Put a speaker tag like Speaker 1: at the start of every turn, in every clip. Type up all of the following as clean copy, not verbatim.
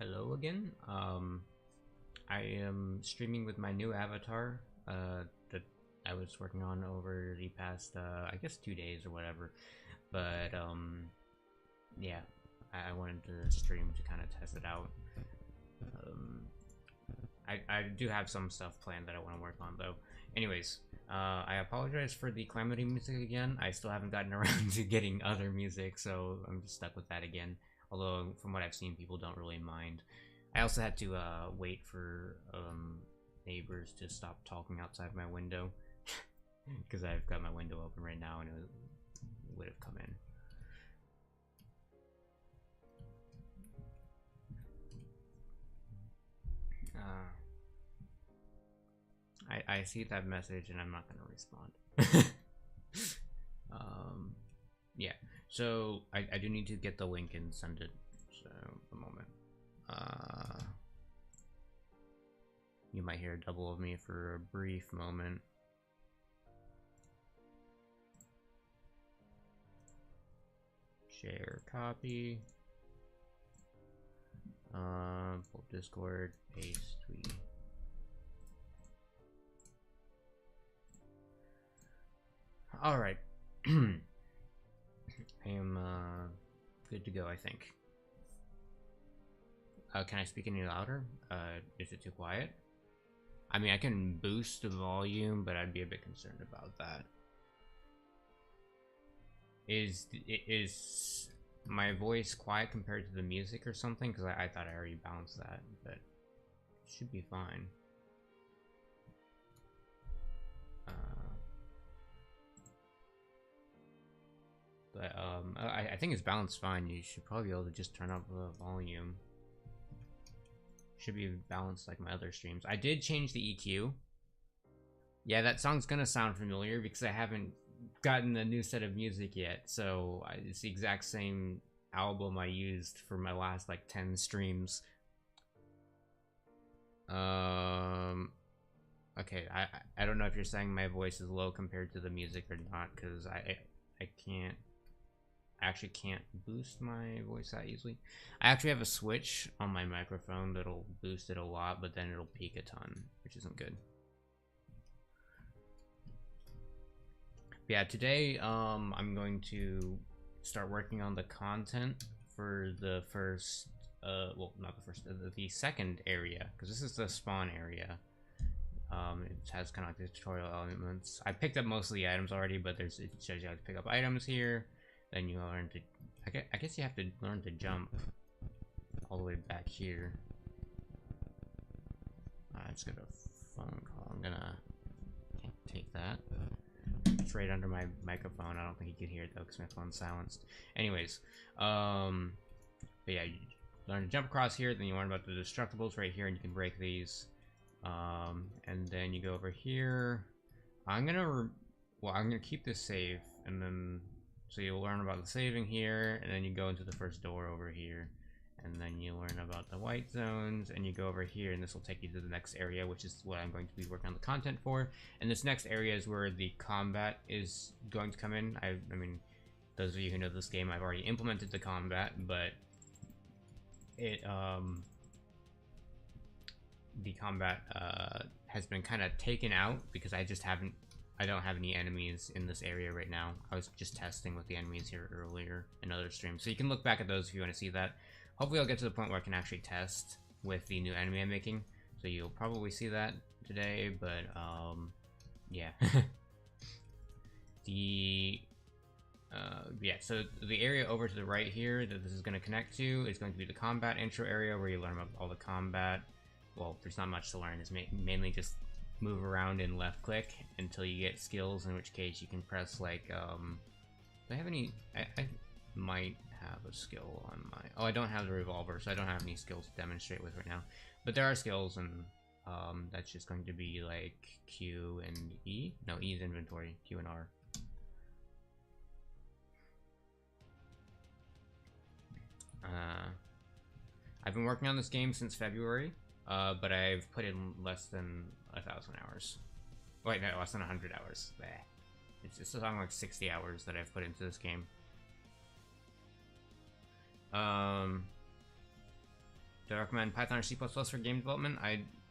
Speaker 1: Hello again. I am streaming with my new avatar that I was working on over the past, I guess 2 days or whatever. But yeah, I wanted to stream to kind of test it out. I do have some stuff planned that I want to work on though. Anyways, I apologize for the Calamity music again. I still haven't gotten around to getting other music, so I'm just stuck with that again. Although, from what I've seen, people don't really mind. I also had to wait for neighbors to stop talking outside my window because I've got my window open right now and it would have come in. I see that message and I'm not gonna respond. Yeah, so I do need to get the link and send it. So a moment. You might hear a double of me for a brief moment. Share copy. Pull Discord, paste tweet. All right. I am good to go, I think. Can I speak any louder? Is it too quiet? I mean, I can boost the volume, but I'd be a bit concerned about that. Is my voice quiet compared to the music or something? Because I thought I already balanced that, but it should be fine. But I think it's balanced fine. You should probably be able to just turn up the volume. Should be balanced like my other streams. I did change the EQ. Yeah, that song's gonna sound familiar because I haven't gotten a new set of music yet. So it's the exact same album I used for my last like 10 streams. Okay, I don't know if you're saying my voice is low compared to the music or not, because I actually can't boost my voice that easily. I actually have a switch on my microphone that'll boost it a lot, but then it'll peak a ton, which isn't good. But yeah, today I'm going to start working on the content for the first well, not the first, the second area, because this is the spawn area. It has kind of like the tutorial elements. I picked up most of the items already, but it shows you how to pick up items here. Then you learn to, I guess you have to learn to jump all the way back here. I just got a phone call. Can't take that. It's right under my microphone. I don't think you can hear it though, because my phone's silenced. Anyways, but yeah, you learn to jump across here. Then you learn about the destructibles right here, and you can break these. And then you go over here. I'm gonna keep this save, and then so you'll learn about the saving here, and then you go into the first door over here, and then you learn about the white zones, and you go over here, and this will take you to the next area, which is what I'm going to be working on the content for. And this next area is where the combat is going to come in. I mean, those of you who know this game, I've already implemented the combat, but it the combat has been kind of taken out because I don't have any enemies in this area right now. I was just testing with the enemies here earlier in other streams, so you can look back at those if you want to see that. Hopefully I'll get to the point where I can actually test with the new enemy I'm making, so you'll probably see that today. But yeah. Yeah, so the area over to the right here that this is going to connect to is going to be the combat intro area, where you learn about all the combat. Well, there's not much to learn. It's mainly just move around and left click until you get skills, in which case you can press like, do I have any? I might have a skill on my, oh, I don't have the revolver, so I don't have any skills to demonstrate with right now, but there are skills, and that's just going to be like Q and E. No, E is inventory, Q and R. I've been working on this game since February. But I've put in less than 1,000 hours. Wait, no, less than 100 hours. Bleh. It's something like 60 hours that I've put into this game. Do I recommend Python or C++ for game development?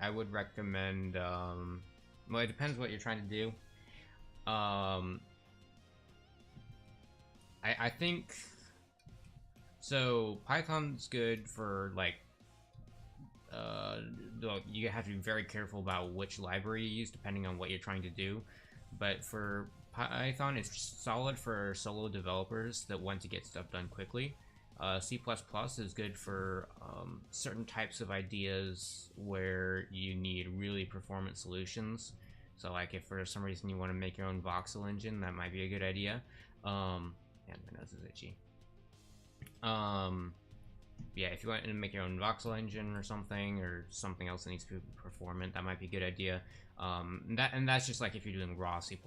Speaker 1: I would recommend, well, it depends what you're trying to do. I think, so Python's good for, like, you have to be very careful about which library you use depending on what you're trying to do. But for Python, it's solid for solo developers that want to get stuff done quickly. C++ is good for certain types of ideas where you need really performant solutions. So like if for some reason you want to make your own voxel engine, that might be a good idea. Yeah, my nose is itchy. Yeah, if you want to make your own voxel engine or something else that needs to be performant, that might be a good idea. That's just like if you're doing raw C++.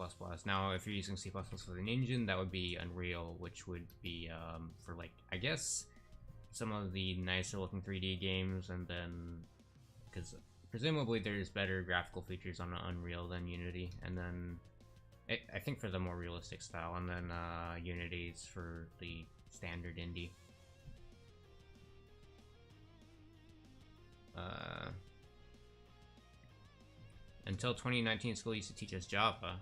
Speaker 1: Now, if you're using C++ with an engine, that would be Unreal, which would be for, like, I guess some of the nicer looking 3D games, and then because presumably there's better graphical features on Unreal than Unity, and then I think for the more realistic style, and then Unity's for the standard indie. Until 2019, school used to teach us Java.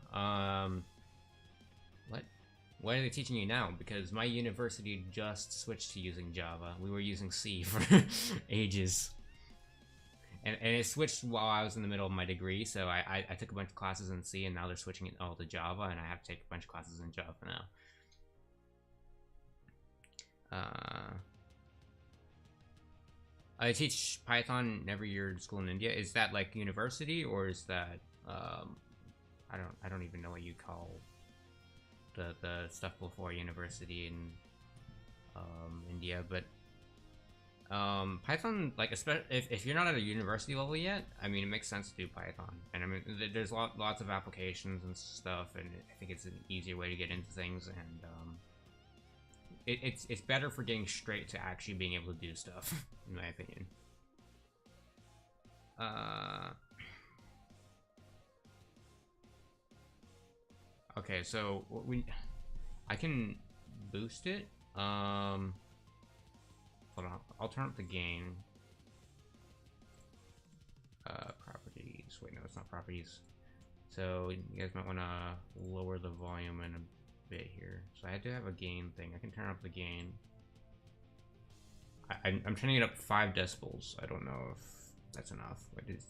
Speaker 1: What are they teaching you now? Because my university just switched to using Java. We were using C for ages. And it switched while I was in the middle of my degree, so I took a bunch of classes in C, and now they're switching it all to Java, and I have to take a bunch of classes in Java now. I teach Python every year in school in India. Is that like university, or is that I don't even know what you call the stuff before university in India, but Python, like, especially if you're not at a university level yet, I mean, it makes sense to do Python. And I mean, there's lots of applications and stuff, and I think it's an easier way to get into things, and it's better for getting straight to actually being able to do stuff, in my opinion. Okay, so I can boost it. Hold on, I'll turn up the gain. Properties. Wait, no, it's not properties. So you guys might want to lower the volume in a bit here. So I do have a gain thing. I can turn up the gain. I'm turning it up 5 decibels. I don't know if that's enough. What is?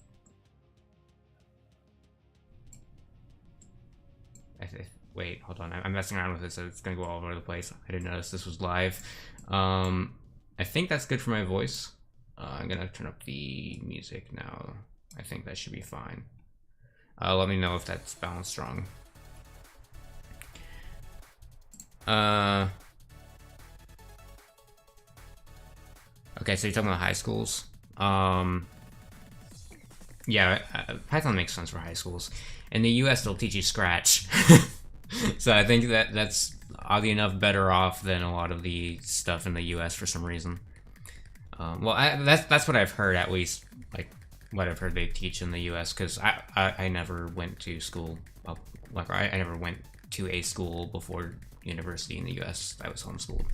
Speaker 1: Wait, hold on. I'm messing around with this, so it's gonna go all over the place. I didn't notice this was live. I think that's good for my voice. I'm gonna turn up the music now. I think that should be fine. Let me know if that's balanced wrong. Okay, so you're talking about high schools. Yeah, Python makes sense for high schools. In the US, they'll teach you Scratch. So I think that's oddly enough better off than a lot of the stuff in the US for some reason. Well, that's what I've heard, at least, like what I've heard they teach in the US, because I never went to school, like I never went to a school before university in the US. I was homeschooled.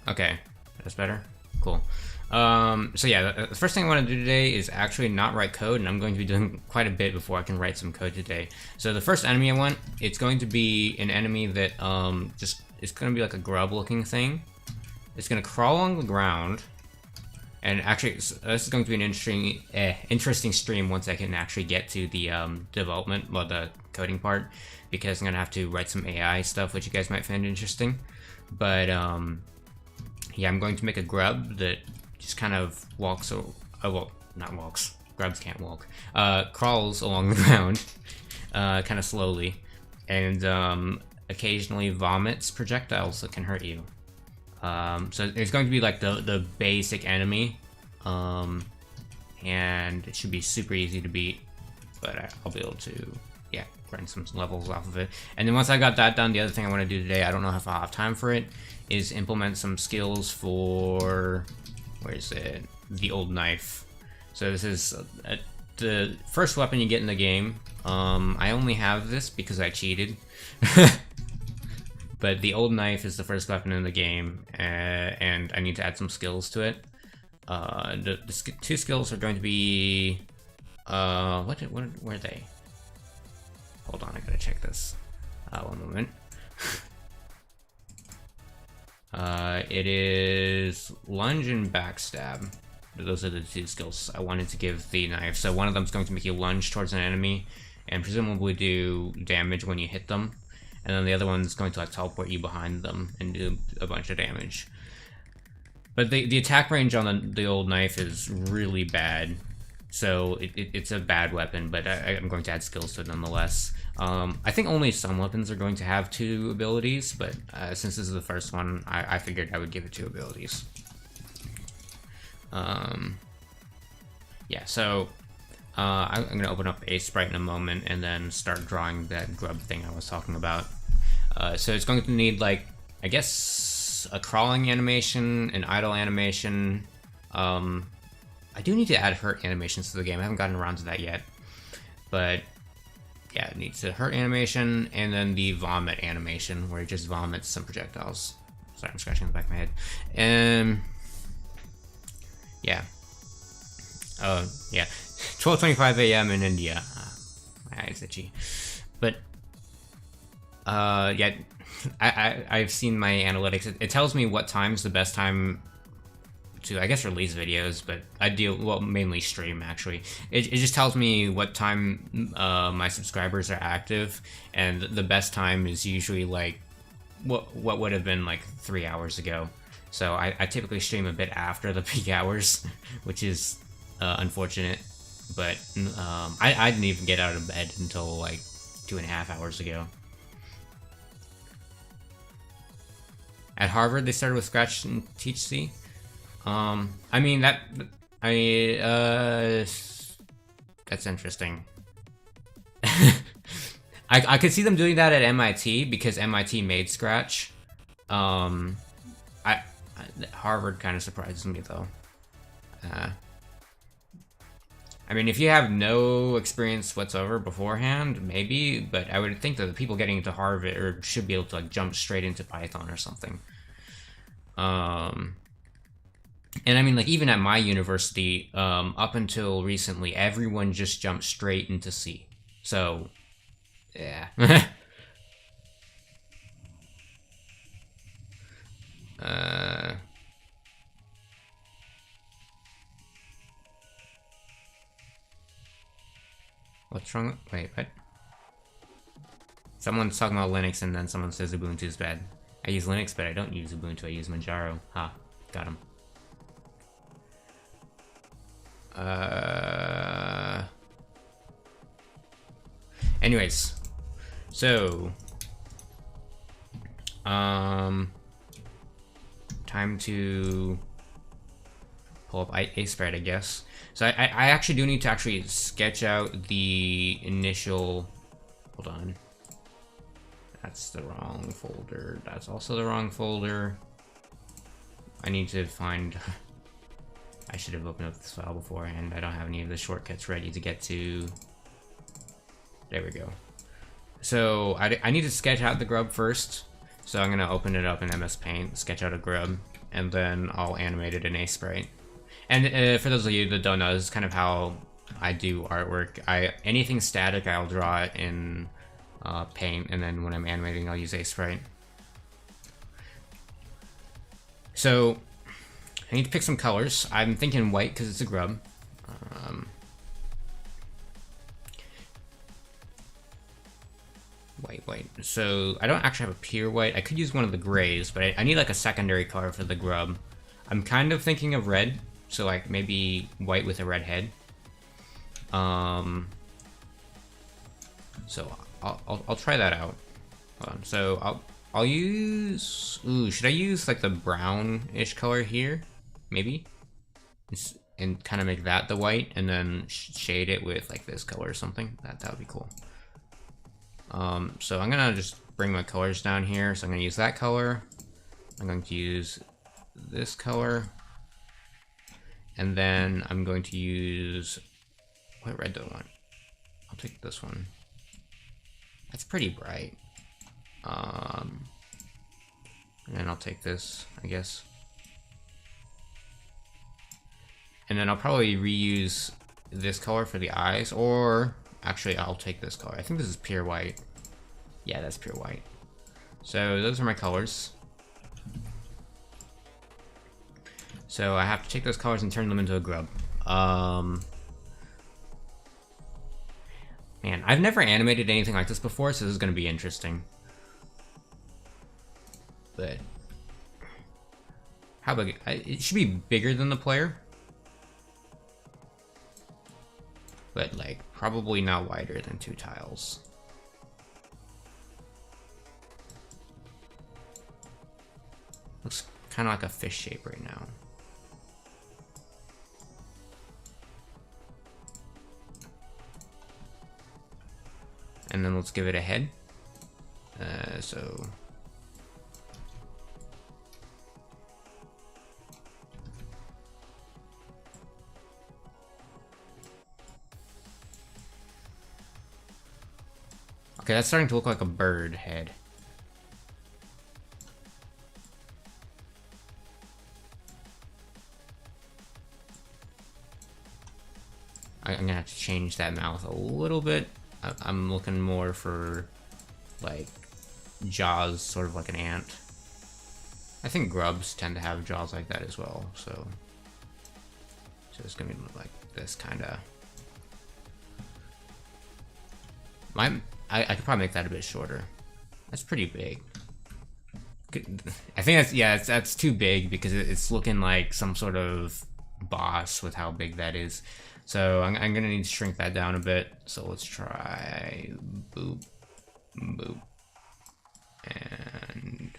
Speaker 1: Okay, that's better. Cool. So yeah, the first thing I want to do today is actually not write code, and I'm going to be doing quite a bit before I can write some code today. So the first enemy I want, it's going to be an enemy that it's going to be like a grub looking thing. It's going to crawl along the ground, and actually this is going to be an interesting stream once I can actually get to the development, well, the coding part, because I'm going to have to write some AI stuff, which you guys might find interesting. But yeah, I'm going to make a grub that just kind of walks, well, not walks, grubs can't walk, crawls along the ground, kind of slowly, and occasionally vomits projectiles that can hurt you. So it's going to be like the basic enemy, and it should be super easy to beat, but I'll be able to, yeah, grind some levels off of it. And then once I got that done, the other thing I want to do today, I don't know if I'll have time for it, is implement some skills for, where is it, the old knife. So this is the first weapon you get in the game. I only have this because I cheated. But the old knife is the first weapon in the game, and I need to add some skills to it. The two skills are going to be... where are they? Hold on, I gotta check this. One moment. It is lunge and backstab. Those are the two skills I wanted to give the knife. So one of them is going to make you lunge towards an enemy and presumably do damage when you hit them. And then the other one's going to like teleport you behind them and do a bunch of damage. But the attack range on the old knife is really bad. So it's a bad weapon, but I'm going to add skills to it nonetheless. I think only some weapons are going to have 2 abilities, but since this is the first one, I figured I would give it 2 abilities. Yeah, so I'm going to open up a sprite in a moment and then start drawing that grub thing I was talking about. So it's going to need, like, I guess, a crawling animation, an idle animation. I do need to add hurt animations to the game. I haven't gotten around to that yet. But yeah, it needs a hurt animation and then the vomit animation where it just vomits some projectiles. Sorry, I'm scratching the back of my head. Yeah. Yeah. 12:25 a.m. in India. My eyes itchy. But yeah, I've seen my analytics. It tells me what time's the best time to, I guess, release videos, but mainly stream, actually. It just tells me what time my subscribers are active, and the best time is usually like what would have been like 3 hours ago. So I typically stream a bit after the peak hours, which is unfortunate, but I didn't even get out of bed until like 2.5 hours ago. At Harvard, they started with Scratch and Teach C. I mean, that's interesting. I could see them doing that at MIT because MIT made Scratch. Harvard kind of surprises me though. I mean, if you have no experience whatsoever beforehand, maybe, but I would think that the people getting into Harvard should be able to like jump straight into Python or something. And I mean, like, even at my university, up until recently, everyone just jumped straight into C. So, yeah. What's wrong? Wait, what? Someone's talking about Linux and then someone says Ubuntu is bad. I use Linux, but I don't use Ubuntu, I use Manjaro. Ha, got him. Anyways, so time to pull up a spread, I guess. So I actually do need to actually sketch out the initial. Hold on. That's the wrong folder. That's also the wrong folder. I need to find. I should have opened up this file beforehand. I don't have any of the shortcuts ready to get to. There we go. So I need to sketch out the grub first. So I'm gonna open it up in MS Paint, sketch out a grub, and then I'll animate it in Sprite. And for those of you that don't know, this is kind of how I do artwork. Anything static, I'll draw it in Paint, and then when I'm animating, I'll use Sprite. So I need to pick some colors. I'm thinking white because it's a grub. White. So I don't actually have a pure white. I could use one of the grays, but I need like a secondary color for the grub. I'm kind of thinking of red, so like maybe white with a red head. So I'll try that out. Hold on. So I'll use. Ooh, should I use like the brownish color here? Maybe. And kind of make that the white, and then shade it with like this color or something. That would be cool. So I'm gonna just bring my colors down here. So I'm gonna use that color. I'm going to use this color. And then I'm going to use, what red do I want? I'll take this one. That's pretty bright. And I'll take this, I guess. And then I'll probably reuse this color for the eyes, or actually I'll take this color. I think this is pure white. Yeah, that's pure white. So those are my colors. So I have to take those colors and turn them into a grub. Man, I've never animated anything like this before, so this is going to be interesting. But how big? It should be bigger than the player, but like probably not wider than 2 tiles. Looks kind of like a fish shape right now. And then let's give it a head. So okay, that's starting to look like a bird head. I'm gonna have to change that mouth a little bit. I'm looking more for like jaws, sort of like an ant. I think grubs tend to have jaws like that as well, so it's gonna look like this kind of. I could probably make that a bit shorter. That's pretty big. I think that's too big because it's looking like some sort of boss with how big that is. So I'm gonna need to shrink that down a bit. So let's try boop, boop, and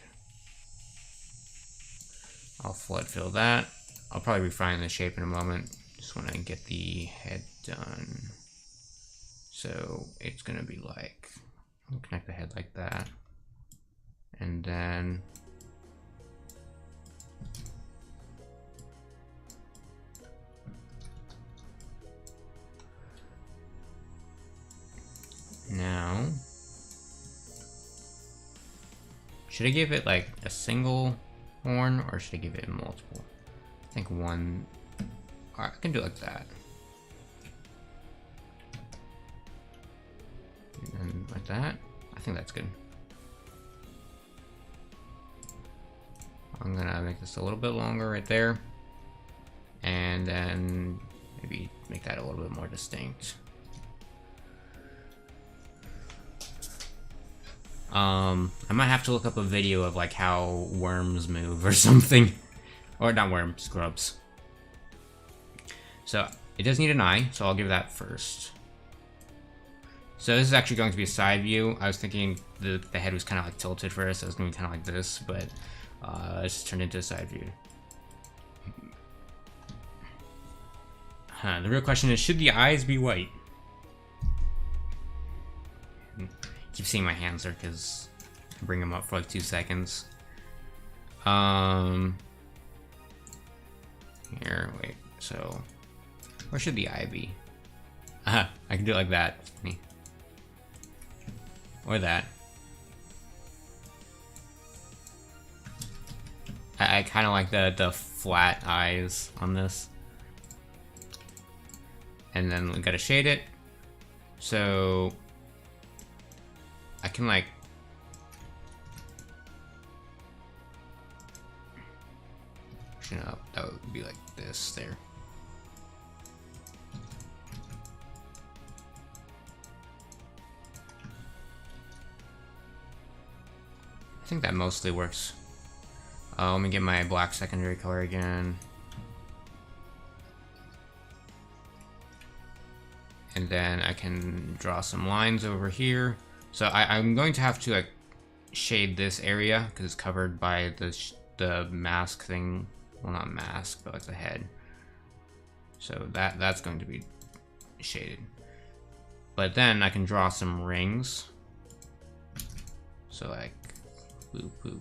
Speaker 1: I'll flood fill that. I'll probably refine the shape in a moment. Just want to get the head done. So it's gonna be like, I'll connect the head like that, and then now, should I give it like a single horn or should I give it multiple? I think one. I can do it like that. And like that. I think that's good. I'm gonna make this a little bit longer right there. And then maybe make that a little bit more distinct. I might have to look up a video of like how worms move or something. Or not worms, grubs. So it does need an eye, so I'll give that first. So this is actually going to be a side view. I was thinking the head was kind of like tilted first, so it was going to be kind of like this, but it's just turned into a side view. The real question is, should the eyes be white? Keep seeing my hands there because I bring them up for like 2 seconds. Here, wait. So where should the eye be? I can do it like that. Or that. I kind of like the flat eyes on this. And then we gotta shade it. So I can like up. That would be like this there. I think that mostly works. Let me get my black secondary color again. And then I can draw some lines over here. So I'm going to have to like shade this area because it's covered by the mask thing. Well, not mask, but like the head. So that's going to be shaded. But then I can draw some rings. So like, boop, boop.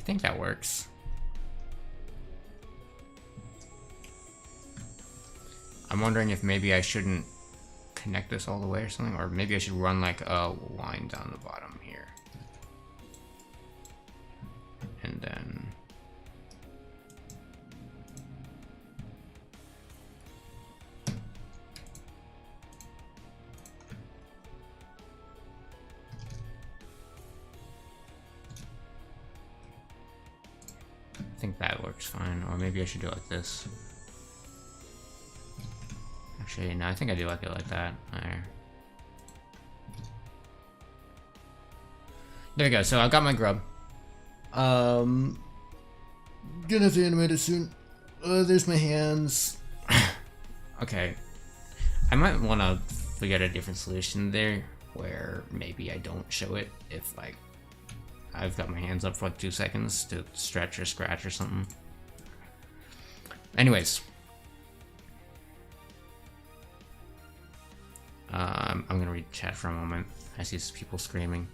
Speaker 1: think that works. I'm wondering if maybe I shouldn't connect this all the way or something, or maybe I should run like a line down the bottom here. And then... I think that works fine, or maybe I should do it like this. Actually, no, I think I do like it like that. There we go, so I've got my grub. Gonna have to animate it soon. There's my hands. Okay. I might want to figure out a different solution there, where maybe I don't show it if, like, I've got my hands up for like 2 seconds to stretch or scratch or something. Anyways. I'm gonna read chat for a moment. I see some people screaming.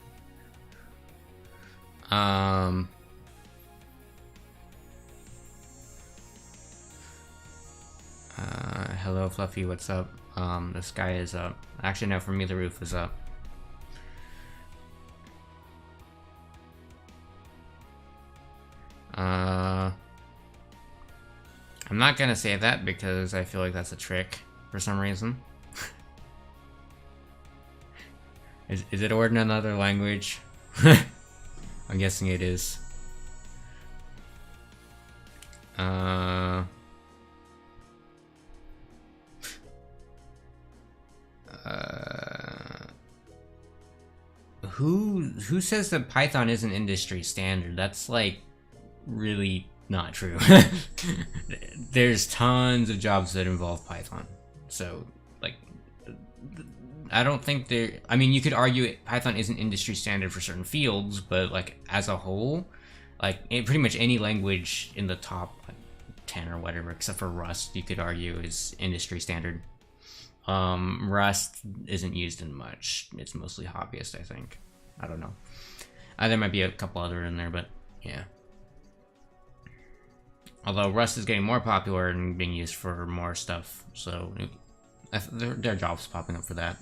Speaker 1: Hello Fluffy, what's up? The sky is up. Actually, no, for me the roof is up. I'm not gonna say that because I feel like that's a trick for some reason. Is it a word in another language? I'm guessing it is. Who says that Python isn't industry standard? That's like really not true. There's tons of jobs that involve Python. So, like, I don't think there... I mean, you could argue Python isn't industry standard for certain fields, but, like, as a whole, like, pretty much any language in the top 10 or whatever, except for Rust, you could argue is industry standard. Rust isn't used in much. It's mostly hobbyist, I think. I don't know. There might be a couple other in there, but, yeah. Although Rust is getting more popular and being used for more stuff, so there are jobs popping up for that.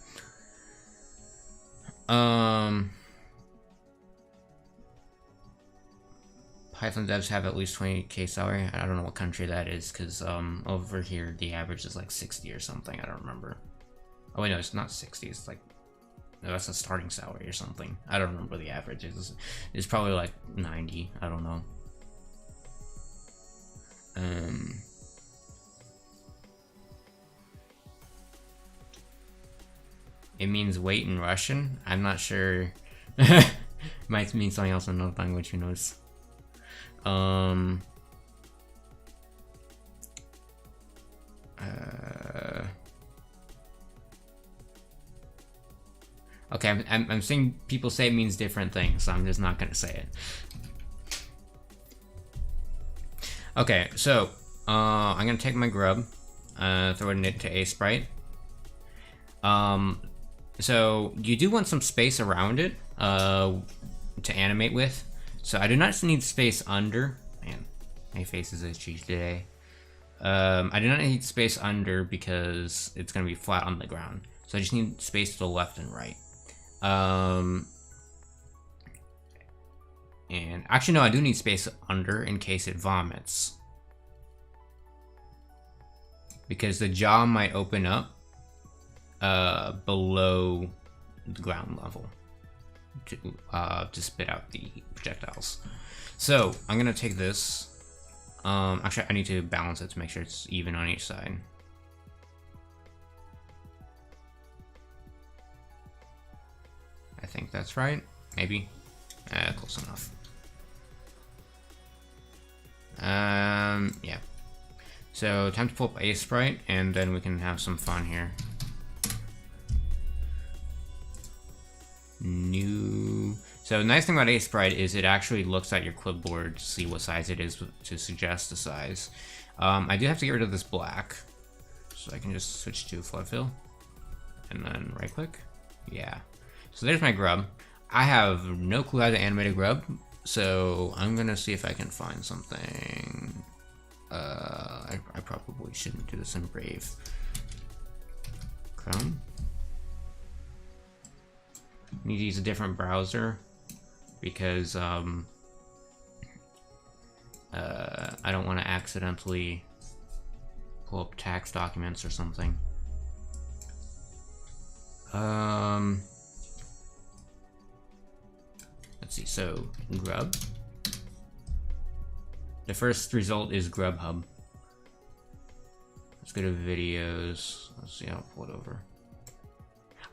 Speaker 1: Python devs have at least 20k salary. I don't know what country that is, because over here the average is like 60 or something. I don't remember. Oh wait, no, it's not 60. It's like, no, that's a starting salary or something. I don't remember the average. It's probably like 90. I don't know. It means wait in Russian. I'm not sure. Might mean something else in another language. Who knows? Okay, I'm seeing people say it means different things, so I'm just not gonna say it. Okay, so I'm gonna take my grub, throw it into a sprite. So you do want some space around it to animate with. So I do not need space under. Man, my face is itchy today. I do not need space under because it's gonna be flat on the ground. So I just need space to the left and right. And actually, no, I do need space under in case it vomits. Because the jaw might open up below the ground level to spit out the projectiles. So I'm gonna take this. Actually, I need to balance it to make sure it's even on each side. I think that's right. Maybe. Close enough. Yeah. So time to pull up a sprite, and then we can have some fun here. New. So the nice thing about a sprite is it actually looks at your clipboard to see what size it is to suggest the size. I do have to get rid of this black, so I can just switch to flood fill, and then right click. Yeah. So there's my grub. I have no clue how to animate a grub. So I'm gonna see if I can find something. I probably shouldn't do this in Brave. Chrome. Need to use a different browser because I don't want to accidentally pull up tax documents or something. Let's see, so Grub. The first result is Grubhub. Let's go to videos. Let's see, I'll pull it over.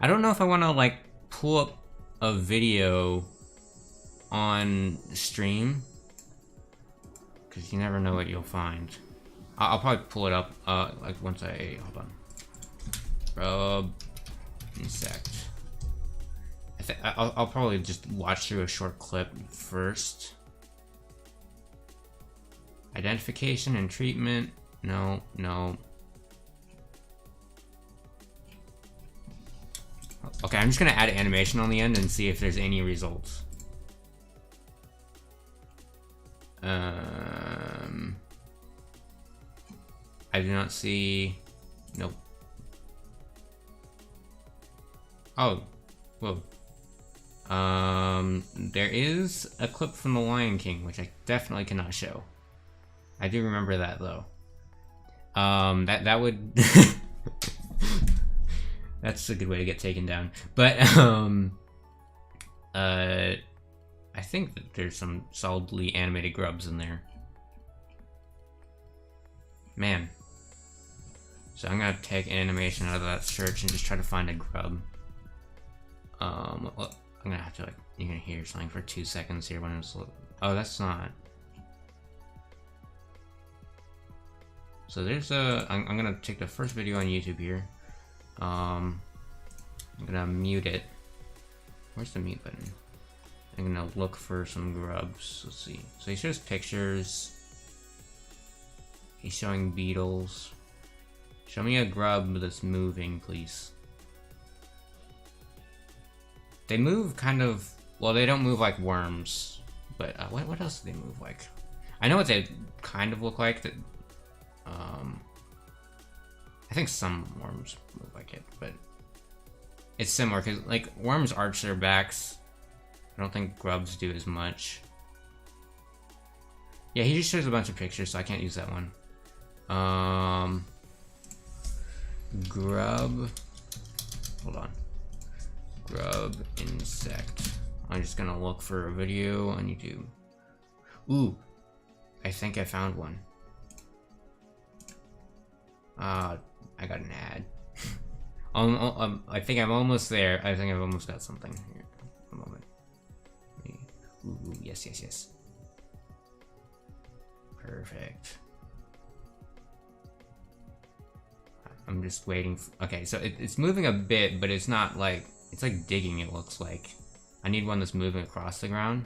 Speaker 1: I don't know if I want to like pull up a video on stream, because you never know what you'll find. I'll probably pull it up like once I hold on. Grub insect. I'll probably just watch through a short clip first. Identification and treatment. No, no. Okay, I'm just gonna add animation on the end and see if there's any results. I do not see. Nope. Oh, whoa. There is a clip from The Lion King, which I definitely cannot show. I do remember that though. That would that's a good way to get taken down. But I think that there's some solidly animated grubs in there. Man. So I'm gonna take animation out of that search and just try to find a grub. Well, I'm gonna have to, like, you're gonna hear something for 2 seconds here when it's, oh, that's not. So there's I'm gonna take the first video on YouTube here. I'm gonna mute it. Where's the mute button? I'm gonna look for some grubs. Let's see. So he shows pictures. He's showing beetles. Show me a grub that's moving, please. They move kind of, well, they don't move like worms, but what else do they move like? I know what they kind of look like. That I think some worms move like it, but it's similar because like worms arch their backs. I don't think grubs do as much. Yeah, he just shows a bunch of pictures, so I can't use that one. Grub. Hold on. Grub insect. I'm just gonna look for a video on YouTube. Ooh, I think I found one. I got an ad. I think I'm almost there. I think I've almost got something here. A moment. Ooh, yes, yes, yes. Perfect. I'm just waiting. Okay, so it's moving a bit, but it's not like, it's like digging, it looks like. I need one that's moving across the ground.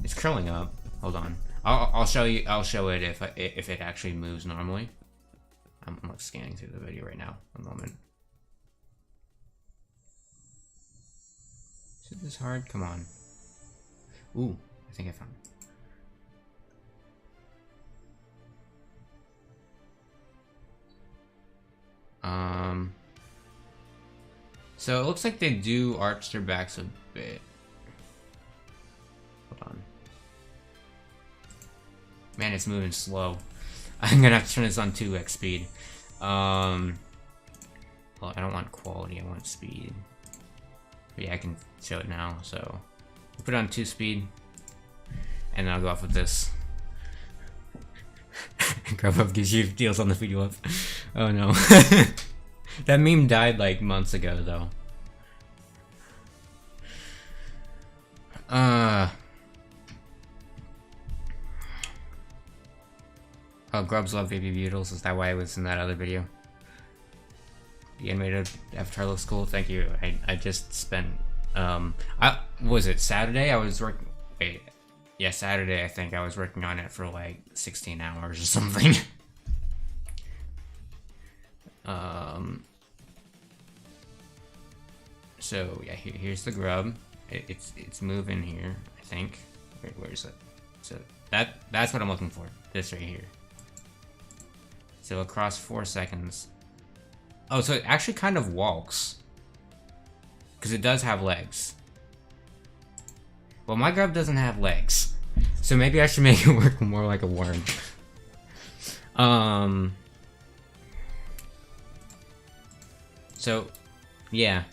Speaker 1: It's curling up. Hold on. I'll show you. I'll show it if it actually moves normally. I'm like scanning through the video right now. A moment. Is it this hard? Come on. Ooh, I think I found it. So it looks like they do arch their backs a bit. Hold on. Man, it's moving slow. I'm gonna have to turn this on 2x speed. Well, I don't want quality, I want speed. But yeah, I can show it now, so I'll put it on 2 speed, and then I'll go off with this. Grubhub gives you deals on the video up. Oh no. That meme died like months ago, though. Oh, grubs love baby beetles. Is that why I was in that other video? The animated avatar looks cool. Thank you. I just spent was it Saturday? I was working. Wait, yeah, Saturday. I think I was working on it for like 16 hours or something. So yeah, here's the grub. It's moving here, I think. Where is it? So that's what I'm looking for. This right here. So across 4 seconds. Oh, so it actually kind of walks. Because it does have legs. Well, my grub doesn't have legs. So maybe I should make it work more like a worm. So, yeah.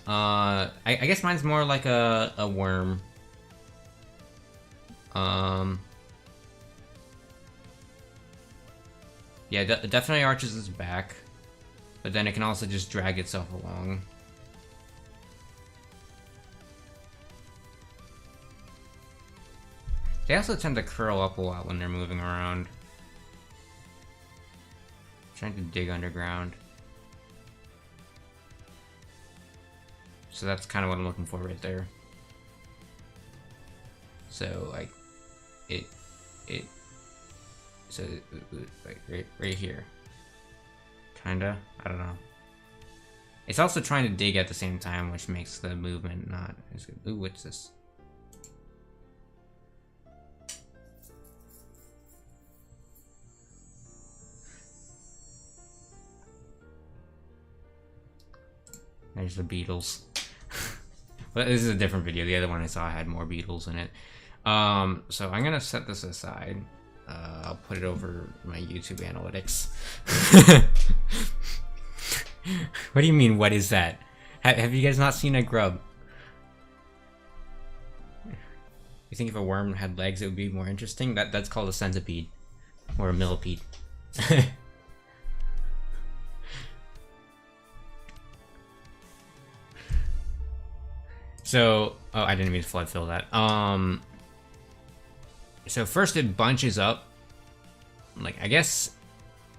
Speaker 1: I guess mine's more like a worm. Yeah, it definitely arches its back. But then it can also just drag itself along. They also tend to curl up a lot when they're moving around. Trying to dig underground. So that's kind of what I'm looking for right there. So like, so like right here. Kinda, I don't know. It's also trying to dig at the same time, which makes the movement not as good. Ooh, what's this? There's the beetles. But this is a different video. The other one I saw had more beetles in it. So I'm gonna set this aside. I'll put it over my YouTube analytics. What do you mean, what is that? Have you guys not seen a grub? You think if a worm had legs it would be more interesting? That's called a centipede. Or a millipede. So, oh, I didn't mean to flood fill that. So first it bunches up. Like, I guess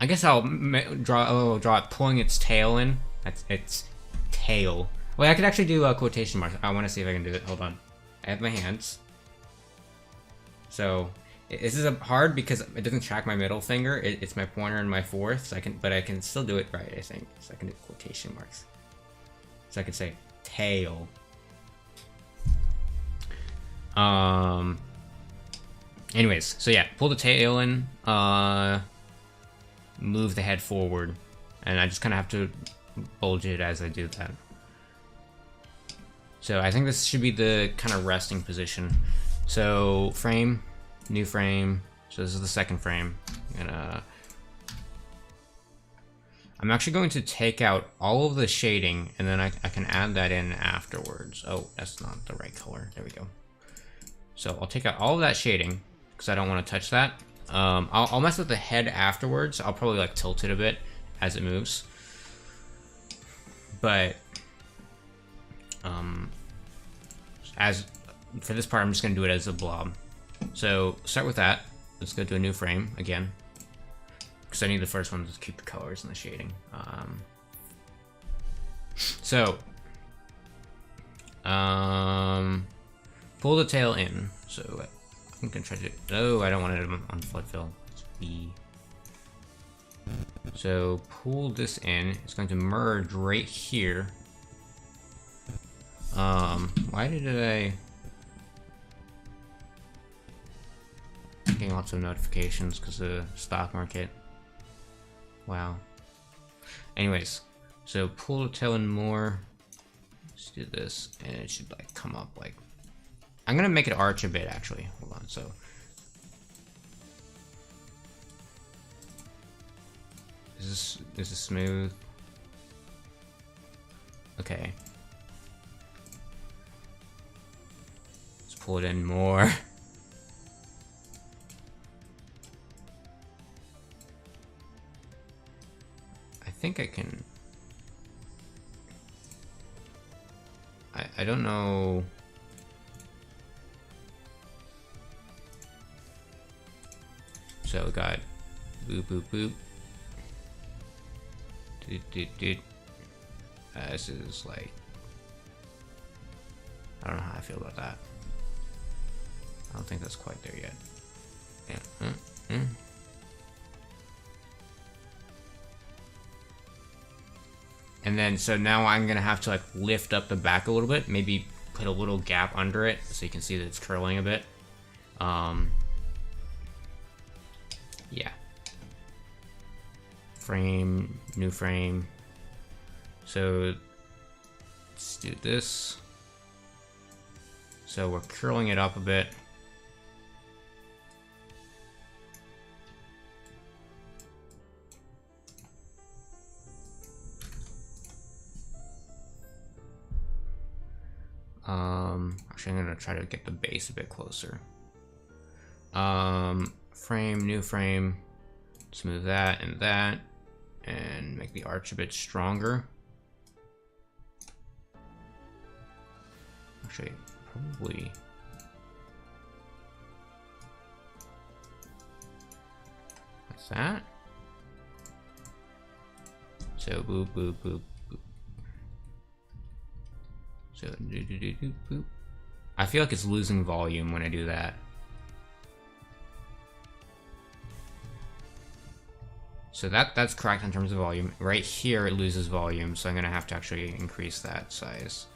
Speaker 1: I'll draw it pulling its tail in. That's its tail. Well, I could actually do a quotation mark. I want to see if I can do it. Hold on. I have my hands. So this is hard because it doesn't track my middle finger. It's my pointer and my fourth. So but I can still do it right, I think. So I can do quotation marks. So I can say tail. Anyways, so yeah, pull the tail in, move the head forward, and I just kind of have to bulge it as I do that. So I think this should be the kind of resting position. So frame, new frame. So this is the second frame. I'm actually going to take out all of the shading, and then I can add that in afterwards. Oh, that's not the right color. There we go. So I'll take out all of that shading, because I don't want to touch that. I'll mess with the head afterwards. I'll probably like tilt it a bit as it moves. But as for this part, I'm just gonna do it as a blob. So start with that. Let's go to a new frame again, because I need the first one to keep the colors and the shading. Pull the tail in. So I'm gonna try to. Oh, I don't want it on flood fill. It's B. So pull this in. It's going to merge right here. Why did I? I'm getting lots of notifications because of the stock market. Wow. Anyways, so pull the tail in more. Let's do this, and it should like come up like. I'm gonna make it arch a bit actually. Hold on. So is this smooth? Okay. Let's pull it in more. I think I can. I don't know. So we got boop boop boop. This is like, I don't know how I feel about that. I don't think that's quite there yet. Yeah. And then, so now I'm gonna have to like lift up the back a little bit, maybe put a little gap under it so you can see that it's curling a bit. Yeah. Frame, new frame. So let's do this. So we're curling it up a bit. Actually, I'm gonna try to get the base a bit closer. Frame, new frame, smooth that, and make the arch a bit stronger. Actually, probably. What's that? So boop, boop, boop, boop. So do do do do boop. I feel like it's losing volume when I do that. So that's correct in terms of volume. Right here it loses volume, so I'm gonna have to actually increase that size.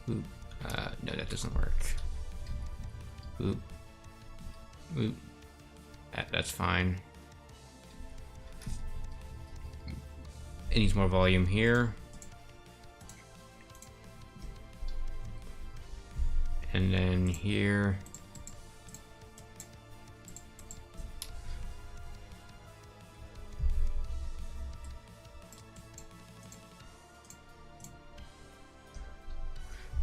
Speaker 1: Boop. No, that doesn't work. Boop. Boop. That's fine. It needs more volume here. And then here.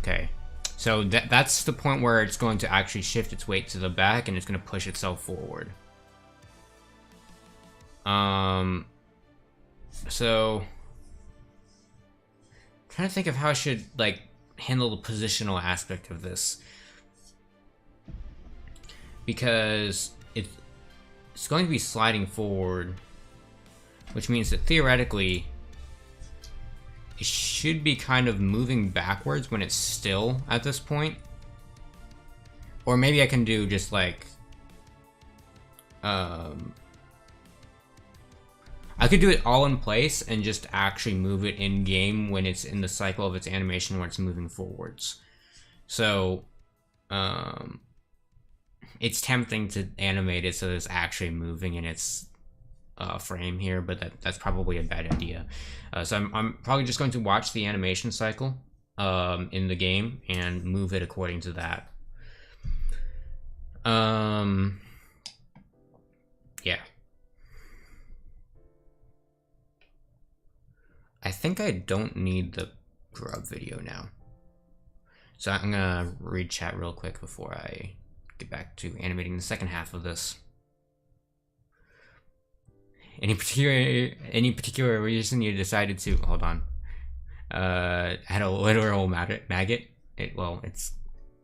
Speaker 1: Okay. So that's the point where it's going to actually shift its weight to the back and it's going to push itself forward. So I'm trying to think of how I should like handle the positional aspect of this, because it's going to be sliding forward, which means that theoretically it should be kind of moving backwards when it's still at this point. Or maybe I can do just like I could do it all in place and just actually move it in game when it's in the cycle of its animation where it's moving forwards. So it's tempting to animate it so it's actually moving in its frame here, but that's probably a bad idea. So I'm probably just going to watch the animation cycle in the game and move it according to that. Yeah. I think I don't need the grub video now. So I'm gonna read chat real quick before I get back to animating the second half of this. Any particular reason you decided to hold on? Had a literal maggot.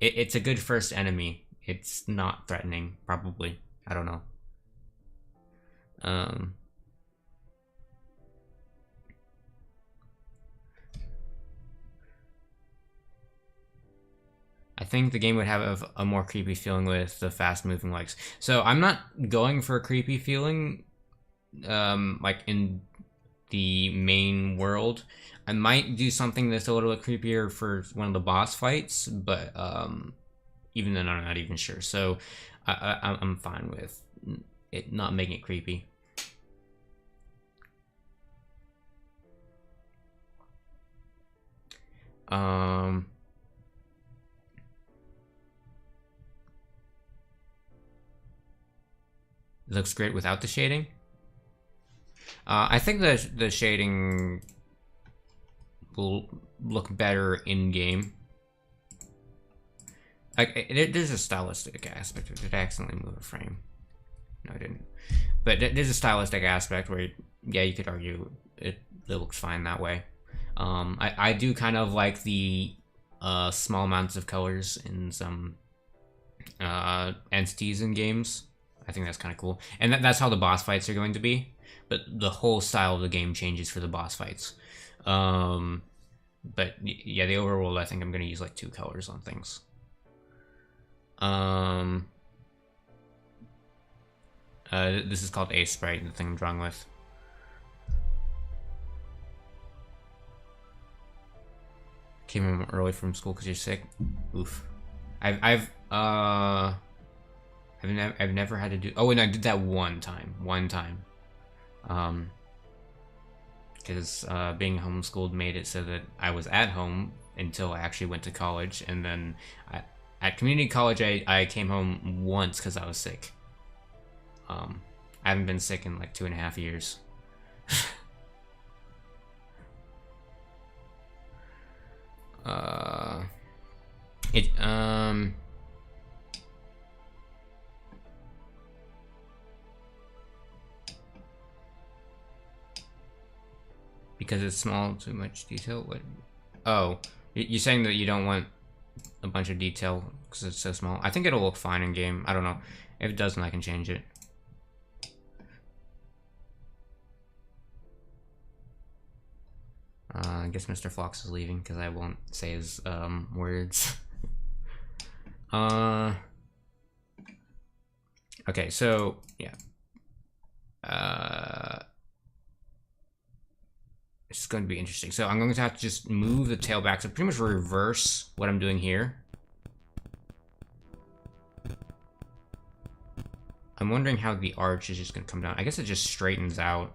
Speaker 1: It's a good first enemy. It's not threatening, probably. I don't know. I think the game would have a more creepy feeling with the fast-moving legs. So I'm not going for a creepy feeling, like in the main world. I might do something that's a little bit creepier for one of the boss fights, but even then I'm not even sure. So I'm fine with it not making it creepy. It looks great without the shading. I think the shading will look better in game. Like there's a stylistic aspect. Did I accidentally move a frame? No, I didn't. But there's a stylistic aspect where, yeah, you could argue it looks fine that way. I do kind of like the small amounts of colors in some entities in games. I think that's kind of cool. And that's how the boss fights are going to be. But the whole style of the game changes for the boss fights. But yeah, the overworld, I think I'm going to use like 2 colors on things. This is called A Sprite, the thing I'm drawing with. Came home early from school because you're sick. Oof. I've never had to do. Oh, and I did that one time. Because being homeschooled made it so that I was at home until I actually went to college, and then at community college I came home once because I was sick. I haven't been sick in like 2.5 years. Because it's small, too much detail? What? Oh, you're saying that you don't want a bunch of detail because it's so small? I think it'll look fine in game. I don't know. If it doesn't, I can change it. I guess Mr. Fox is leaving because I won't say his words. Okay, so yeah. It's going to be interesting. So I'm going to have to just move the tail back. So pretty much reverse what I'm doing here. I'm wondering how the arch is just going to come down. I guess it just straightens out.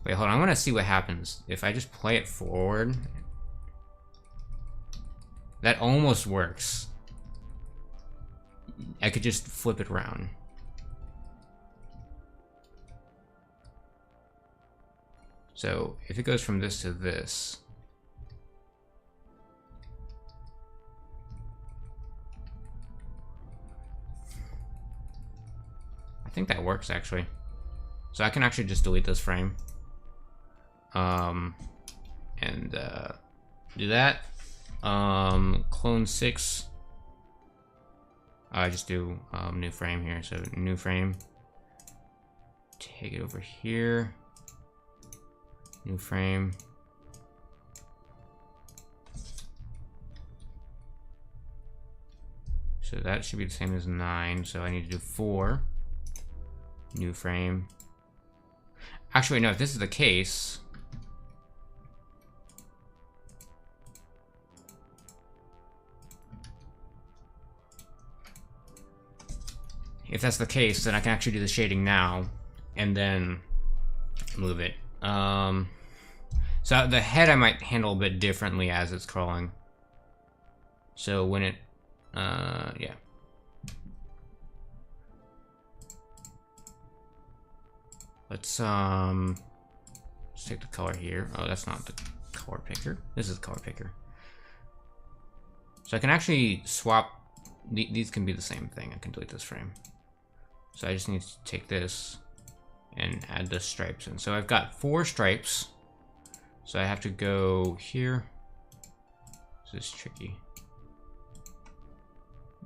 Speaker 1: Wait, hold on. I'm going to see what happens if I just play it forward. That almost works. I could just flip it around. So if it goes from this to this, I think that works actually. So I can actually just delete this frame. And do that. Clone 6. I just do new frame here. So new frame. Take it over here. New frame. So that should be the same as 9. So I need to do 4. New frame. Actually, no, if this is the case, if that's the case, then I can actually do the shading now and then move it. So the head I might handle a bit differently as it's crawling. So when it, yeah. Let's take the color here. Oh, that's not the color picker. This is the color picker. So I can actually swap. These can be the same thing. I can delete this frame. So I just need to take this and add the stripes in. So I've got 4 stripes. So I have to go here. This is tricky.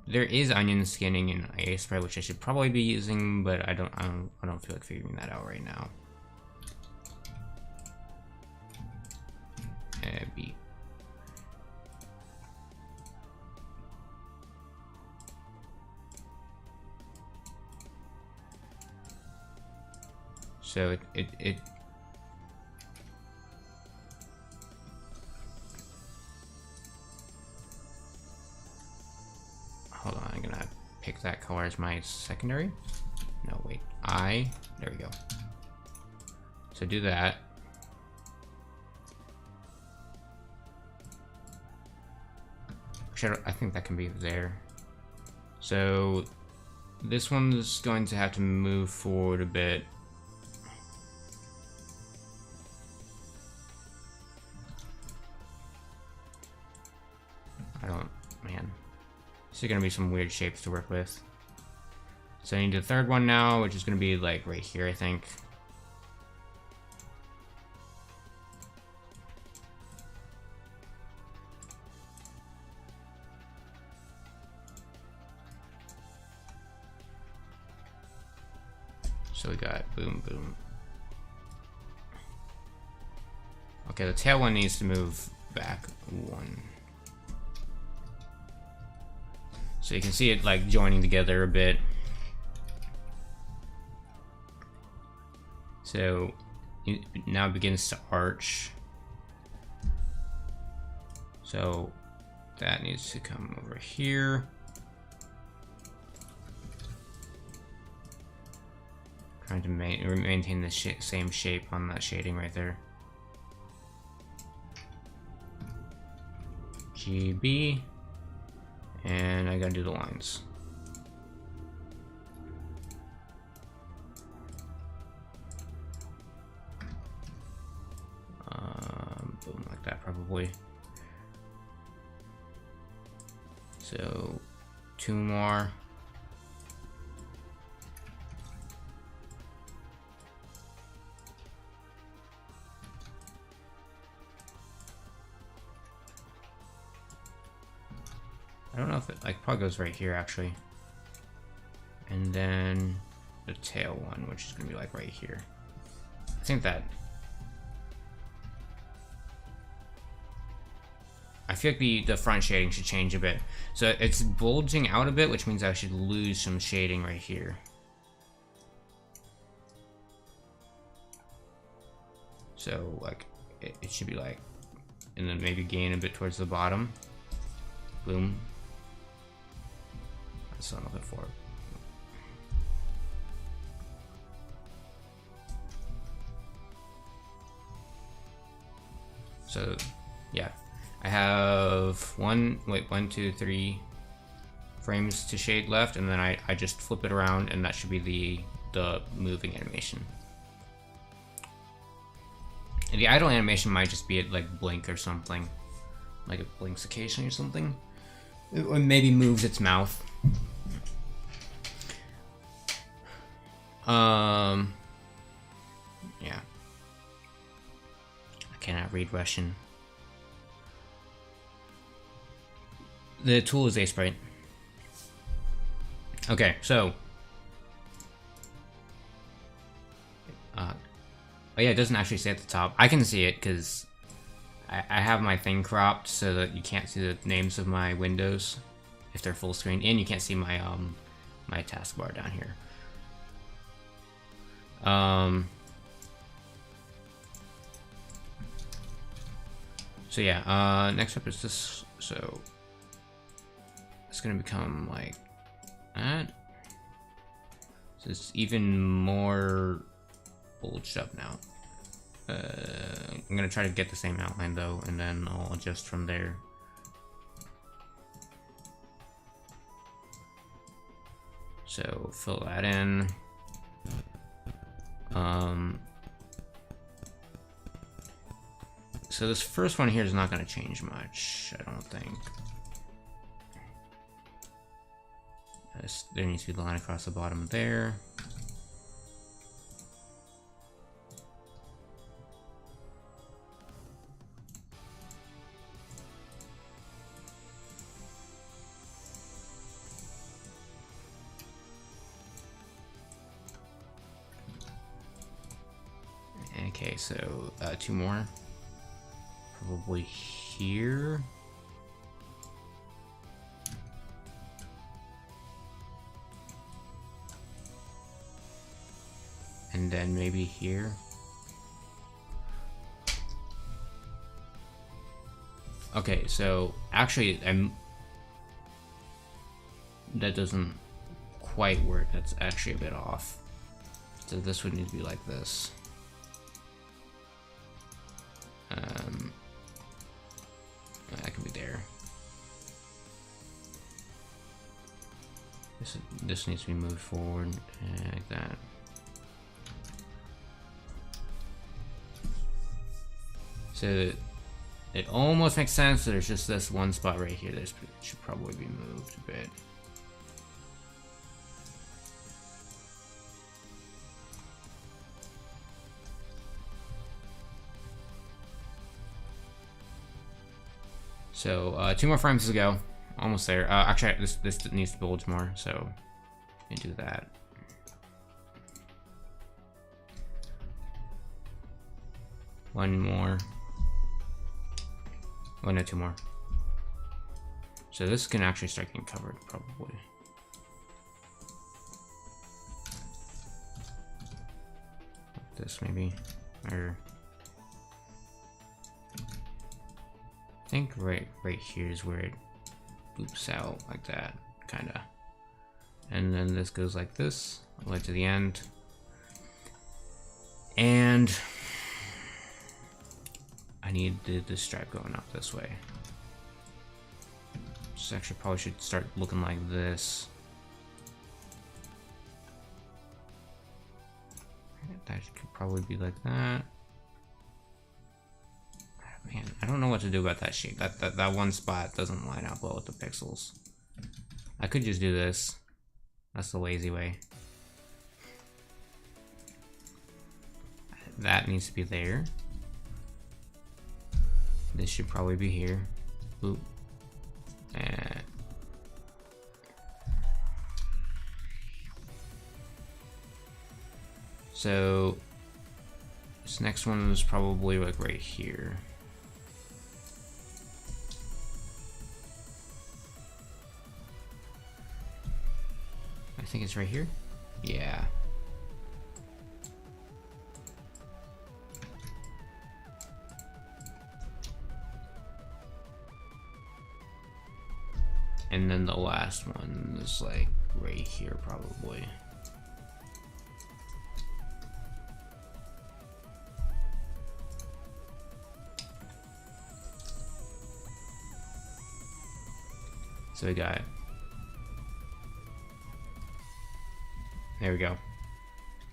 Speaker 1: There is onion skinning in A Sprite, which I should probably be using, but I don't feel like figuring that out right now. B. So it hold on, I'm gonna pick that color as my secondary. No, wait, there we go. So do that. I think that can be there. So this one's going to have to move forward a bit. Man. This is gonna be some weird shapes to work with. So I need the third one now, which is gonna be like right here, I think. So we got boom, boom. Okay, the tail one needs to move back 1. So you can see it like joining together a bit. So it now begins to arch. So that needs to come over here. Trying to maintain the same shape on that shading right there. GB, and I gotta do the lines. Boom, like that probably. So 2 more. I don't know if it like probably goes right here actually. And then the tail one, which is gonna be like right here. I think that I feel like the front shading should change a bit. So it's bulging out a bit, which means I should lose some shading right here. So like it should be like, and then maybe gain a bit towards the bottom. Boom. That's what I'm looking for. So yeah, I have 1, 2, 3 frames to shade left, and then I just flip it around, and that should be the moving animation. And the idle animation might just be it like blink or something, like it blinks occasionally or something. Or maybe moves its mouth. Yeah. I cannot read Russian. The tool is Sprite. Okay, so. Oh yeah, it doesn't actually say at the top. I can see it because I have my thing cropped so that you can't see the names of my windows if they're full screen, and you can't see my my taskbar down here. So yeah, next up is this. So it's gonna become like that. So it's even more bulged up now. I'm gonna try to get the same outline though, and then I'll adjust from there. So fill that in. So this first one here is not going to change much, I don't think. There needs to be the line across the bottom there. Okay, so 2 more. Probably here. And then maybe here. Okay, so actually that doesn't quite work. That's actually a bit off. So this would need to be like this. That can be there. This needs to be moved forward like that. So it almost makes sense. There's just this one spot right here that should probably be moved a bit. So 2 more frames to go. Almost there. Actually, this needs to bulge more, so you do that. One more. Oh no, 2 more. So this can actually start getting covered, probably. Like this, maybe. Or... I think right here is where it boops out, like that, kinda. And then this goes like this, all the way to the end. And... I need the stripe going up this way. This actually probably should start looking like this. That could probably be like that. Man, I don't know what to do about that shape. That one spot doesn't line up well with the pixels. I could just do this. That's the lazy way. That needs to be there. This should probably be here. Oop. And so this next one is probably like right here. I think it's right here. Yeah. And then the last one is like right here, probably. So we got, there we go.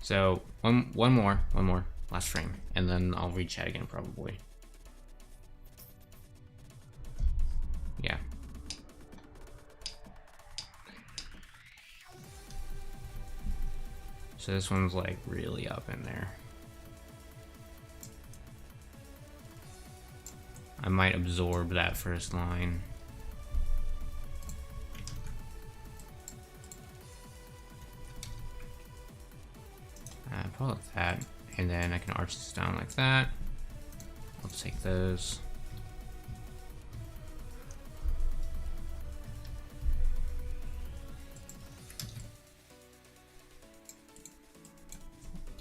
Speaker 1: So one more, last frame, and then I'll rechat again probably. Yeah. So this one's like really up in there. I might absorb that first line. Probably like that, and then I can arch this down like that. I'll take those.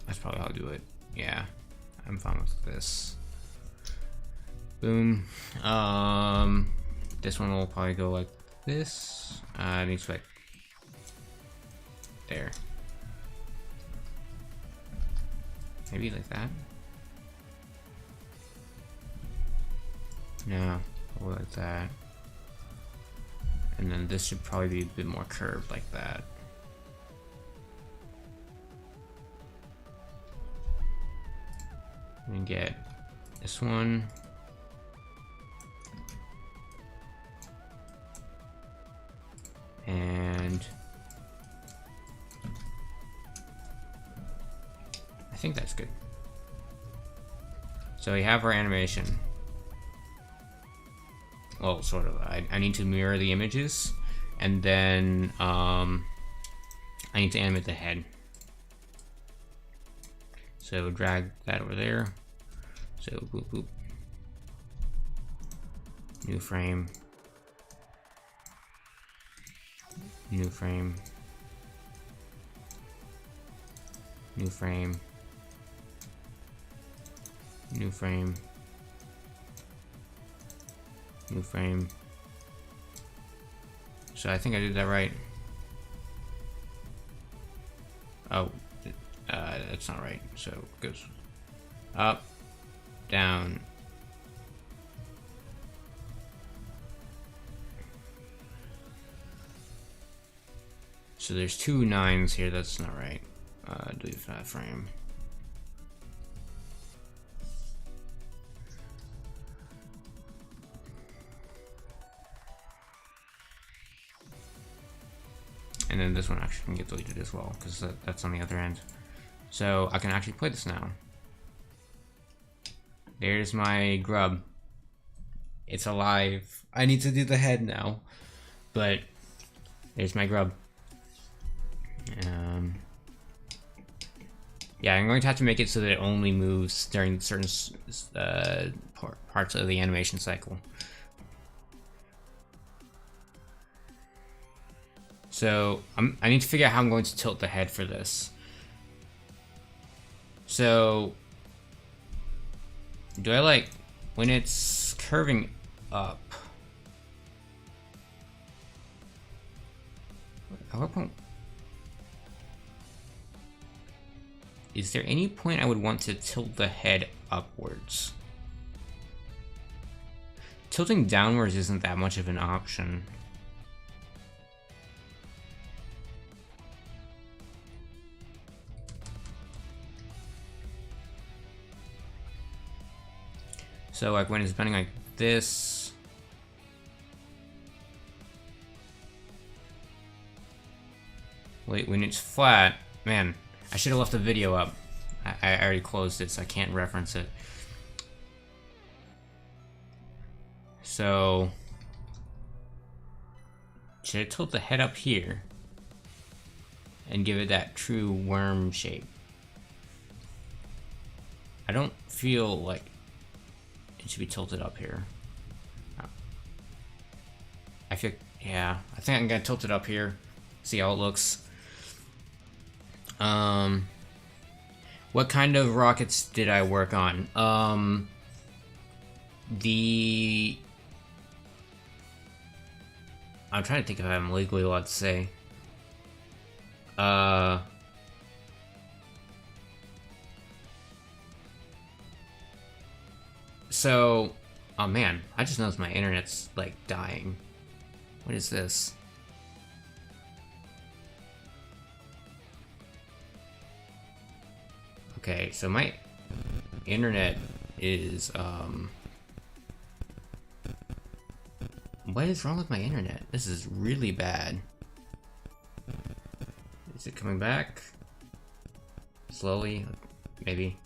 Speaker 1: That's probably how I'll do it. Yeah, I'm fine with this. Boom. This one will probably go like this. It needs to like there. Maybe like that. No, probably like that. And then this should probably be a bit more curved like that. And get this one. And I think that's good. So we have our animation. Well, sort of. I need to mirror the images, and then I need to animate the head. So drag that over there. So boop boop. New frame. New frame. New frame. New frame. New frame. So I think I did that right. Oh, that's not right. So it goes up, down. So there's two 9s here. That's not right. Delete that frame. And then this one actually can get deleted as well, because that's on the other end. So I can actually play this now. There's my grub. It's alive. I need to do the head now, but there's my grub. Yeah, I'm going to have to make it so that it only moves during certain parts of the animation cycle. So I need to figure out how I'm going to tilt the head for this. So do I like when it's curving up? At what point? Is there any point I would want to tilt the head upwards? Tilting downwards isn't that much of an option. So like when it's bending like this. Wait, when it's flat, man, I should have left the video up. I already closed it, so I can't reference it. So, should I tilt the head up here and give it that true worm shape? I don't feel like it should be tilted up here. I feel, yeah, I think I'm gonna tilt it up here, see how it looks. What kind of rockets did I work on? I'm trying to think if I'm legally allowed to say. So, oh man, I just noticed my internet's like dying. What is this? Okay, so my internet is, what is wrong with my internet? This is really bad. Is it coming back? Slowly? Maybe.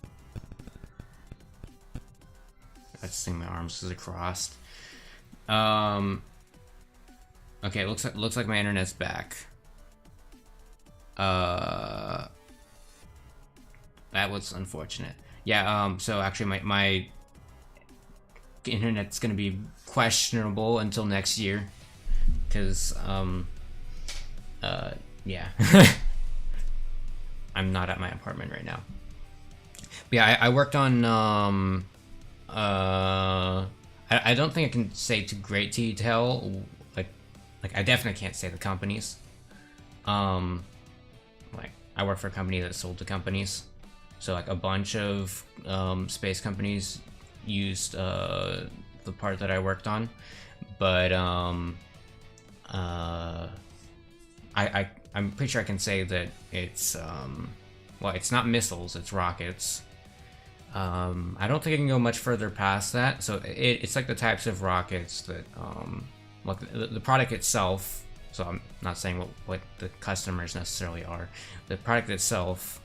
Speaker 1: I just think my arms is crossed. Okay, looks like my internet's back. That was unfortunate. Yeah, so actually my internet's gonna be questionable until next year. Cause, yeah. I'm not at my apartment right now. But yeah, I worked on, I don't think I can say to great detail, like I definitely can't say the companies. Like, I work for a company that sold to companies. So like a bunch of space companies used the part that I worked on, but I'm pretty sure I can say that it's well, it's not missiles, it's rockets. I don't think I can go much further past that. So it's like the types of rockets that like the product itself. So I'm not saying what the customers necessarily are. The product itself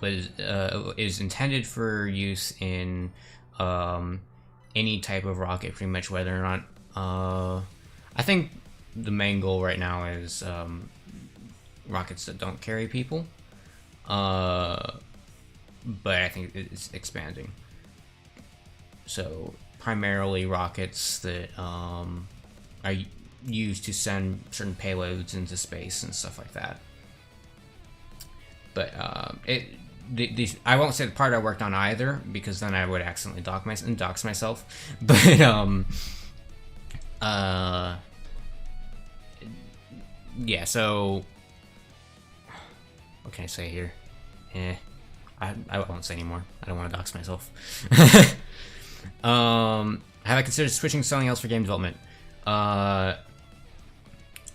Speaker 1: is intended for use in any type of rocket, pretty much, whether or not I think the main goal right now is rockets that don't carry people, but I think it's expanding. So primarily rockets that are used to send certain payloads into space and stuff like that. But I won't say the part I worked on either, because then I would accidentally dox myself. But yeah. So what can I say here? I won't say anymore. I don't want to dox myself. Have I considered switching to something else for game development? I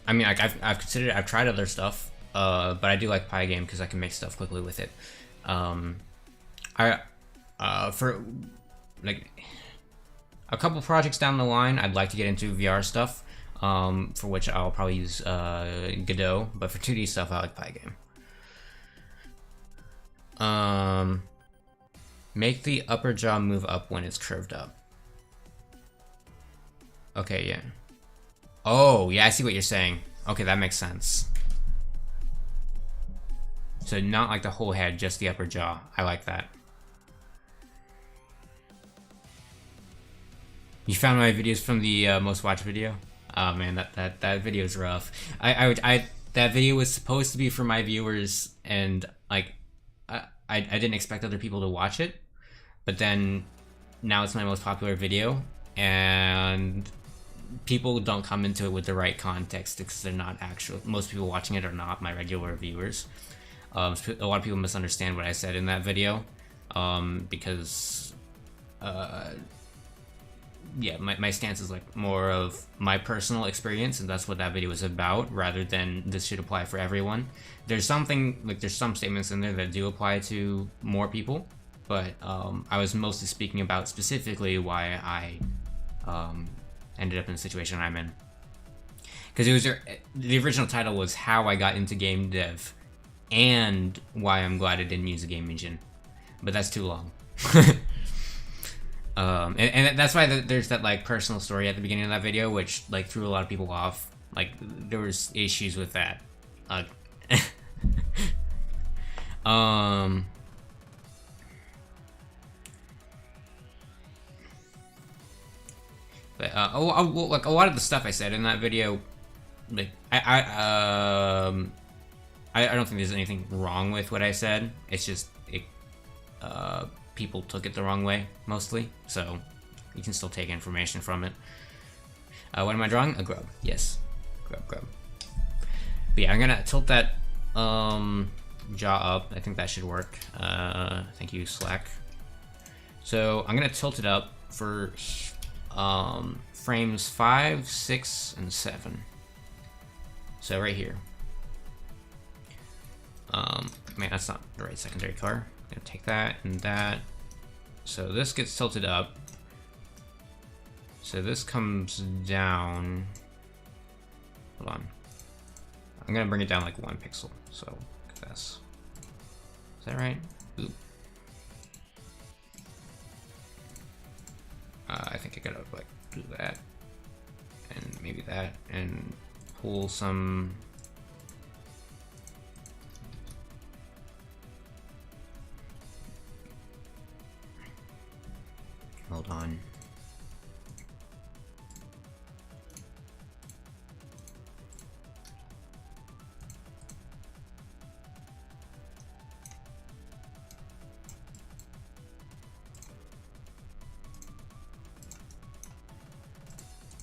Speaker 1: mean, like I've considered. I've tried other stuff. But I do like Pygame because I can make stuff quickly with it. For like a couple projects down the line, I'd like to get into VR stuff, for which I'll probably use Godot. But for 2D stuff, I like Pygame. Make the upper jaw move up when it's curved up. Okay, yeah. Oh, yeah, I see what you're saying. Okay, that makes sense. So not like the whole head, just the upper jaw. I like that. You found my videos from the most watched video? Oh man, that video is rough. I that video was supposed to be for my viewers, and like I didn't expect other people to watch it, but then now it's my most popular video, and people don't come into it with the right context because they're not actual. Most people watching it are not my regular viewers. A lot of people misunderstand what I said in that video, because yeah, my stance is like more of my personal experience, and that's what that video is about, rather than this should apply for everyone. There's some statements in there that do apply to more people, but I was mostly speaking about specifically why I ended up in the situation I'm in. Because it was the original title was how I got into game dev, and why I'm glad I didn't use a game engine, but that's too long. And that's why there's that like personal story at the beginning of that video, which like threw a lot of people off. Like there was issues with that. But like a lot of the stuff I said in that video, like I don't think there's anything wrong with what I said. It's just people took it the wrong way, mostly, so you can still take information from it. What am I drawing? A grub. Yes. Grub. But yeah, I'm gonna tilt that jaw up. I think that should work. Thank you, Slack. So I'm gonna tilt it up for frames 5, 6, and 7. So right here. Man, that's not the right secondary color. I'm gonna take that and that. So this gets tilted up. So this comes down. Hold on. I'm gonna bring it down like 1 pixel. So look at this. Is that right? Oop. I think I gotta like do that, and maybe that, and pull some. Hold on.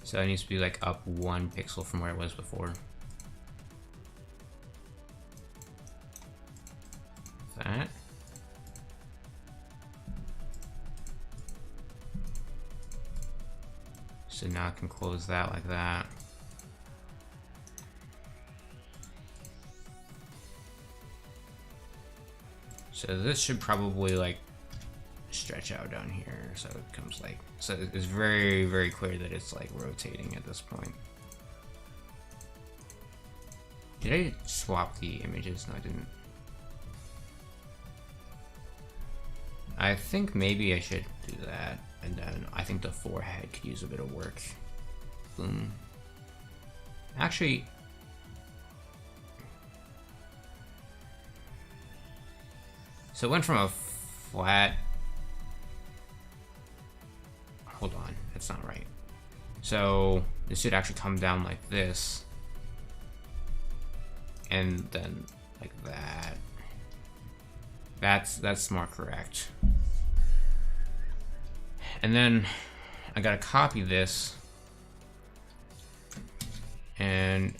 Speaker 1: So it needs to be like up 1 pixel from where it was before. That. So now I can close that like that. So this should probably like stretch out down here, so it comes like, so it's very, very clear that it's like rotating at this point. Did I swap the images? No, I didn't. I think maybe I should do that, and then I think the forehead could use a bit of work. Boom. Actually, so it went from a flat. Hold on, that's not right. So this should actually come down like this, and then like that. That's more correct. And then I gotta copy this, and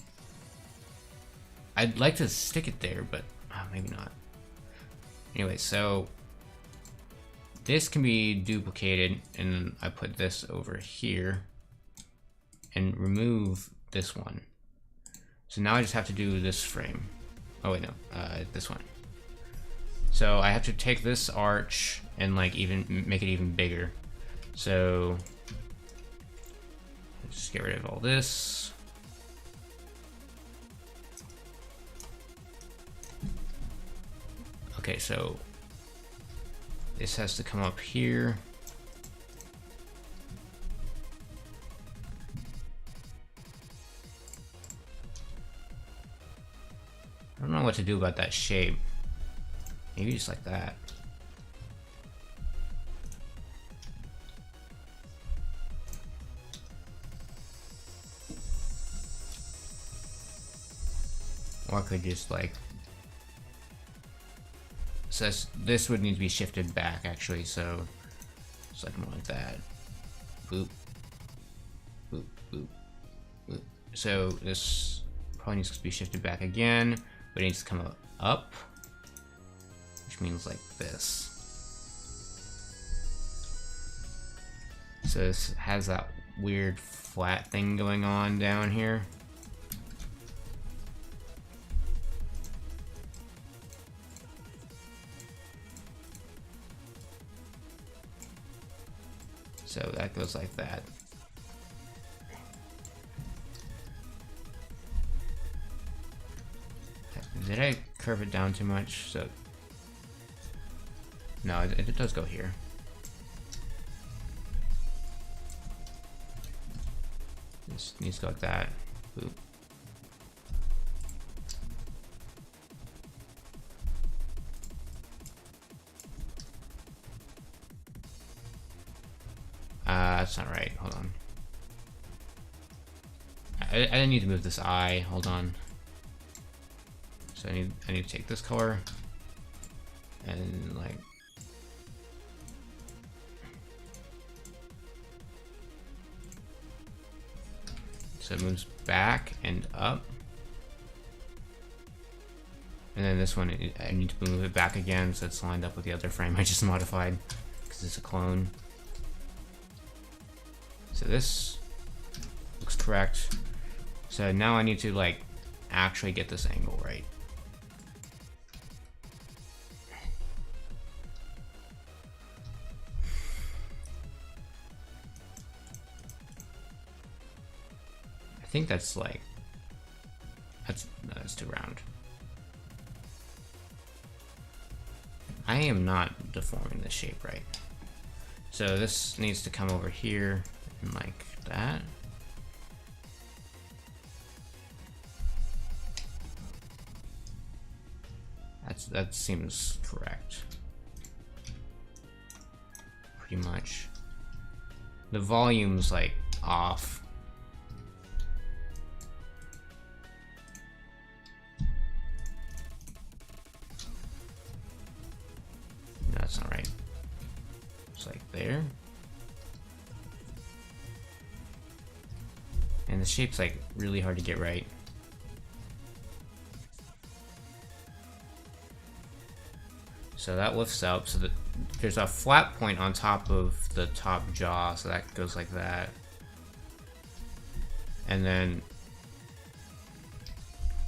Speaker 1: I'd like to stick it there, but maybe not. Anyway, so this can be duplicated, and then I put this over here and remove this one. So now I just have to do this frame. Oh wait, no, this one. So I have to take this arch and like even make it even bigger. So let's just get rid of all this. Okay, so this has to come up here. I don't know what to do about that shape. Maybe just like that. Or I could just like, so this would need to be shifted back actually, so it's like more like that. Boop, boop, boop, boop. So this probably needs to be shifted back again, but it needs to come up, which means like this. So this has that weird flat thing going on down here. So that goes like that. Did I curve it down too much? So no, it does go here. This needs to go like that. Boop. That's not right. Hold on. I need to move this eye. Hold on. So I need to take this color and like so it moves back and up. And then this one I need to move it back again so it's lined up with the other frame I just modified because it's a clone. So this looks correct. So now I need to like actually get this angle right. I think that's like, that's too round. I am not deforming this shape right. So this needs to come over here and like that. That seems correct. Pretty much. The volume's like off. No, that's not right. It's like there. And the shape's like really hard to get right. So that lifts up, so that there's a flat point on top of the top jaw, so that goes like that. And then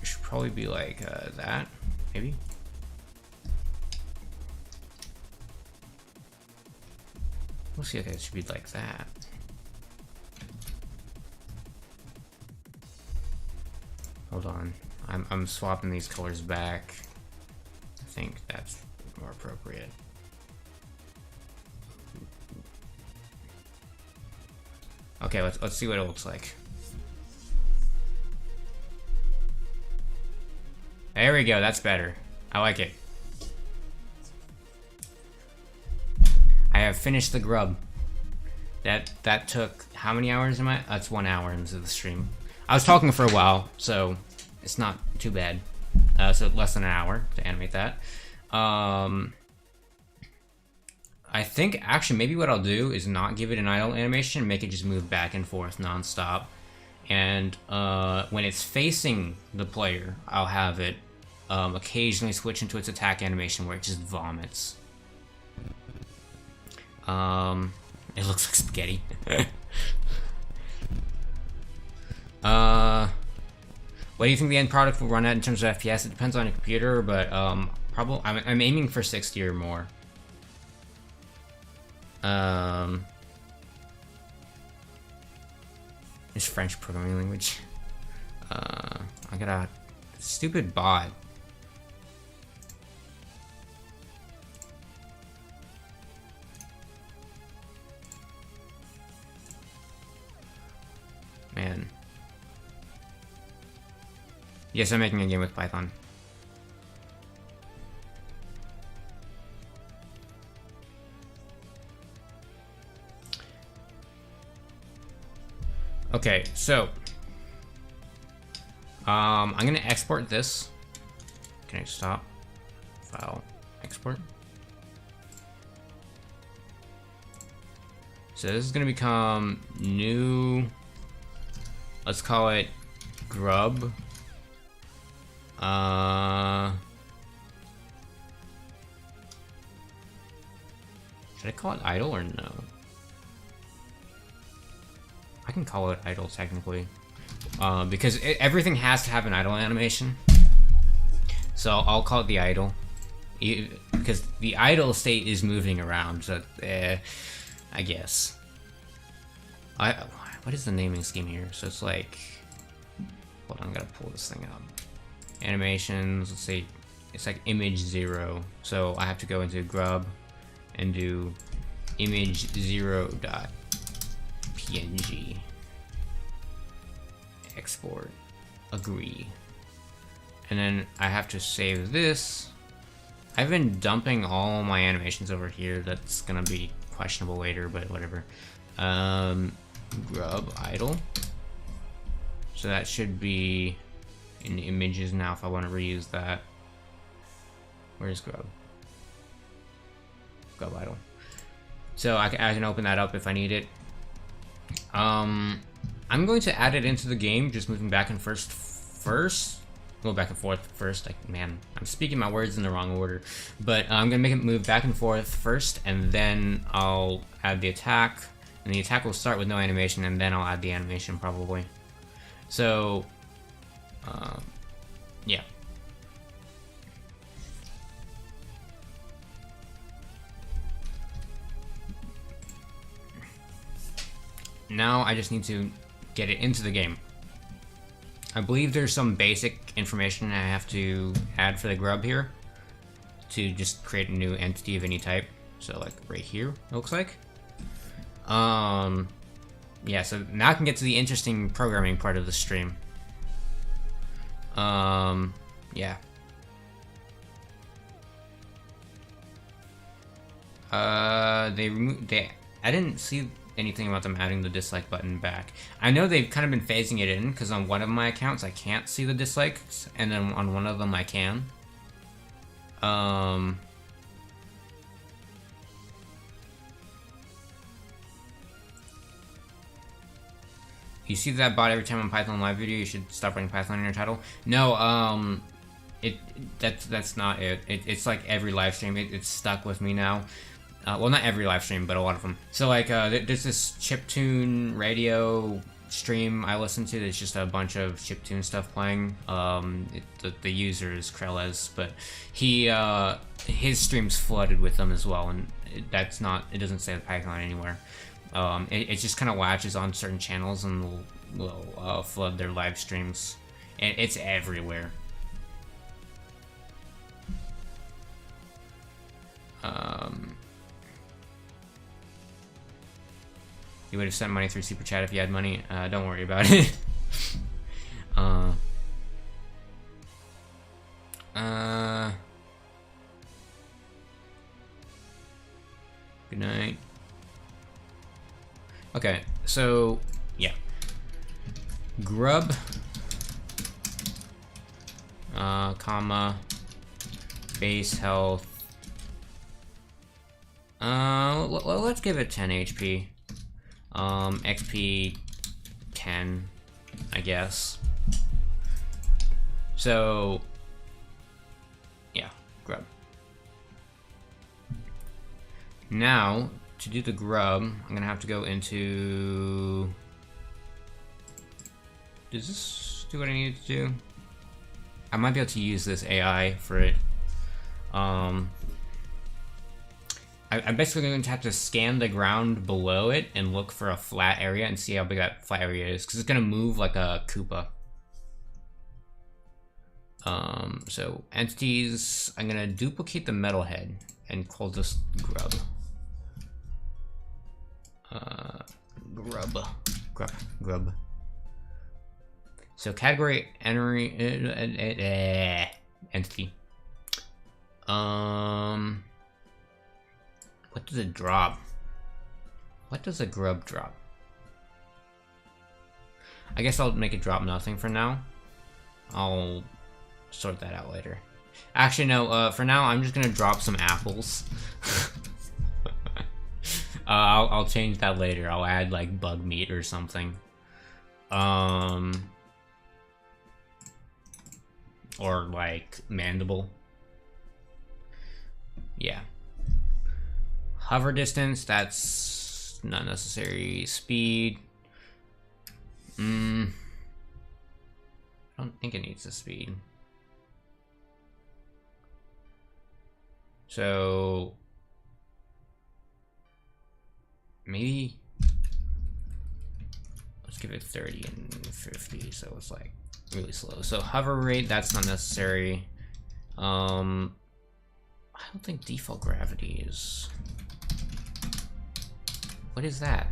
Speaker 1: it should probably be like that, maybe? We'll see, okay, it should be like that. Hold on, I'm swapping these colors back. I think that's more appropriate. Okay, let's see what it looks like. There we go, that's better. I like it. I have finished the grub. That took how many hours am I? That's 1 hour into the stream. I was talking for a while, so it's not too bad. So less than an hour to animate that. I think actually maybe what I'll do is not give it an idle animation, make it just move back and forth non-stop. And when it's facing the player, I'll have it occasionally switch into its attack animation where it just vomits. It looks like spaghetti. What do you think the end product will run at in terms of FPS? It depends on your computer, but probably I'm aiming for 60 or more. It's French programming language. I got a stupid bot. Man. Yes, I'm making a game with Python. Okay, so I'm gonna export this Can I stop? File, export. So this is gonna become new. Let's call it grub. Should I call it idle or no? I can call it idle technically, because everything has to have an idle animation. So I'll call it the idle, because the idle state is moving around. So I guess. What is the naming scheme here? So it's like, hold on, I gotta pull this thing up. Animations. Let's say it's like image 0. So I have to go into grub and do image 0.png, export, agree, and then I have to save this. I've been dumping all my animations over here. That's gonna be questionable later, but whatever. Grub idle. So that should be in images now if I want to reuse that. Where's grub? Grub idle. So I can open that up if I need it. I'm going to add it into the game, just moving back and forth first. Like, man, I'm speaking my words in the wrong order, but I'm gonna make it move back and forth first, and then I'll add the attack, and the attack will start with no animation, and then I'll add the animation probably. So, yeah. Now I just need to get it into the game. I believe there's some basic information I have to add for the grub here to just create a new entity of any type. So like right here, it looks like. Yeah, so now I can get to the interesting programming part of the stream. Yeah. I didn't see anything about them adding the dislike button back. I know they've kind of been phasing it in, because on one of my accounts I can't see the dislikes, and then on one of them I can. You see that bot every time on Python live video, you should stop writing Python in your title. No, that's not it. It's like every live stream, it's stuck with me now. Well, not every live stream, but a lot of them. So like, there's this chiptune radio stream I listen to. There's just a bunch of chiptune stuff playing. The user is Krelez, but his stream's flooded with them as well, and it doesn't say the Python anywhere. It just kind of latches on certain channels and will flood their live streams, and it's everywhere. You would have sent money through Super Chat if you had money. Don't worry about it. Good night. Okay, so yeah. Grub, comma, base health. Let's give it 10 HP. XP 10, I guess. So, yeah, grub. Now, to do the grub, I'm gonna have to go into... Does this do what I need to do? I might be able to use this AI for it. I'm basically going to have to scan the ground below it and look for a flat area and see how big that flat area is, because it's going to move like a Koopa. So entities, I'm going to duplicate the metal head and call this grub. Grub. So category entity. What does it drop? What does a grub drop? I guess I'll make it drop nothing for now. I'll sort that out later. Actually, no. For now, I'm just gonna drop some apples. I'll change that later. I'll add like bug meat or something. Or like mandible. Yeah. Hover distance, that's not necessary. Speed. I don't think it needs the speed. So maybe let's give it 30 and 50, so it's like really slow. So hover rate, that's not necessary. I don't think default gravity is. What is that?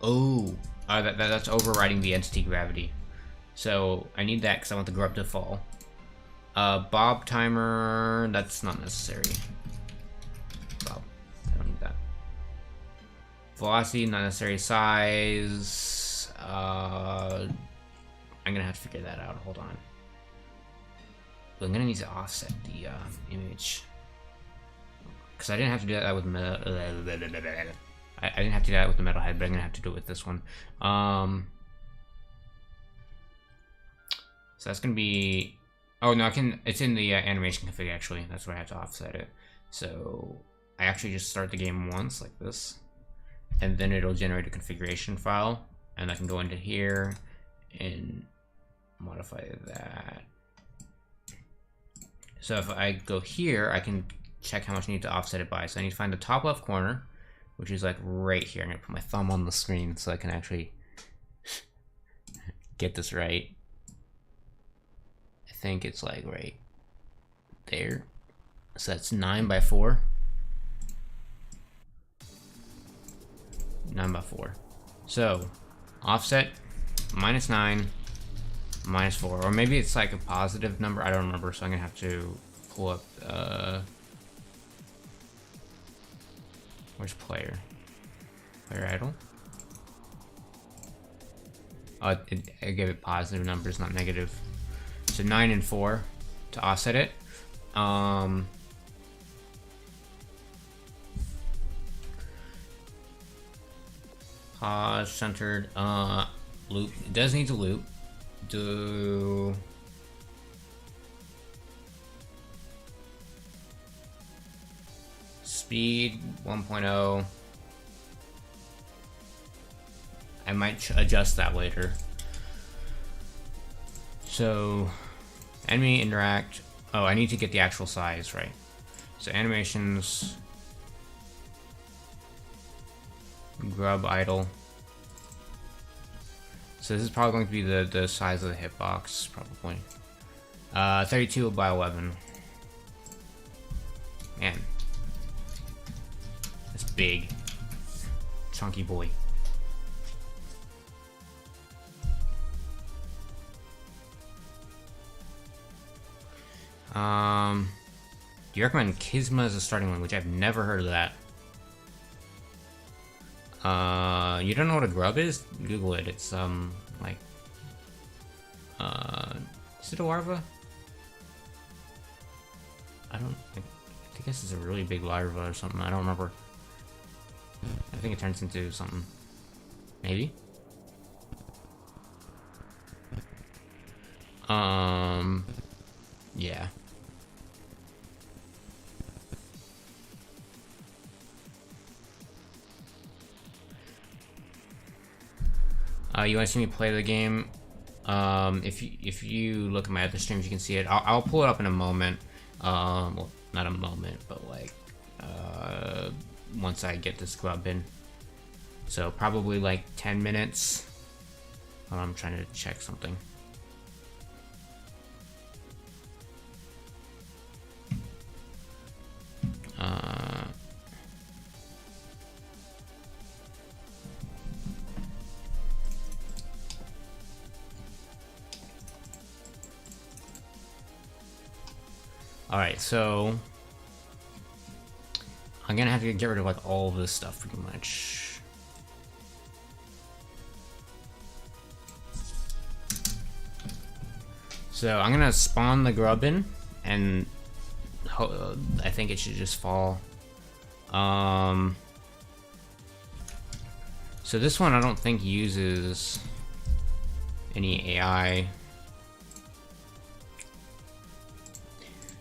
Speaker 1: Oh, that's overriding the entity gravity. So I need that because I want the grub to fall. Bob timer, that's not necessary. Bob, I don't need that. Velocity, not necessary. Size, I'm gonna have to figure that out. Hold on. I'm gonna need to offset the image because I didn't have to do that with I didn't have to do that with the metal head, but I'm gonna have to do it with this one. So that's gonna be. Oh no, I can. It's in the animation config actually. That's where I have to offset it. So I actually just start the game once like this, and then it'll generate a configuration file, and I can go into here and modify that. So if I go here, I can check how much I need to offset it by. So I need to find the top left corner, which is like right here. I'm gonna put my thumb on the screen so I can actually get this right. I think it's like right there. So that's 9 by 4. 9 by 4. So offset -9. -4, or maybe it's like a positive number. I don't remember, so I'm gonna have to pull up. Where's player? Player idle. I gave it positive numbers, not negative. So 9 and 4 to offset it. Pause, centered. Loop. It does need to loop. Do speed 1.0. I might adjust that later. So enemy interact. Oh, I need to get the actual size right. So animations, grub idle. So this is probably going to be the size of the hitbox, probably. 32 by 11. Man, that's big, chunky boy. Do you recommend Kisma as a starting language? I've never heard of that. You don't know what a grub is? Google it. It's like is it a larva? I guess it's a really big larva or something. I don't remember. I think it turns into something. Maybe. Yeah. You want to see me play the game? If you look at my other streams, you can see it. I'll pull it up in a moment. Well, not a moment, but like once I get this grub in. So probably like 10 minutes. I'm trying to check something. Alright, so I'm gonna have to get rid of like all of this stuff pretty much. So I'm gonna spawn the grub in, and I think it should just fall. So this one I don't think uses any AI.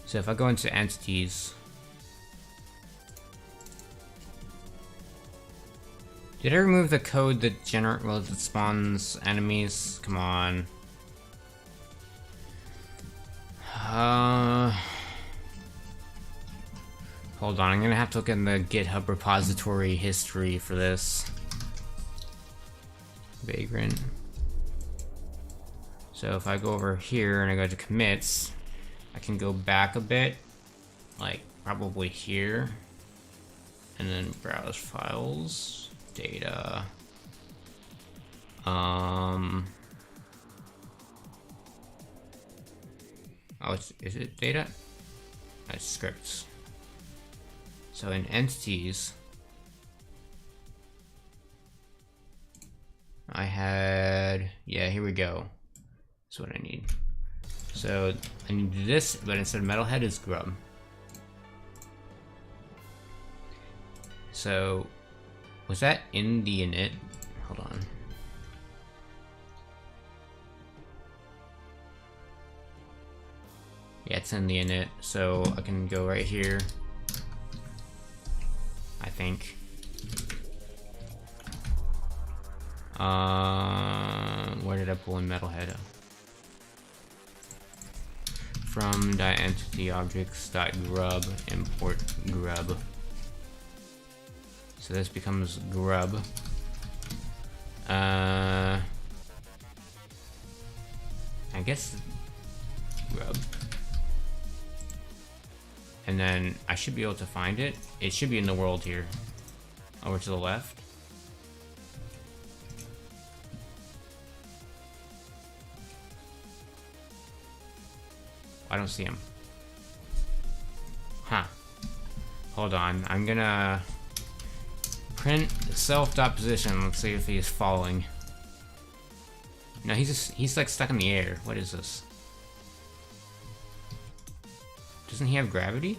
Speaker 1: So if I go into entities, did I remove the code that that spawns enemies? Come on. Hold on, I'm gonna have to look in the GitHub repository history for this. Vagrant. So if I go over here and I go to commits, I can go back a bit, like probably here, and then browse files, data. Oh, is it data? That's scripts. So in entities, I had, yeah, here we go. That's what I need. So I need to do this, but instead of metalhead is grub. So was that in the init? Hold on. Yeah, it's in the init, so I can go right here, I think. Where did I pull in metalhead? From .entity objects.grub import grub. So this becomes grub. I guess grub. And then I should be able to find it. It should be in the world here. Over to the left. I don't see him. Huh. Hold on. I'm gonna print self.position. Let's see if he's falling. No, he's like stuck in the air. What is this? Doesn't he have gravity?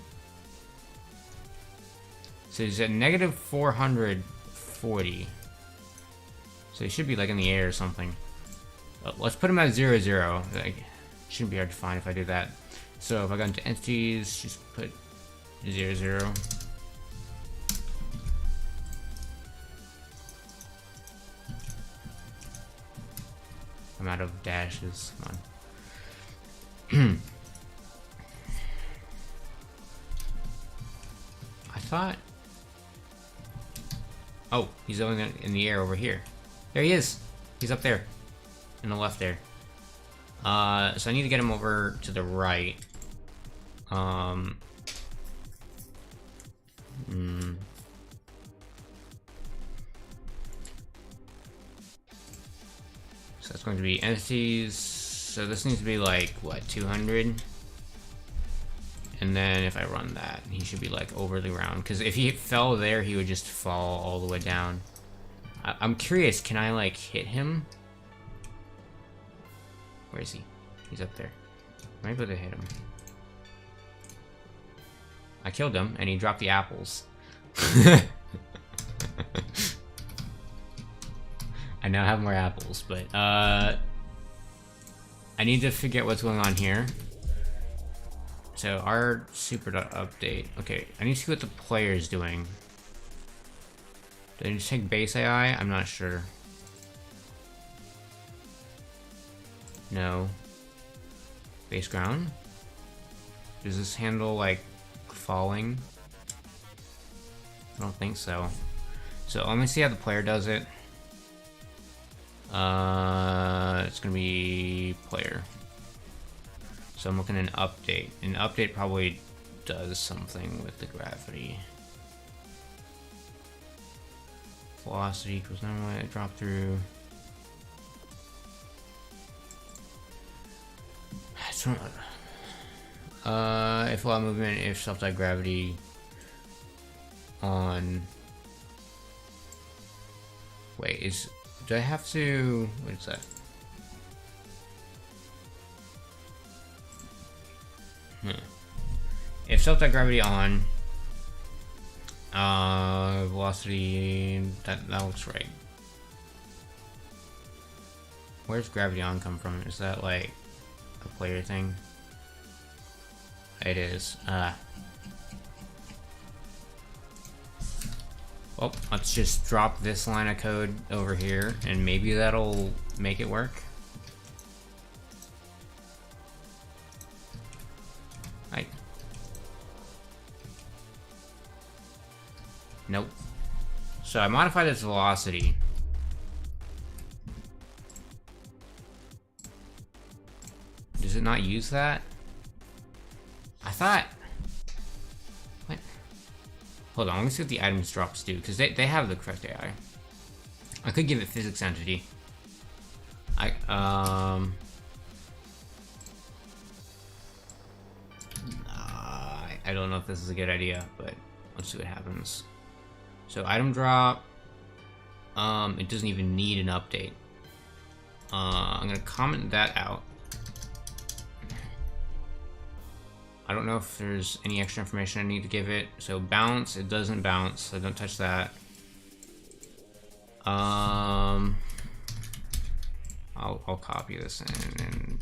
Speaker 1: So he's at negative 440. So he should be like in the air or something. Let's put him at 0, 0. Like, shouldn't be hard to find if I do that. So if I go into entities, just put 0, 0. I'm out of dashes. Come on. I thought. Oh, he's only in the air over here. There he is. He's up there, in the left there. So I need to get him over to the right. So that's going to be entities. So this needs to be like, what, 200? And then if I run that, he should be like overly round. Because if he fell there, he would just fall all the way down. I'm curious, can I like hit him? Where is he? He's up there. I might be able to hit him. I killed him, and he dropped the apples. I now have more apples, but I need to figure out what's going on here. So our super.update. Okay, I need to see what the player is doing. Did I just take base AI? I'm not sure. No. Base ground? Does this handle like falling? I don't think so. So let me see how the player does it. It's gonna be player. So I'm looking at an update. An update probably does something with the gravity. Velocity equals normally I drop through. If law movement, if self-gravity on. Wait, do I have to? What is that? If self-gravity on, velocity, that looks right. Where's gravity on come from? Is that like a player thing? It is. Well, let's just drop this line of code over here, and maybe that'll make it work. Nope. So I modified its velocity. Does it not use that? I thought... What? Hold on, let me see what the items drops do, because they have the correct AI. I could give it physics entity. I don't know if this is a good idea, but let's see what happens. So item drop, it doesn't even need an update. I'm gonna comment that out. I don't know if there's any extra information I need to give it. So bounce, it doesn't bounce, so don't touch that. I'll copy this and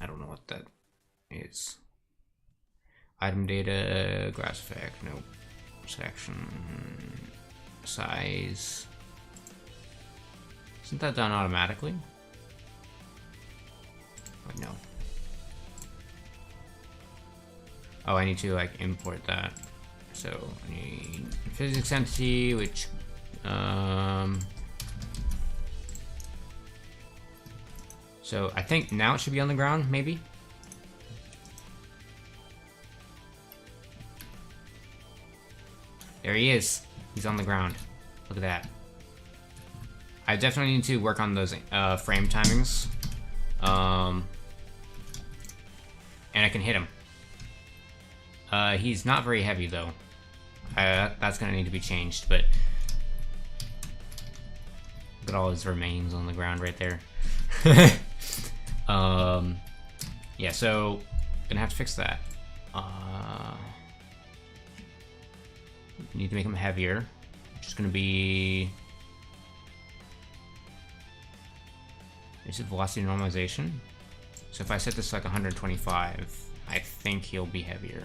Speaker 1: I don't know what that is. Item data, grass effect, nope. Section, size. Isn't that done automatically? Oh, no. Oh, I need to like import that. So I need physics entity, which so I think now it should be on the ground, maybe. There he is. He's on the ground. Look at that. I definitely need to work on those frame timings. And I can hit him. He's not very heavy though. That's gonna need to be changed, but look at all his remains on the ground right there. Yeah, so gonna have to fix that. Need to make him heavier. Just gonna be... Is it velocity normalization? So if I set this to like 125, I think he'll be heavier.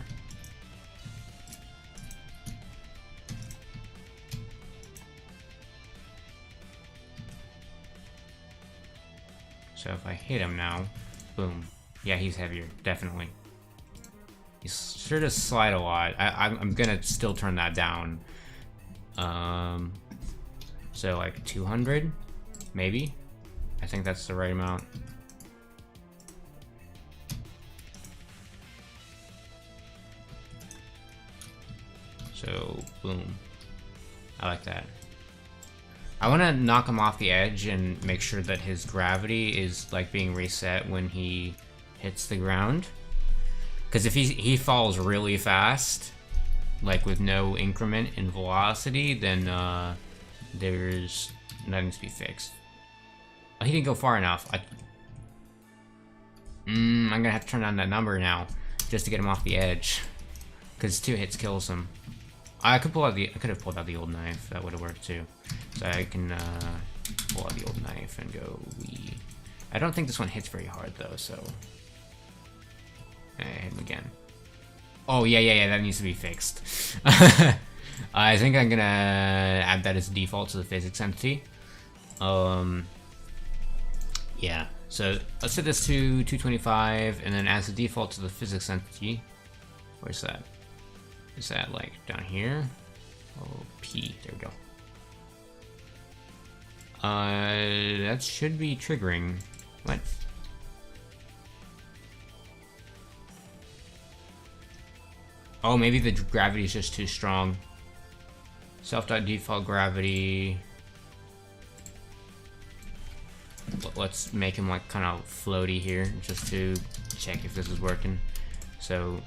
Speaker 1: So if I hit him now, boom. Yeah, he's heavier, definitely. He's sure to slide a lot. I'm gonna still turn that down. So like 200, maybe? I think that's the right amount. So, boom. I like that. I want to knock him off the edge and make sure that his gravity is like being reset when he hits the ground. Because if he falls really fast, like with no increment in velocity, then there's nothing to be fixed. Oh, he didn't go far enough. I'm gonna have to turn on that number now just to get him off the edge. Because 2 hits kills him. I could have pulled out the old knife. That would have worked too. So I can pull out the old knife and go wee. I don't think this one hits very hard though, so I hit him again. Oh yeah, that needs to be fixed. I think I'm gonna add that as default to the physics entity. Yeah, so let's set this to 225, and then as a default to the physics entity. Where's that? Is that like down here? Oh, P, there we go. That should be triggering. What? Oh, maybe the gravity is just too strong. Self.default gravity. Let's make him like kind of floaty here, just to check if this is working. So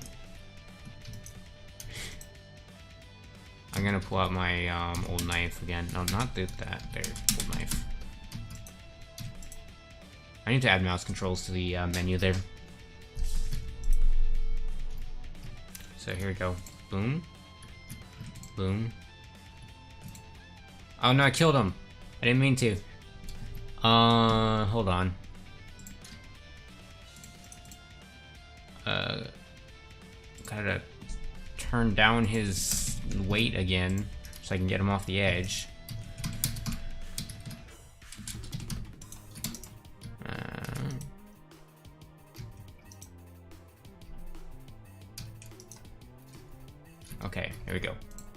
Speaker 1: I'm gonna pull out my old knife again. No, not that. There, old knife. I need to add mouse controls to the menu there. So here we go. Boom. Boom. Oh no, I killed him. I didn't mean to. Hold on. Gotta turn down his weight again so I can get him off the edge. Okay, here we go.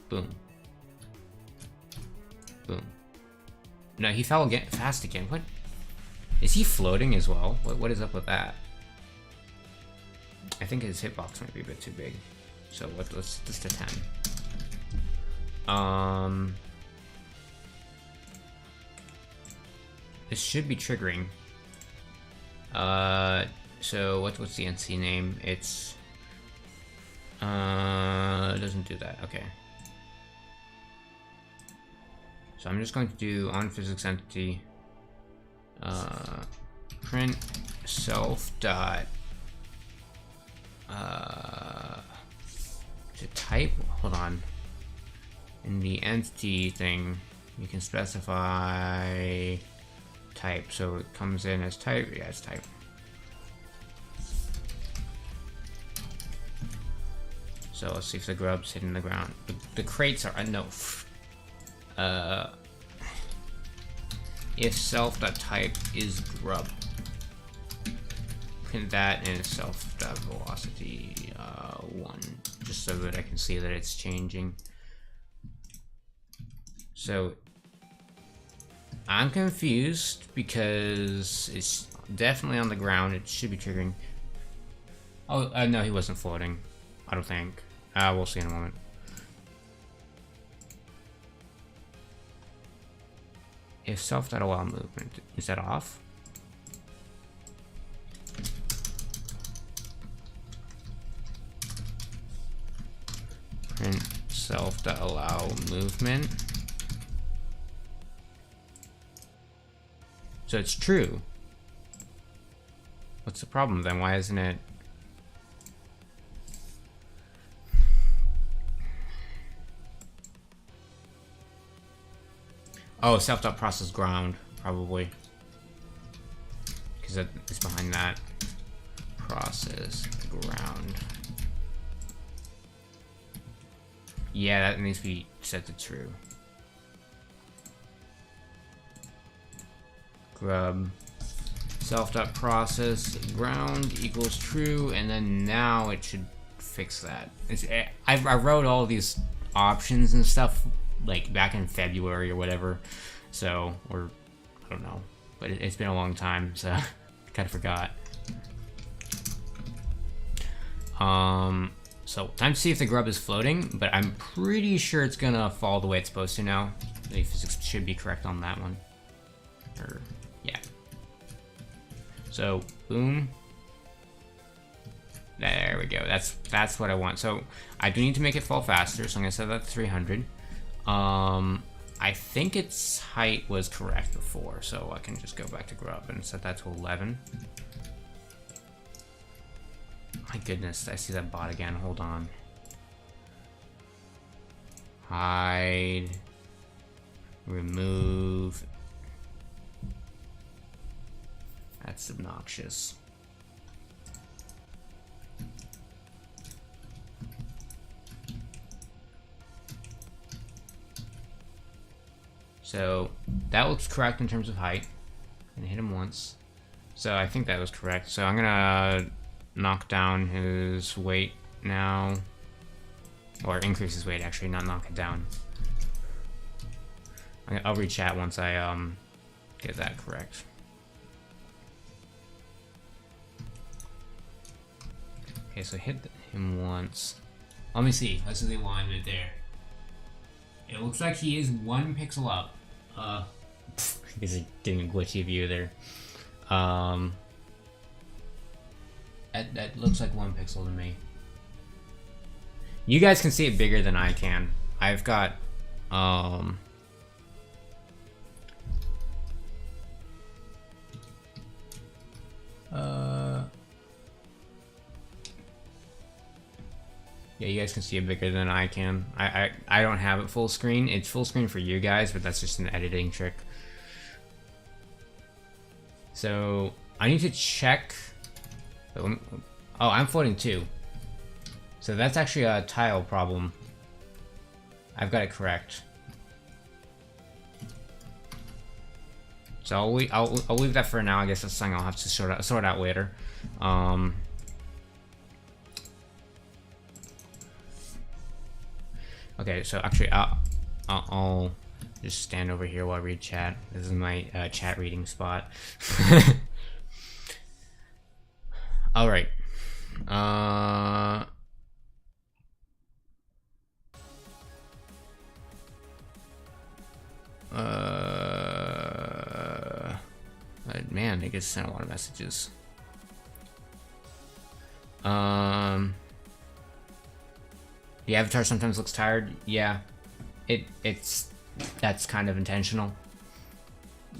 Speaker 1: Boom. Boom. No, he fell again, fast again. What? Is he floating as well? What is up with that? I think his hitbox might be a bit too big. So let's just a 10. This should be triggering. So what's the NC name? It's it doesn't do that. Okay. So I'm just going to do on physics entity print self dot to type. Hold on. In the entity thing, you can specify type. So it comes in as type. Yeah, it's type. So let's see if the grub's hitting the ground. The crates are no. If self.type is grub, print that in self.velocity 1, just so that I can see that it's changing. So I'm confused because it's definitely on the ground. It should be triggering. Oh no, he wasn't floating. I don't think. We'll see in a moment. If self.allow movement, is that off? Print self.allow movement. So it's true. What's the problem then? Why isn't it? Oh, self.process ground, probably. Because it's behind that. Process ground. Yeah, that needs to be set to true. Grub self.process ground equals true, and then now it should fix that. I wrote all these options and stuff like back in February or whatever, so, or I don't know, but it's been a long time, so I kind of forgot. So time to see if the grub is floating, but I'm pretty sure it's gonna fall the way it's supposed to now. The physics should be correct on that one. Or yeah. So boom. There we go. That's what I want. So I do need to make it fall faster, so I'm gonna set that to 300. I think its height was correct before, so I can just go back to grub and set that to 11. My goodness, I see that bot again. Hold on. Hide. Remove. That's obnoxious. So that looks correct in terms of height. I'm gonna hit him once. So I think that was correct. So I'm gonna knock down his weight now. Or increase his weight, actually, not knock it down. I'll re-chat once I get that correct. Okay, so hit him once. Let me see. Let's see the alignment there. It looks like he is 1 pixel up. I guess I'm getting a glitchy view there. That looks like 1 pixel to me. You guys can see it bigger than I can. I've got Yeah, you guys can see it bigger than I can. I don't have it full screen. It's full screen for you guys, but that's just an editing trick. So I need to check. Oh, I'm floating too. So that's actually a tile problem. I've got it correct. So I'll leave that for now. I guess that's something I'll have to sort out later. Okay, so actually I'll just stand over here while I read chat. This is my chat reading spot. All right. Man, they just sent a lot of messages. The avatar sometimes looks tired. Yeah, that's kind of intentional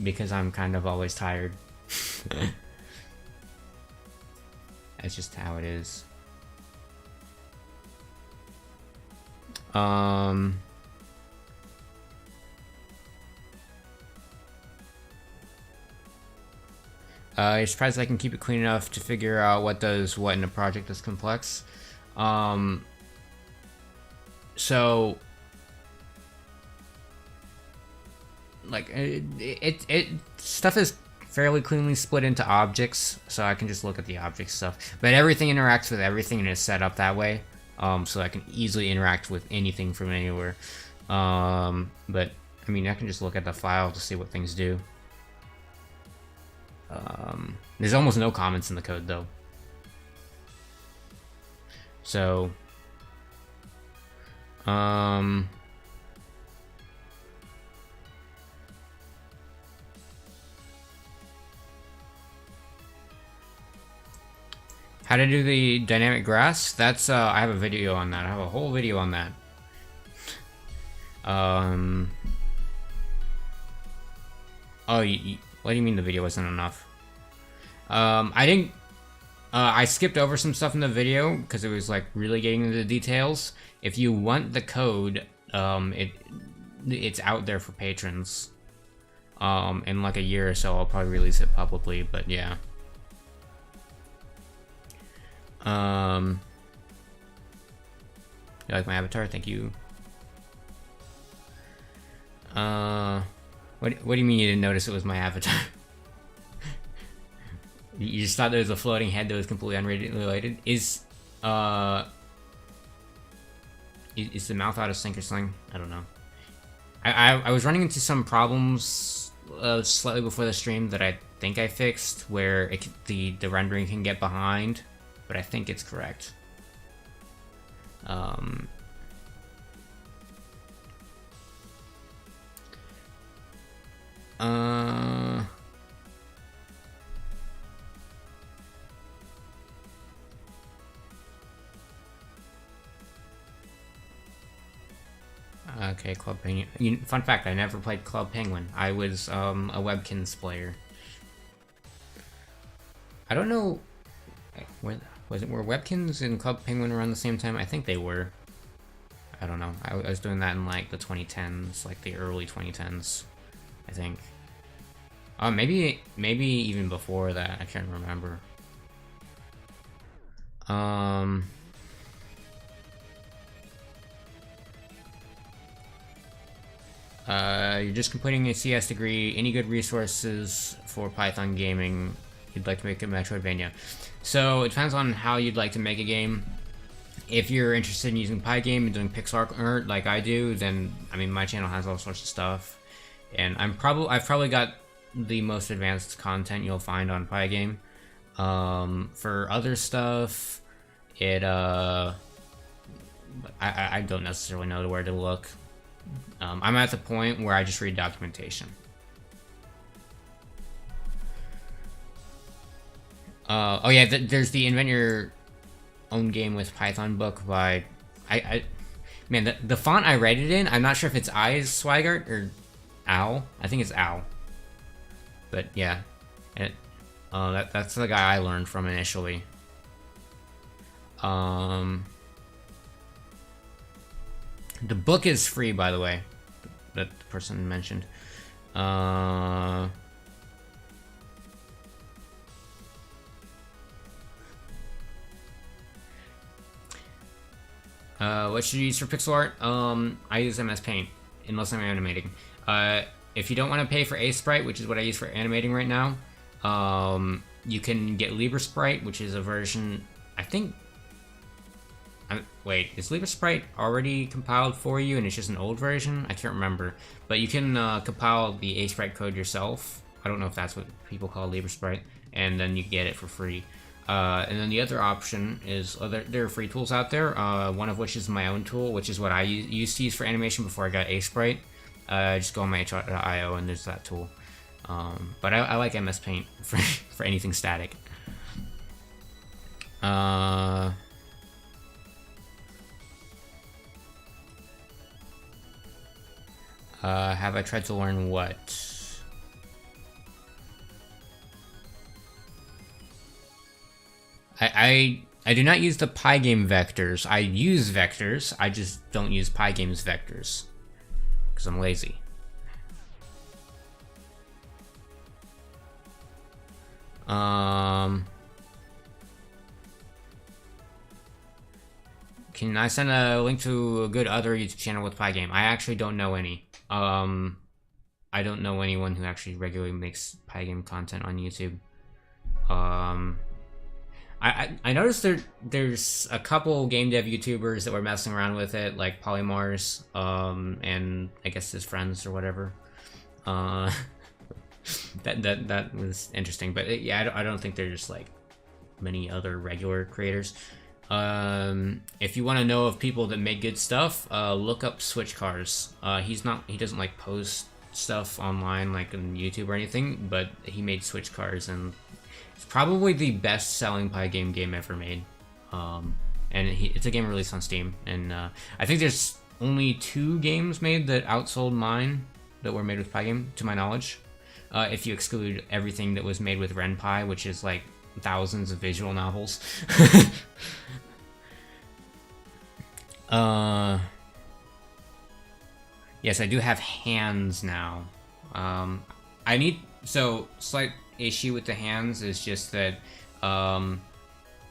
Speaker 1: because I'm kind of always tired. That's just how it is. You're surprised I can keep it clean enough to figure out what does what in a project that's complex. So like it stuff is fairly cleanly split into objects, so I can just look at the object stuff. But everything interacts with everything and is set up that way, so I can easily interact with anything from anywhere. But I mean, I can just look at the file to see what things do. There's almost no comments in the code though. So, how to do the dynamic grass? That's I have a video on that. I have a whole video on that. Oh, what do you mean the video wasn't enough? I didn't. I skipped over some stuff in the video because it was like really getting into the details. If you want the code, it's out there for patrons. In like a year or so, I'll probably release it publicly. But yeah. You like my avatar? Thank you. What do you mean you didn't notice it was my avatar? You just thought there was a floating head that was completely unrelated? Is the mouth out of sync or something? I don't know. I was running into some problems slightly before the stream that I think I fixed, where the rendering can get behind, but I think it's correct. Okay, Club Penguin. Fun fact, I never played Club Penguin. I was a Webkins player. I don't know. Were Webkins and Club Penguin around the same time? I think they were. I don't know. I was doing that in like the 2010s, like the early 2010s, I think. Maybe even before that. I can't remember. You're just completing a CS degree. Any good resources for Python gaming? You'd like to make a Metroidvania. So it depends on how you'd like to make a game. If you're interested in using Pygame and doing pixel art like I do, then I mean my channel has all sorts of stuff, and I've probably got the most advanced content you'll find on Pygame. For other stuff, I don't necessarily know where to look. I'm at the point where I just read documentation. Oh yeah, there's the Invent Your Own Game with Python book by man, the font I read it in, I'm not sure if it's Eyes Swigart or Owl. I think it's Owl. But yeah, that's the guy I learned from initially. The book is free, by the way, that the person mentioned. What should you use for pixel art? I use MS Paint, unless I'm animating. If you don't want to pay for Sprite, which is what I use for animating right now, you can get LibreSprite, which is a version, I think... wait, is LibreSprite already compiled for you and it's just an old version? I can't remember. But you can compile the Sprite code yourself. I don't know if that's what people call LibreSprite. And then you get it for free. And then the other option is, there are free tools out there, one of which is my own tool, which is what I used to use for animation before I got Sprite. Just go on my hr.io and there's that tool. But I like MS Paint for anything static. Have I tried to learn what? I do not use the Pygame vectors. I use vectors, I just don't use Pygame's vectors. Because I'm lazy. Can I send a link to a good other YouTube channel with Pygame? I actually don't know any. I don't know anyone who actually regularly makes Pygame content on YouTube. I noticed there's a couple game dev YouTubers that were messing around with it, like Polymars, and I guess his friends or whatever. That was interesting, but yeah, I don't think there's like many other regular creators. If you want to know of people that make good stuff, look up Switch Cars. He doesn't like post stuff online like on YouTube or anything, but he made Switch Cars and it's probably the best selling Pygame game ever made. And it's a game released on Steam, and I think there's only 2 games made that outsold mine that were made with Pygame, to my knowledge. If you exclude everything that was made with RenPy, which is like thousands of visual novels. Yes, I do have hands now. Slight issue with the hands is just that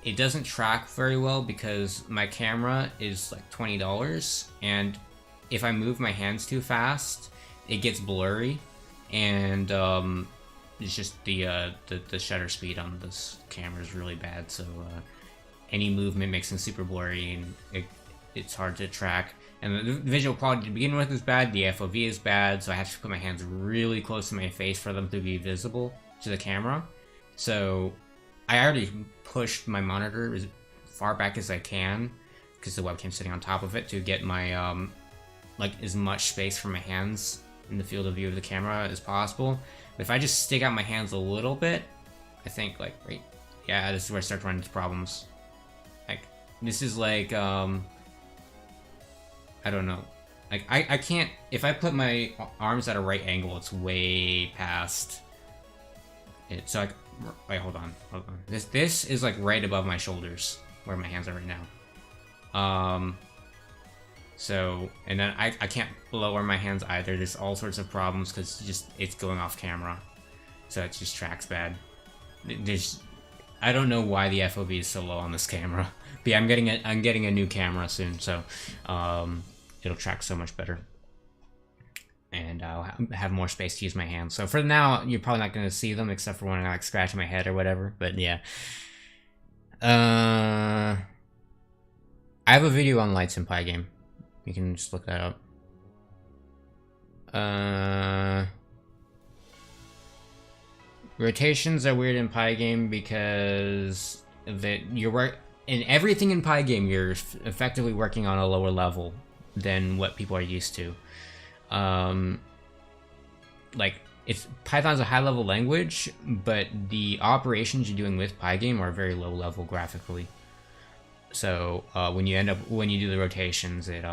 Speaker 1: it doesn't track very well because my camera is like $20, and if I move my hands too fast, it gets blurry, and it's just the shutter speed on this camera is really bad, so any movement makes it super blurry, and it's hard to track. And the visual quality to begin with is bad, the FOV is bad, so I have to put my hands really close to my face for them to be visible to the camera. So I already pushed my monitor as far back as I can, because the webcam's sitting on top of it, to get my like as much space for my hands in the field of view of the camera as possible. But if I just stick out my hands a little bit, I think like, right, yeah, this is where I start running into problems. Like, this is like, I don't know. Like, I can't, if I put my arms at a right angle, it's way past it. So like, wait, hold on. This is like right above my shoulders, where my hands are right now. So, and then I can't lower my hands either. There's all sorts of problems because it's going off camera. So it just tracks bad. I don't know why the FOV is so low on this camera. But yeah, I'm getting a new camera soon, so it'll track so much better. And I'll have more space to use my hands. So for now, you're probably not going to see them except for when I like scratch my head or whatever. But yeah. I have a video on lights in Pygame. You can just look that up. Rotations are weird in Pygame because in everything in Pygame, you're effectively working on a lower level than what people are used to. Like, Python's a high-level language, but the operations you're doing with Pygame are very low-level graphically. So when you do the rotations, it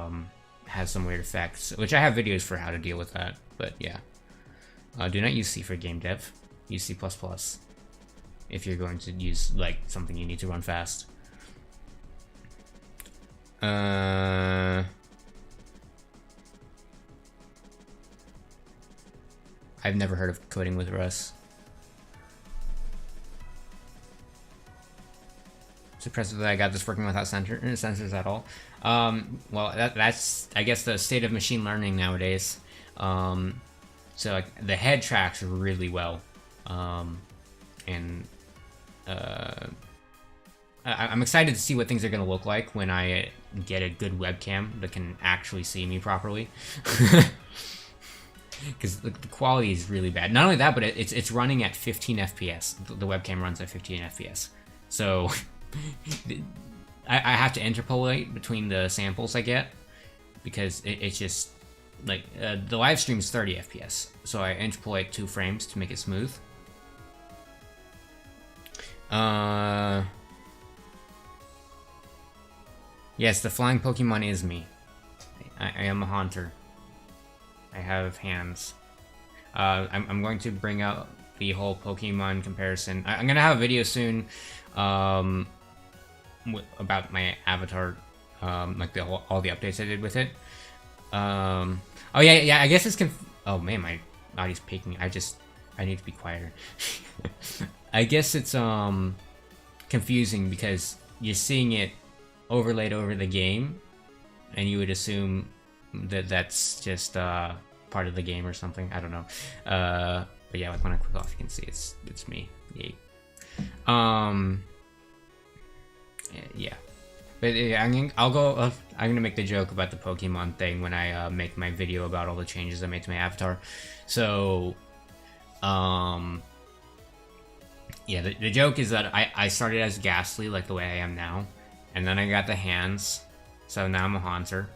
Speaker 1: has some weird effects, which I have videos for how to deal with that. But yeah, do not use C for game dev. Use C++ if you're going to use like something you need to run fast. I've never heard of coding with Rust. It's impressive that I got this working without sensors at all. Well, that's I guess the state of machine learning nowadays. So like the head tracks really well, and I'm excited to see what things are going to look like when I get a good webcam that can actually see me properly. Because the quality is really bad. Not only that, but it's running at 15 FPS. The webcam runs at 15 FPS. So I have to interpolate between the samples I get, because it's just like the live stream is 30 FPS. So I interpolate 2 frames to make it smooth. Yes, the flying Pokemon is me. I am a haunter. I have hands. I'm going to bring out the whole Pokemon comparison. I'm gonna have a video soon about my avatar, like all the updates I did with it. Oh yeah, I guess it's oh man, my body's peaking. I need to be quieter. I guess it's confusing because you're seeing it overlaid over the game, and you would assume that that's just part of the game or something. I don't know. But yeah, like when I click off, you can see it's me. Yay. Yeah. But yeah, I'm gonna make the joke about the Pokemon thing when I make my video about all the changes I made to my avatar. So, yeah, the joke is that I started as Ghastly, like the way I am now, and then I got the hands, so now I'm a Haunter.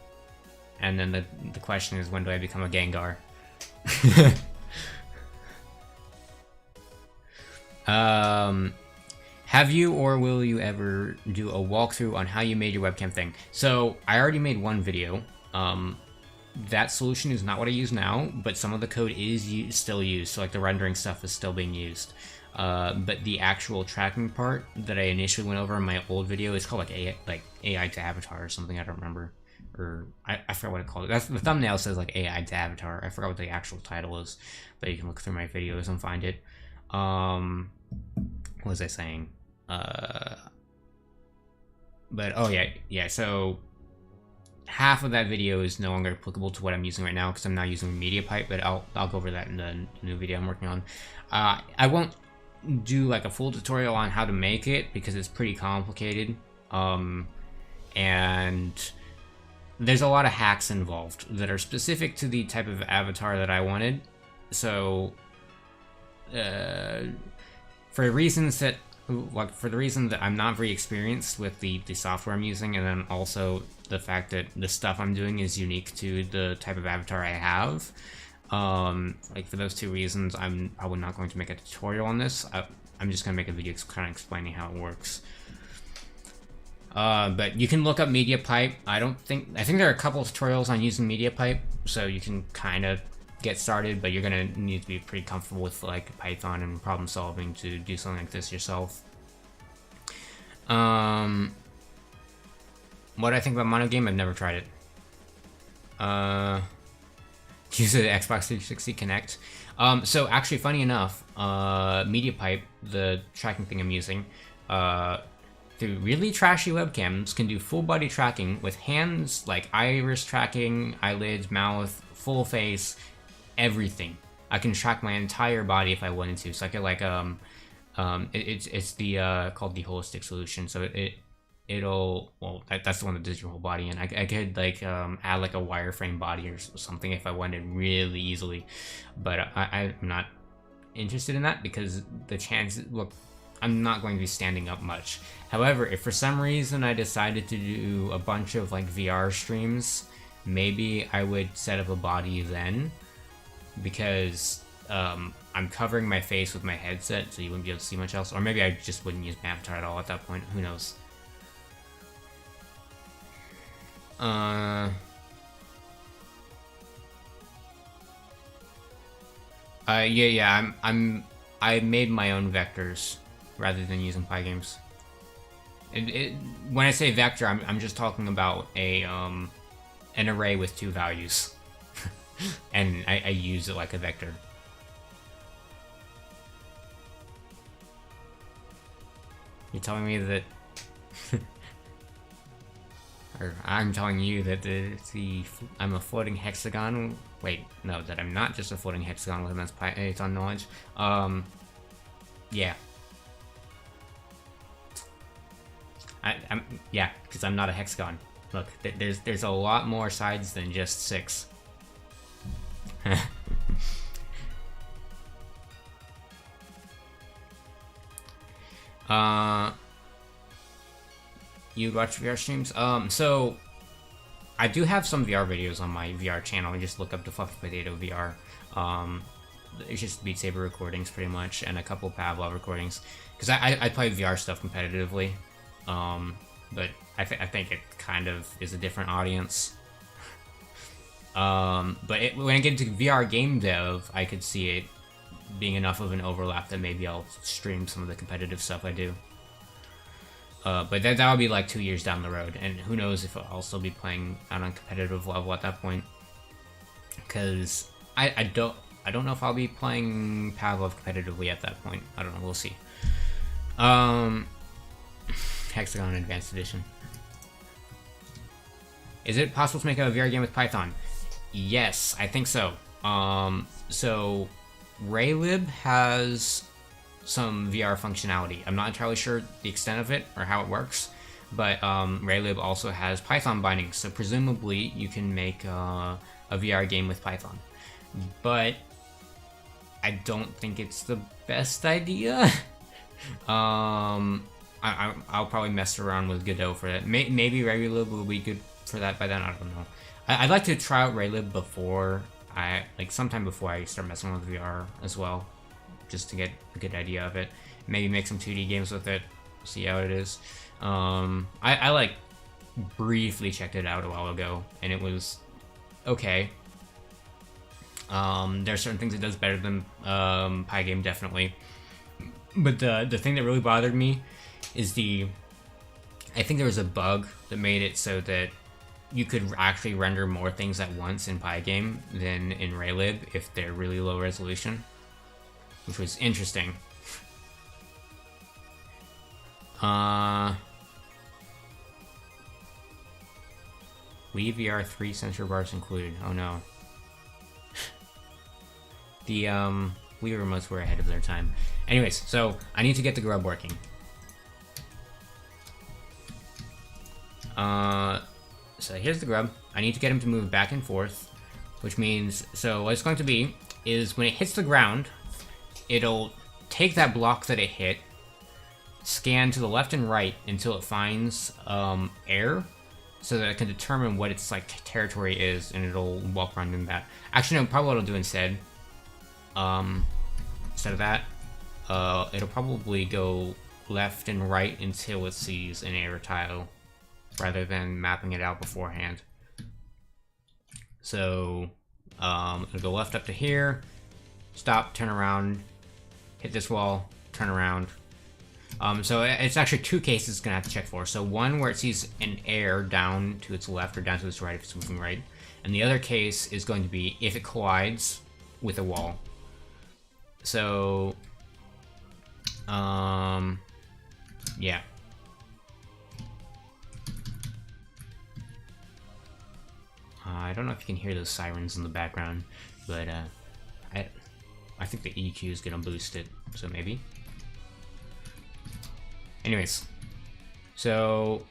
Speaker 1: And then the question is, when do I become a Gengar? Have you or will you ever do a walkthrough on how you made your webcam thing? So I already made one video. That solution is not what I use now, but some of the code is still used. So like the rendering stuff is still being used. But the actual tracking part that I initially went over in my old video is called like AI to Avatar or something. I don't remember. Or I forgot what it called. That's the thumbnail says like AI to Avatar. I forgot what the actual title is, but you can look through my videos and find it. What was I saying? But oh yeah. So half of that video is no longer applicable to what I'm using right now because I'm now using MediaPipe. But I'll go over that in the new video I'm working on. I won't do like a full tutorial on how to make it because it's pretty complicated. And there's a lot of hacks involved that are specific to the type of avatar that I wanted. So, for the reason that I'm not very experienced with the software I'm using, and then also the fact that the stuff I'm doing is unique to the type of avatar I have. Like for those 2 reasons, I'm probably not going to make a tutorial on this. I'm just gonna make a video kind of explaining how it works. But you can look up MediaPipe. I think there are a couple of tutorials on using MediaPipe, so you can kind of get started, but you're gonna need to be pretty comfortable with like Python and problem solving to do something like this yourself. What do I think about Monogame? I've never tried it. Use the Xbox 360 Connect. So actually, funny enough, MediaPipe, the tracking thing I'm using, through really trashy webcams, can do full body tracking with hands, like iris tracking, eyelids, mouth, full face, everything. I can track my entire body if I wanted to. So I could like it's the called the holistic solution. So that's the one that does your whole body, and I could like add like a wireframe body or something if I wanted really easily, but I'm not interested in that because the chances look. I'm not going to be standing up much. However, if for some reason I decided to do a bunch of like VR streams, maybe I would set up a body then, because I'm covering my face with my headset, so you wouldn't be able to see much else. Or maybe I just wouldn't use my avatar at all at that point. Who knows? Yeah. I made my own vectors rather than using Pygames. When I say vector, I'm just talking about an array with 2 values, and I use it like a vector. You're telling me that... or I'm telling you that I'm a floating hexagon. Wait, no, that I'm not just a floating hexagon with immense Python knowledge. Yeah. Yeah, because I'm not a hexagon. Look, there's a lot more sides than just 6. You watch VR streams? So I do have some VR videos on my VR channel. You just look up DaFluffyPotato VR. It's just Beat Saber recordings pretty much, and a couple Pavlov recordings. Because I play VR stuff competitively, but I think it kind of is a different audience. But when I get into VR game dev, I could see it being enough of an overlap that maybe I'll stream some of the competitive stuff I do. But that'll be like 2 years down the road, and who knows if I'll still be playing on a competitive level at that point. Because I don't know if I'll be playing Pavlov competitively at that point. I don't know. We'll see. Hexagon Advanced Edition. Is it possible to make a VR game with Python? Yes, I think so. So Raylib has some VR functionality. I'm not entirely sure the extent of it or how it works, but Raylib also has Python bindings, so presumably you can make a VR game with Python. But I don't think it's the best idea. I'll probably mess around with Godot for that. Maybe Raylib will be good for that by then. I don't know. I'd like to try out Raylib sometime before I start messing with VR as well, just to get a good idea of it. Maybe make some 2D games with it, see how it is. I like briefly checked it out a while ago, and it was okay. There are certain things it does better than Pygame, definitely. But the thing that really bothered me is I think there was a bug that made it so that you could actually render more things at once in Pygame than in Raylib if they're really low resolution, which was interesting. Wii VR 3 sensor bars included. Oh no. The Wii remotes were ahead of their time. Anyways, so I need to get the grub working. So here's the grub. I need to get him to move back and forth, which means, so what it's going to be is when it hits the ground, it'll take that block that it hit, scan to the left and right until it finds air, so that it can determine what its territory is, and it'll walk around in that. Actually, no, probably what it'll do instead of that, it'll probably go left and right until it sees an air tile, rather than mapping it out beforehand. So it'll go left up to here, stop, turn around, hit this wall, turn around. So it's actually 2 cases it's gonna have to check for. So one where it sees an air down to its left or down to its right if it's moving right, and the other case is going to be if it collides with a wall. So yeah. I don't know if you can hear those sirens in the background, but I think the EQ is gonna boost it, so maybe. Anyways, so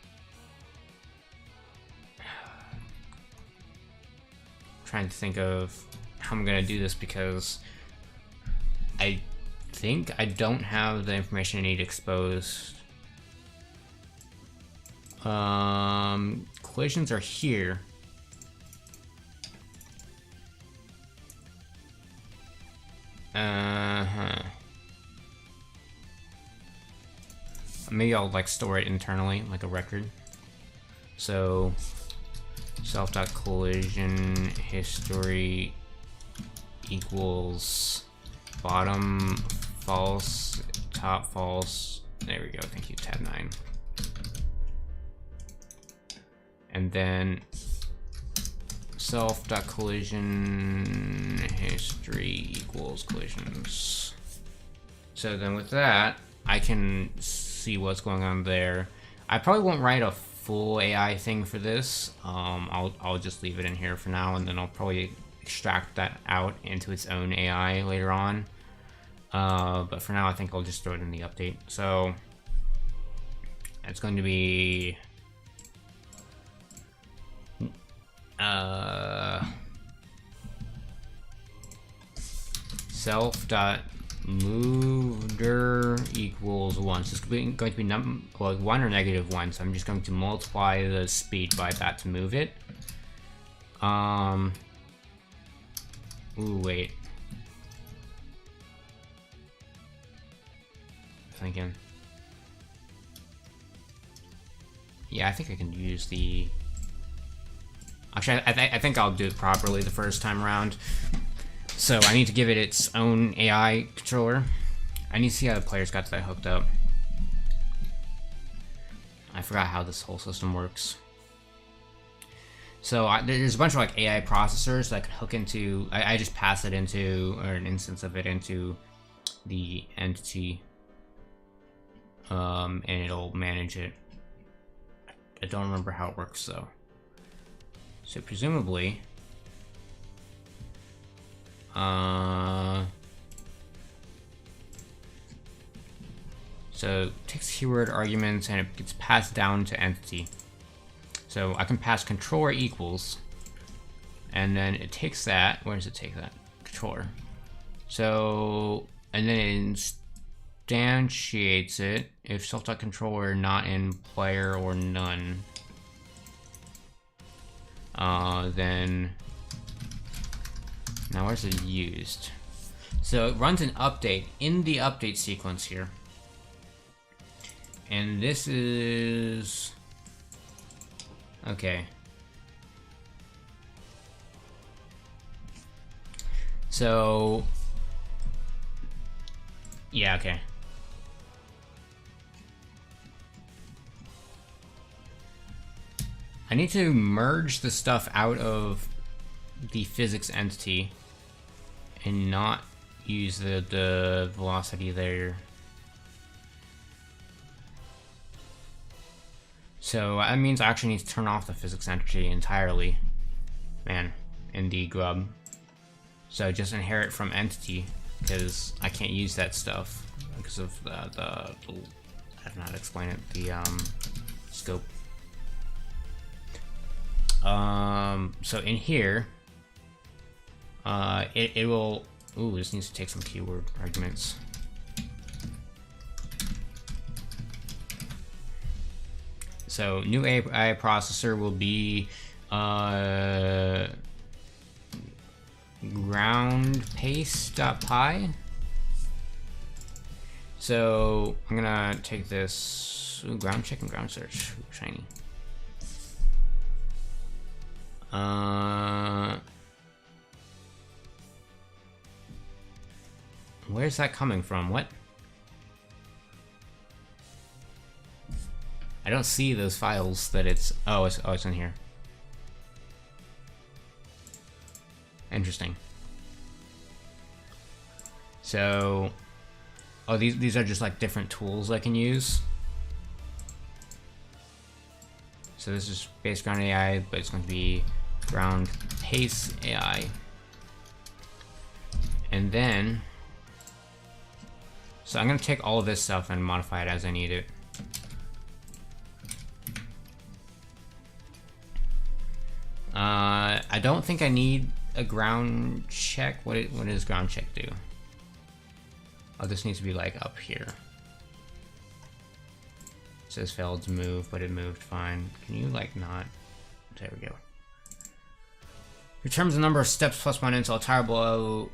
Speaker 1: trying to think of how I'm gonna do this, because I think I don't have the information I need exposed. Collisions are here. Maybe I'll store it internally, like a record. So self.collision history equals bottom false, top false. There we go, thank you, tab 9. And then self.collision history equals collisions. So then with that, I can see what's going on there. I probably won't write a full AI thing for this. I'll just leave it in here for now, and then I'll probably extract that out into its own AI later on. But for now, I think I'll just throw it in the update. So it's going to be self.mover equals 1. So it's going to be 1 or -1. So I'm just going to multiply the speed by that to move it. Ooh, wait. Thinking. Yeah, I think I can use the... Actually, I think I'll do it properly the first time around. So I need to give it its own AI controller. I need to see how the players got that hooked up. I forgot how this whole system works. So there's a bunch of like AI processors that I can hook into. I just pass it into, or an instance of it into the entity, and it'll manage it. I don't remember how it works though. So presumably, so it takes keyword arguments and it gets passed down to entity. So I can pass controller equals, and then it takes that. Where does it take that? Controller. So, and then it instantiates it if self.controller not in player or none. Then now where's it used? So it runs an update in the update sequence here, and this is okay. So yeah, okay. I need to merge the stuff out of the physics entity and not use the velocity there. So that means I actually need to turn off the physics entity entirely. Man, in the grub. So just inherit from entity, because I can't use that stuff because of the I don't know how to explain it, the scope. So in here, it will, ooh, this needs to take some keyword arguments. So new AI processor will be, groundpace.py. So I'm gonna take this, ooh, ground check and ground search, ooh, shiny. Where's that coming from? What? I don't see those files that it's... Oh, it's in here. Interesting. So... Oh, these are just like different tools I can use. So this is base ground AI, but it's going to be ground pace AI. And then... So I'm going to take all of this stuff and modify it as I need it. I don't think I need a ground check. What does ground check do? Oh, this needs to be like up here. It says failed to move, but it moved fine. Can you like not? There we go. Returns the number of steps plus 1 until a tire below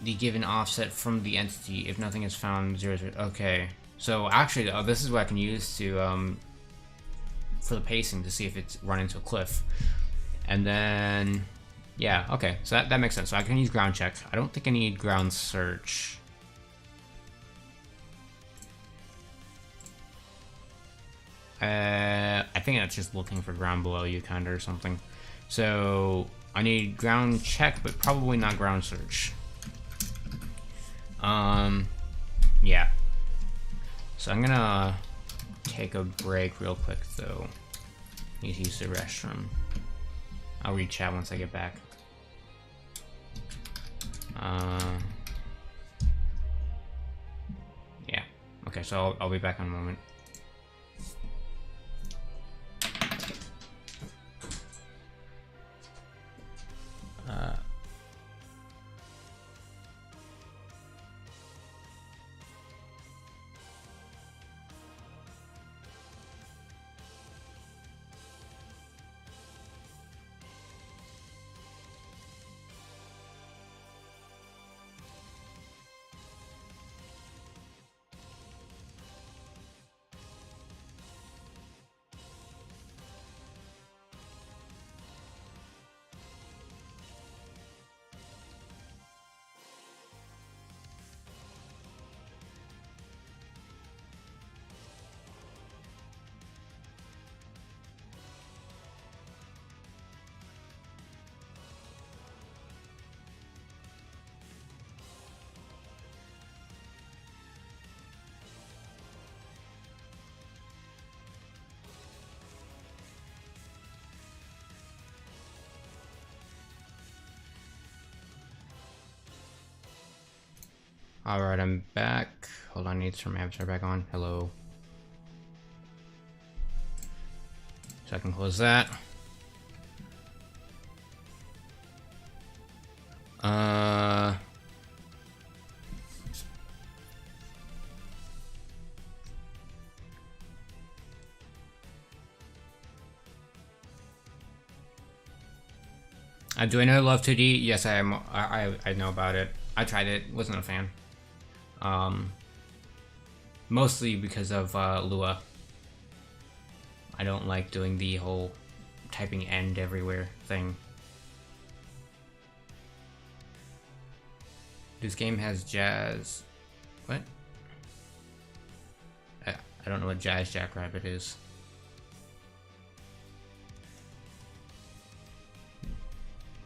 Speaker 1: the given offset from the entity. If nothing is found, 0, 0. Okay. So actually, this is what I can use to for the pacing to see if it's run into a cliff. And then, yeah, okay. So that makes sense. So I can use ground check. I don't think I need ground search. I think that's just looking for ground below you, kinda, or something. So I need ground check, but probably not ground search. Yeah. So I'm gonna take a break real quick though. Need to use the restroom. I'll read chat once I get back. Yeah. Okay, so I'll be back in a moment. Alright, I'm back. Hold on, I need to turn my avatar back on. Hello. So I can close that. Do I know Love 2D? Yes, I am. I know about it. I tried it. Wasn't a fan. Mostly because of Lua. I don't like doing the whole typing end everywhere thing. This game has jazz. What? I don't know what Jazz Jackrabbit is.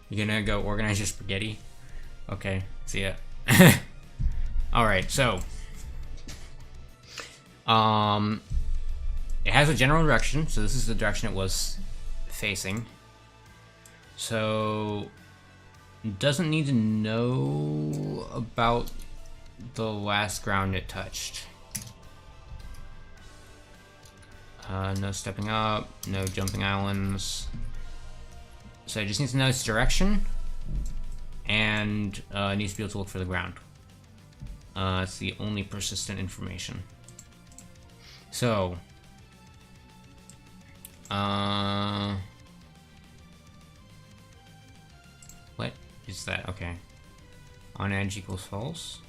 Speaker 1: You gonna go organize your spaghetti? Okay, see ya. Alright, so it has a general direction, so this is the direction it was facing. So it doesn't need to know about the last ground it touched. No stepping up, no jumping islands. So it just needs to know its direction, and it needs to be able to look for the ground. It's the only persistent information. So, what is that? Okay. On edge equals false.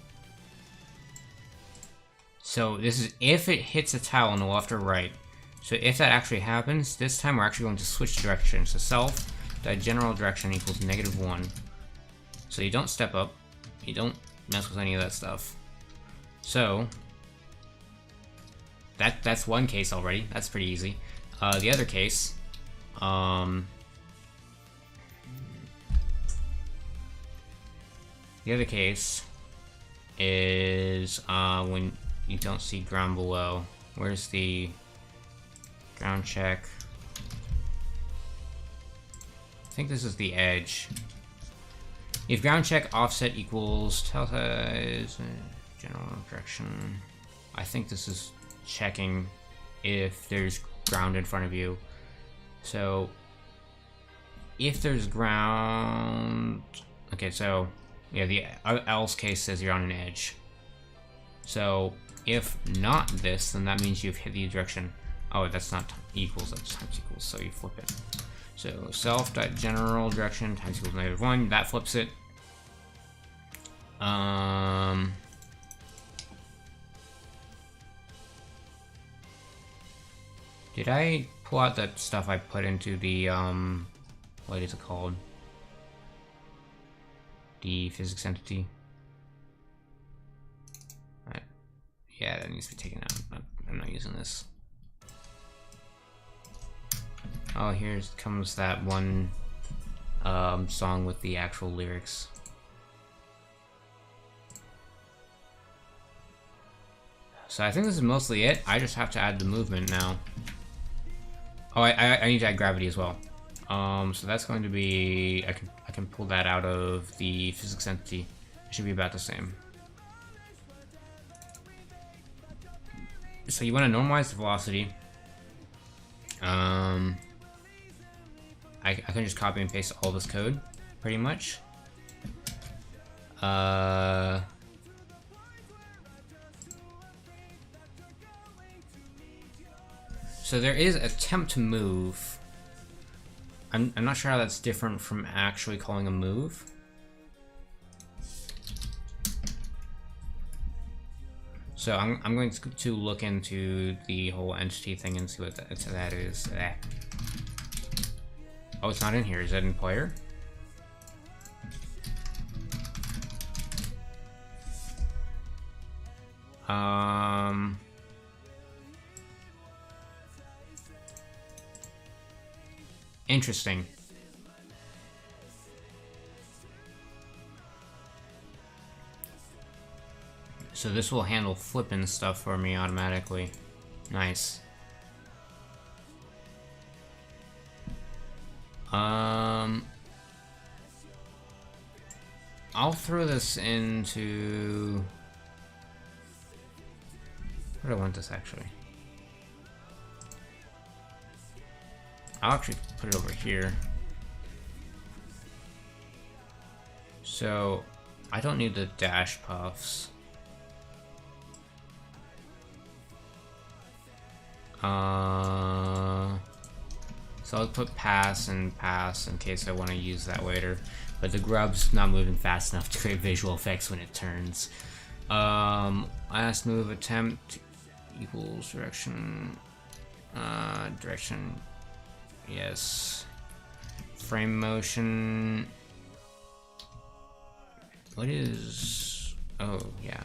Speaker 1: So this is if it hits a tile on the left or right. So if that actually happens, this time we're actually going to switch direction. So self, that general direction equals -1. So you don't step up, you don't mess with any of that stuff. So that's one case already. That's pretty easy. The other case, is when you don't see ground below. Where's the ground check? I think this is the edge. If ground check offset equals tile size, general direction. I think this is checking if there's ground in front of you. So if there's ground, okay, so yeah, the else case says you're on an edge. So if not this, then that means you've hit the direction. Oh, that's not equals, that's times equals, so you flip it. So self.general direction times equals -1, that flips it. Did I pull out that stuff I put into the, what is it called? The physics entity? Yeah, that needs to be taken out. I'm not using this. Oh, here comes that one song with the actual lyrics. So I think this is mostly it. I just have to add the movement now. Oh, I need to add gravity as well. So that's going to be... I can pull that out of the physics entity. It should be about the same. So you want to normalize the velocity. I can just copy and paste all this code, pretty much. So there is attempt to move. I'm not sure how that's different from actually calling a move. So I'm going to look into the whole entity thing and see what that is. Oh, it's not in here. Is that in player? Interesting. So this will handle flipping stuff for me automatically. Nice. I'll throw this into... Where do I want this actually? I'll actually put it over here. So I don't need the dash puffs. So I'll put pass and pass in case I want to use that later. But the grub's not moving fast enough to create visual effects when it turns. Last move attempt equals direction. Direction. Yes. Frame motion. What is... Oh, yeah.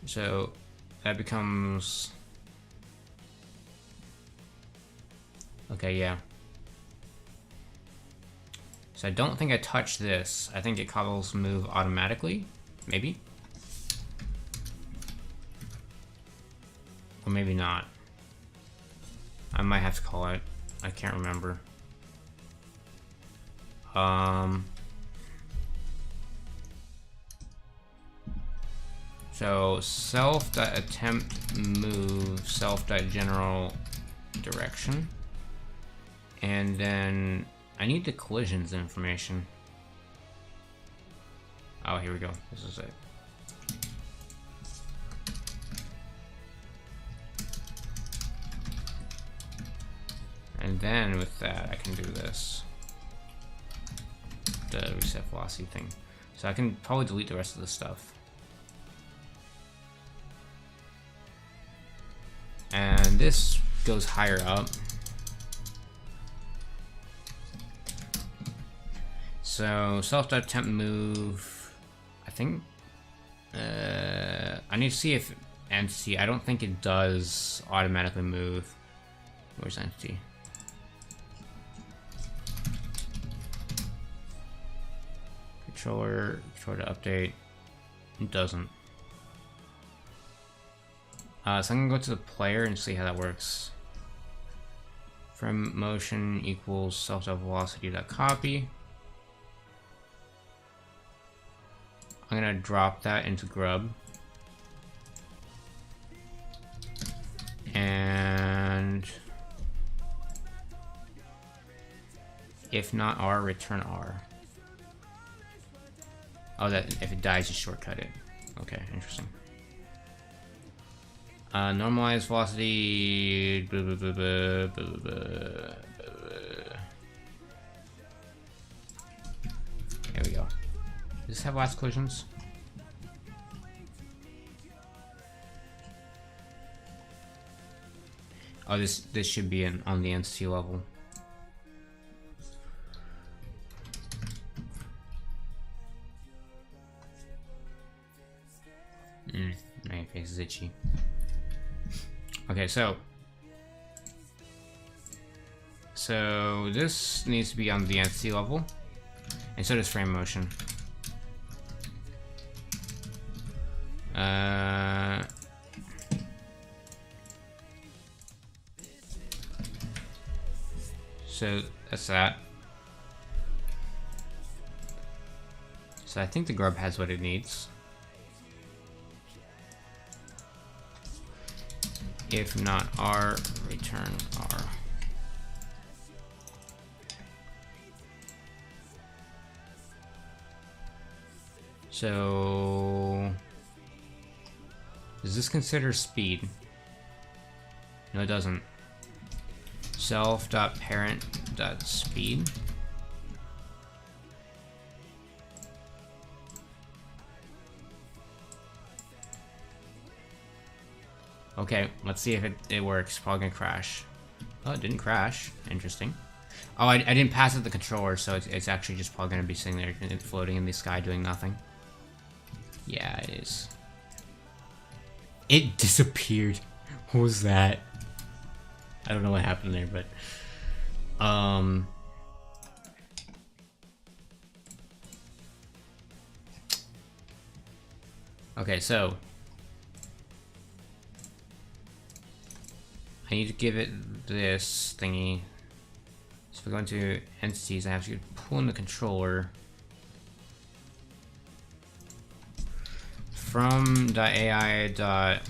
Speaker 1: So that becomes... Okay, yeah. So I don't think I touched this. I think it calls move automatically. Maybe? Or maybe not. I might have to call it. I can't remember. So self.attempt move self.general direction. And then I need the collisions information. Oh, here we go. This is it. And then with that, I can do this. The reset velocity thing. So I can probably delete the rest of this stuff. And this goes higher up. So self.attempt move, I think, I need to see if entity, I don't think it does automatically move. Where's entity? Controller to update, it doesn't. So I'm gonna go to the player and see how that works. From motion equals self.velocity.copy. I'm gonna drop that into grub. And if not R, return R. Oh, that if it dies, you shortcut it. Okay, interesting. Normalized velocity. Blah, blah, blah, blah, blah, blah, blah. There we go. Does this have last collisions? Oh, this should be on the entity level. My face is itchy. Okay, so this needs to be on the entity level, and so does frame motion. So that's that. So I think the grub has what it needs. If not R, return R. So does this consider speed? No, it doesn't. Self.parent.speed. Okay, let's see if it works. Probably gonna crash. Oh, it didn't crash. Interesting. Oh, I didn't pass it the controller, so it's actually just probably gonna be sitting there floating in the sky doing nothing. Yeah, it is. It disappeared. What was that? I don't know what happened there, but okay, so I need to give it this thingy. So if we go into entities, I have to pull in the controller from .ai.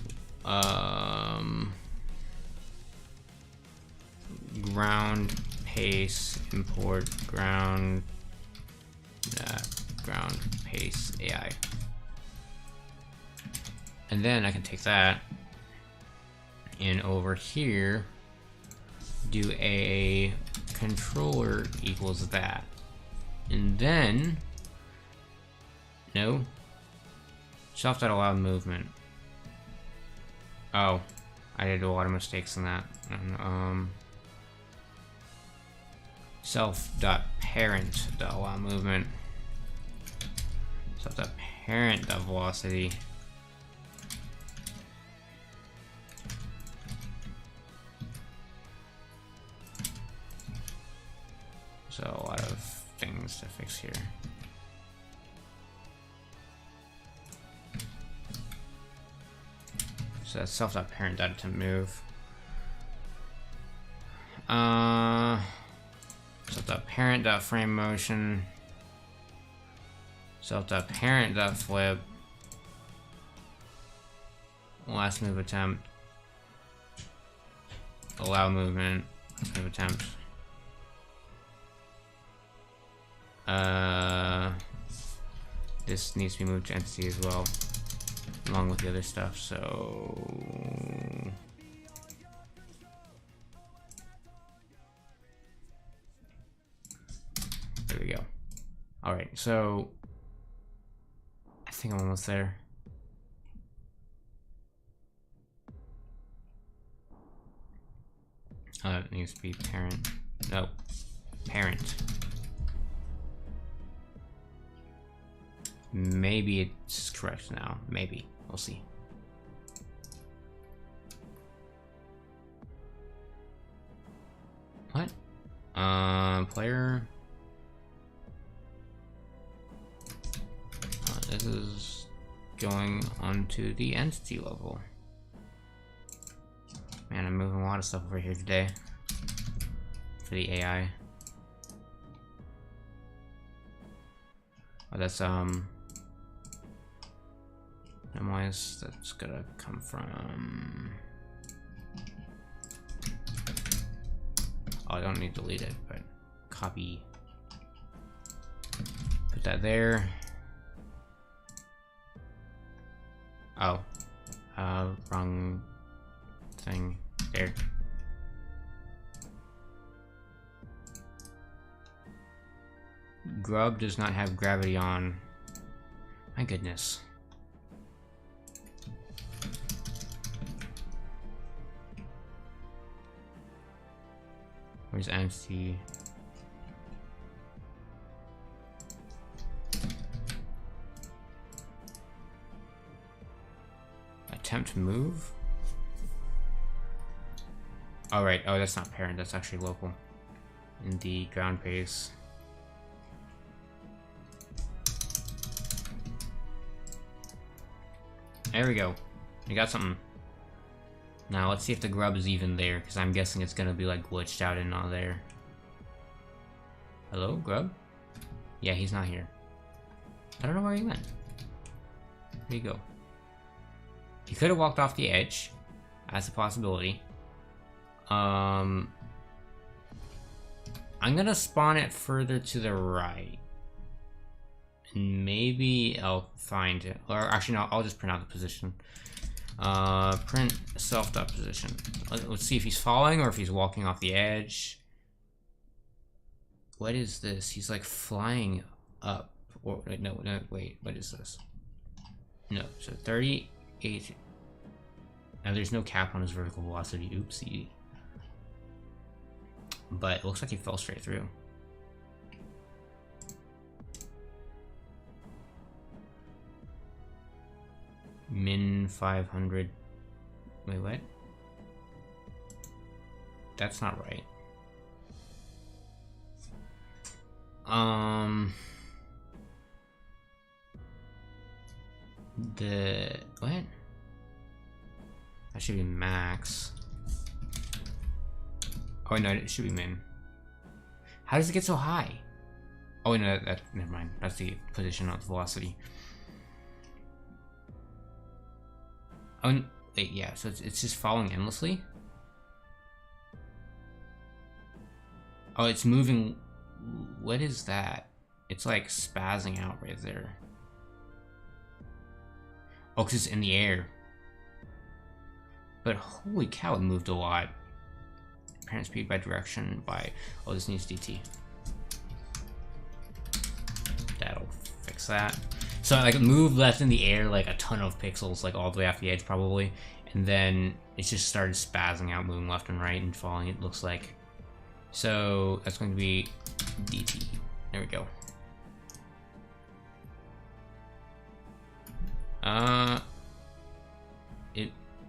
Speaker 1: Ground pace import ground pace AI, and then I can take that and over here do a controller equals that, and then no self.allow movement. Oh, I did a lot of mistakes in that. Self.parent.allow movement. Self.parent.velocity. So a lot of things to fix here. So that's self.parent.move. Self.parent.frame motion. Self.parent.flip. Last move attempt. Allow movement. Last move attempt. This needs to be moved to entity as well, along with the other stuff, so there we go. Alright, so I think I'm almost there. It needs to be parent. No, parent. Maybe it's correct now. Maybe. We'll see. What? Player. This is going onto the entity level. Man, I'm moving a lot of stuff over here today for the AI. Oh, that's Otherwise, that's gonna come from. Oh, I don't need to delete it, but copy. Put that there. Oh, wrong thing there. Grub does not have gravity on. My goodness. Where's entity? Attempt to move? Oh, right. Oh, that's not parent. That's actually local. In the ground pace. There we go. We got something. Now let's see if the grub is even there, because I'm guessing it's gonna be like glitched out and not there. Hello, grub? Yeah, he's not here. I don't know where he went. There you go. He could have walked off the edge. That's a possibility. I'm gonna spawn it further to the right. And maybe I'll find it. Or actually, no, I'll just print out the position. Print self.position. Let's see if he's falling or if he's walking off the edge. What is this? He's like flying up. Or no, wait, what is this? No, so 38. Now there's no cap on his vertical velocity. Oopsie. But it looks like he fell straight through. Min 500. Wait, what? That's not right. What? That should be max. Oh no, it should be min. How does it get so high? Oh no, never mind. That's the position, not the velocity. Oh wait, yeah. So it's just following endlessly. Oh, it's moving. What is that? It's like spazzing out right there. Oh, because it's in the air. But holy cow, it moved a lot. Apparent speed by direction by... Oh, this needs DT. That'll fix that. So like move left in the air like a ton of pixels, like all the way off the edge probably. And then it just started spazzing out, moving left and right and falling, it looks like. So that's going to be DT. There we go.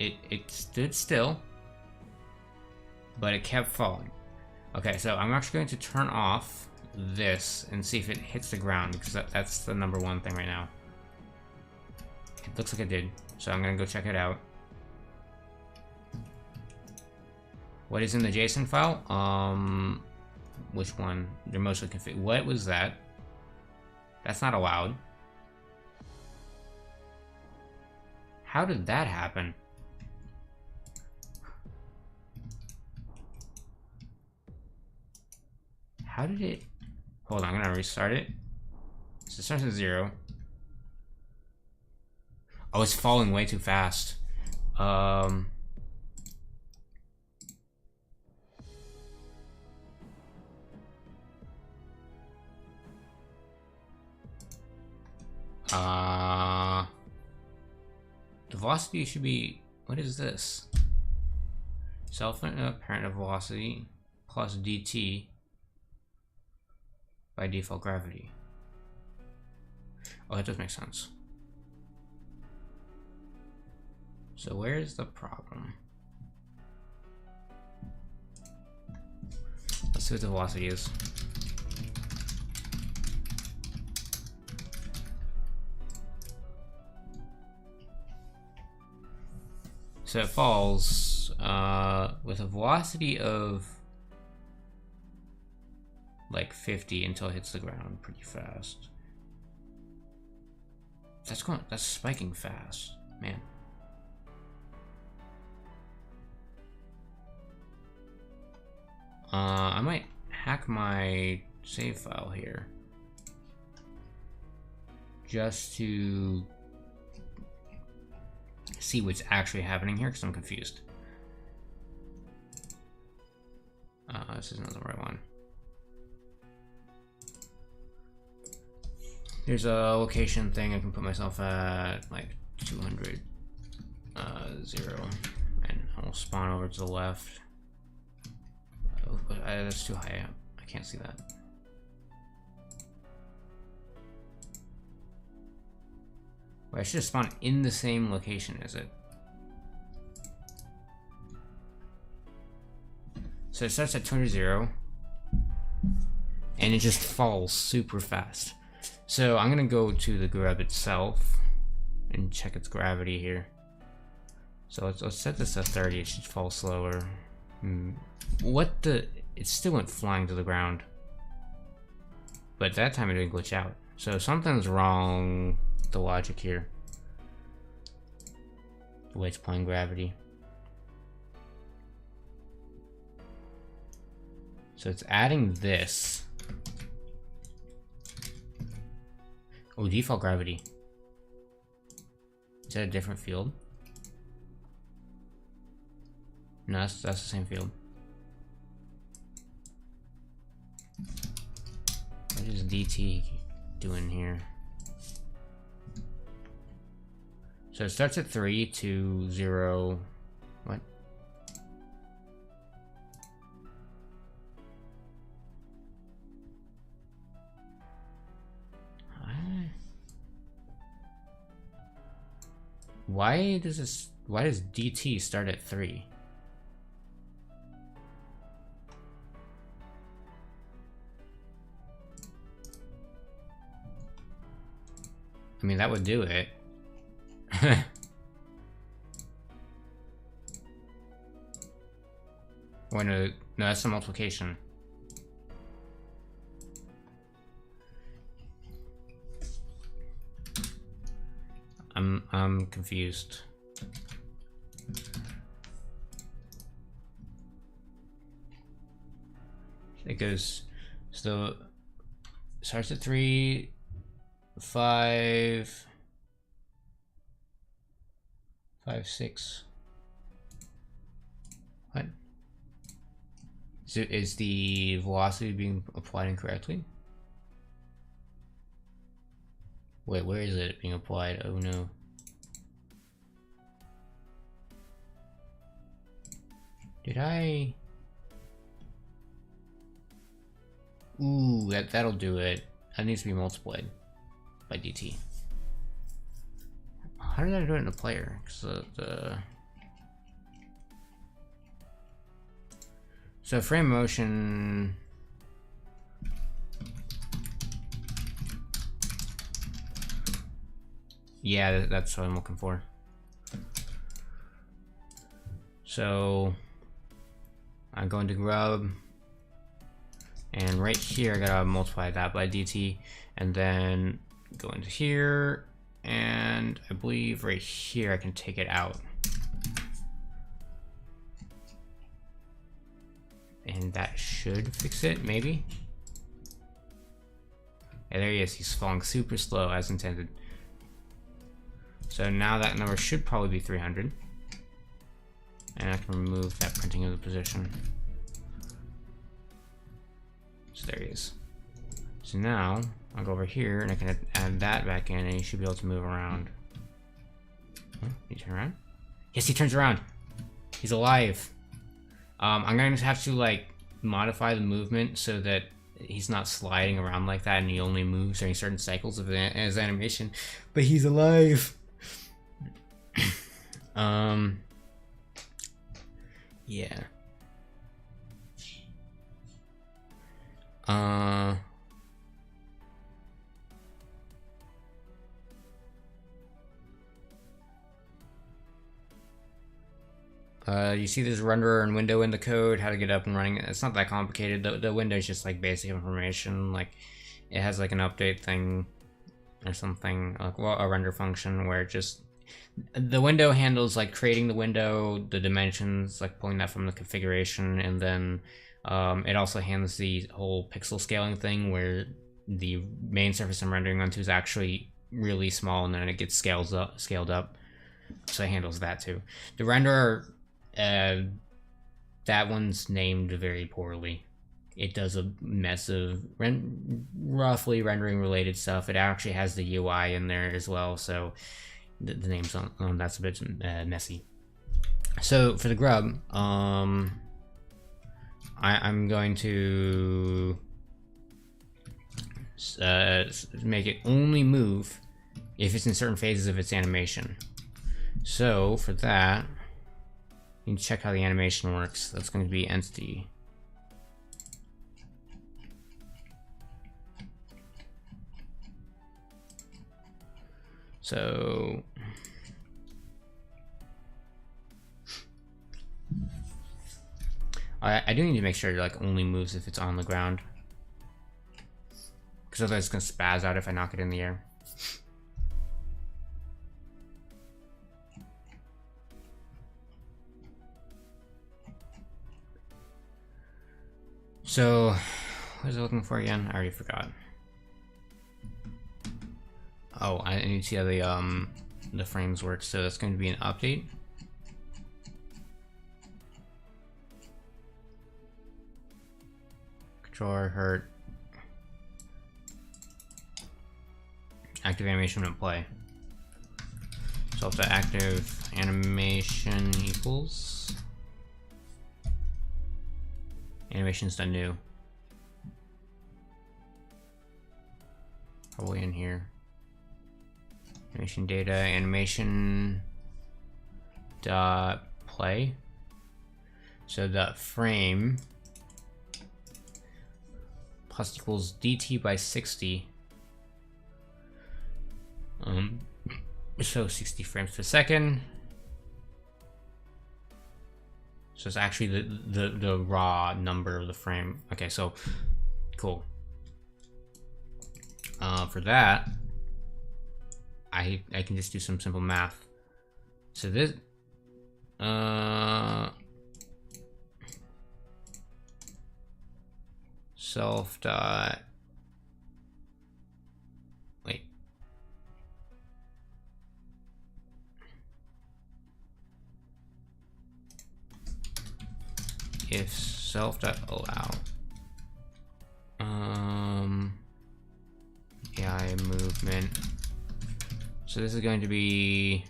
Speaker 1: It stood still, but it kept falling. Okay, so I'm actually going to turn off this and see if it hits the ground, because that's the #1 thing right now. It looks like it did, so I'm gonna go check it out. What is in the JSON file? Which one? They're mostly config. What was that? That's not allowed. How did that happen? How did it... Hold on, I'm gonna restart it. So it starts at 0. Oh, it's falling way too fast. The velocity should be... What is this? Self-apparent velocity plus dt by default gravity. Oh, that does make sense. So where's the problem? Let's see what the velocity is. So it falls with a velocity of like 50 until it hits the ground pretty fast. That's spiking fast, man. I might hack my save file here just to see what's actually happening here, because I'm confused. This is not the right one. There's a location thing I can put myself at, like 200, 0, and I'll spawn over to the left. Oh, that's too high up. I can't see that. Well, I should have spawned in the same location as it. So it starts at 200, 0, and it just falls super fast. So I'm gonna go to the grub itself and check its gravity here. So let's set this to 30. It should fall slower. What the? It still went flying to the ground. But that time it didn't glitch out. So something's wrong with the logic here. The way it's applying gravity. So it's adding this. Oh, default gravity. Is that a different field? No, that's the same field. What is DT doing here? So it starts at 3, 2, 0. What? Why does DT start at 3? I mean, that would do it. Wait, no, that's the multiplication. I'm confused. It goes, so starts at 3, 5, 6. What? So is the velocity being applied incorrectly? Wait, where is it being applied? Oh no. Did I? Ooh, that'll do it. That needs to be multiplied by DT. How did I do it in the player? So frame motion. Yeah, that's what I'm looking for. So I'm going to grub, and right here I gotta multiply that by DT, and then go into here, and I believe right here I can take it out. And that should fix it, maybe? Yeah, there he is. He's falling super slow as intended. So now that number should probably be 300. And I can remove that printing of the position. So there he is. So now I'll go over here and I can add that back in, and he should be able to move around. Huh? He turn around? Yes, he turns around. He's alive. I'm going to have to like modify the movement so that he's not sliding around like that and he only moves during certain cycles of his animation. But he's alive. Yeah. You see this renderer and window in the code, how to get up and running. It's not that complicated. The window is just like basic information. Like it has like an update thing or something, like well, a render function where it just the window handles like creating the window, the dimensions, like pulling that from the configuration, and then it also handles the whole pixel scaling thing where the main surface I'm rendering onto is actually really small and then it gets scaled up. So it handles that too. The renderer, that one's named very poorly. It does a mess of roughly rendering related stuff. It actually has the UI in there as well, so the name's on that's a bit messy. So for the grub, I'm going to make it only move if it's in certain phases of its animation. So for that, you can check how the animation works. That's going to be entity. So I do need to make sure it like only moves if it's on the ground, because otherwise it's gonna spaz out if I knock it in the air. So what was I looking for again? I already forgot. Oh, I need to see how the frames work. So that's going to be an update. Controller hurt. Active animation when play. So if the active animation equals animation's done new. Probably in here. Animation data, animation dot play. So the frame plus equals dt by 60. So 60 frames per second. So it's actually the raw number of the frame. Okay, so cool. For that, I can just do some simple math. So this self dot wait. If self dot allow AI movement. So this is going to be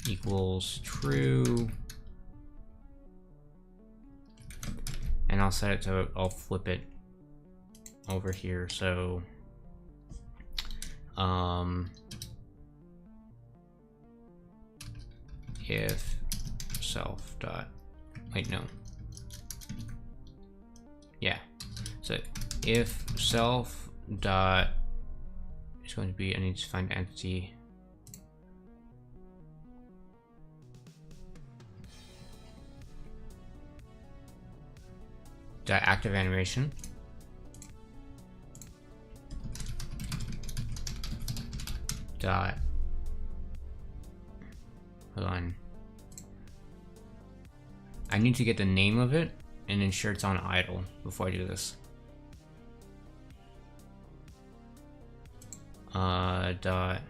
Speaker 1: equals true, and I'll set it to, I'll flip it over here. So if self dot wait, no, yeah, so if self dot is going to be, I need to find entity dot active animation dot, hold on, I need to get the name of it and ensure it's on idle before I do this. Dot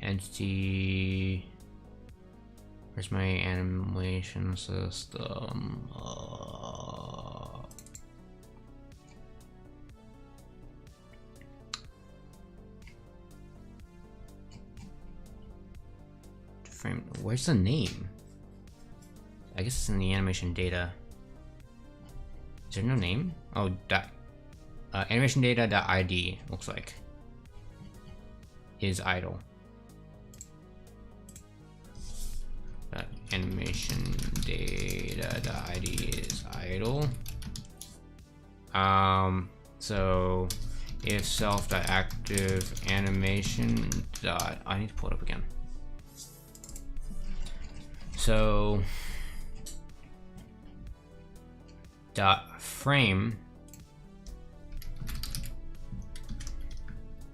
Speaker 1: entity, where's my animation system? Frame, where's the name? I guess it's in the animation data. Is there no name? Oh, animation data.id looks like is idle. Animation data.id is idle. So if self.active animation dot, I need to pull it up again. So dot frame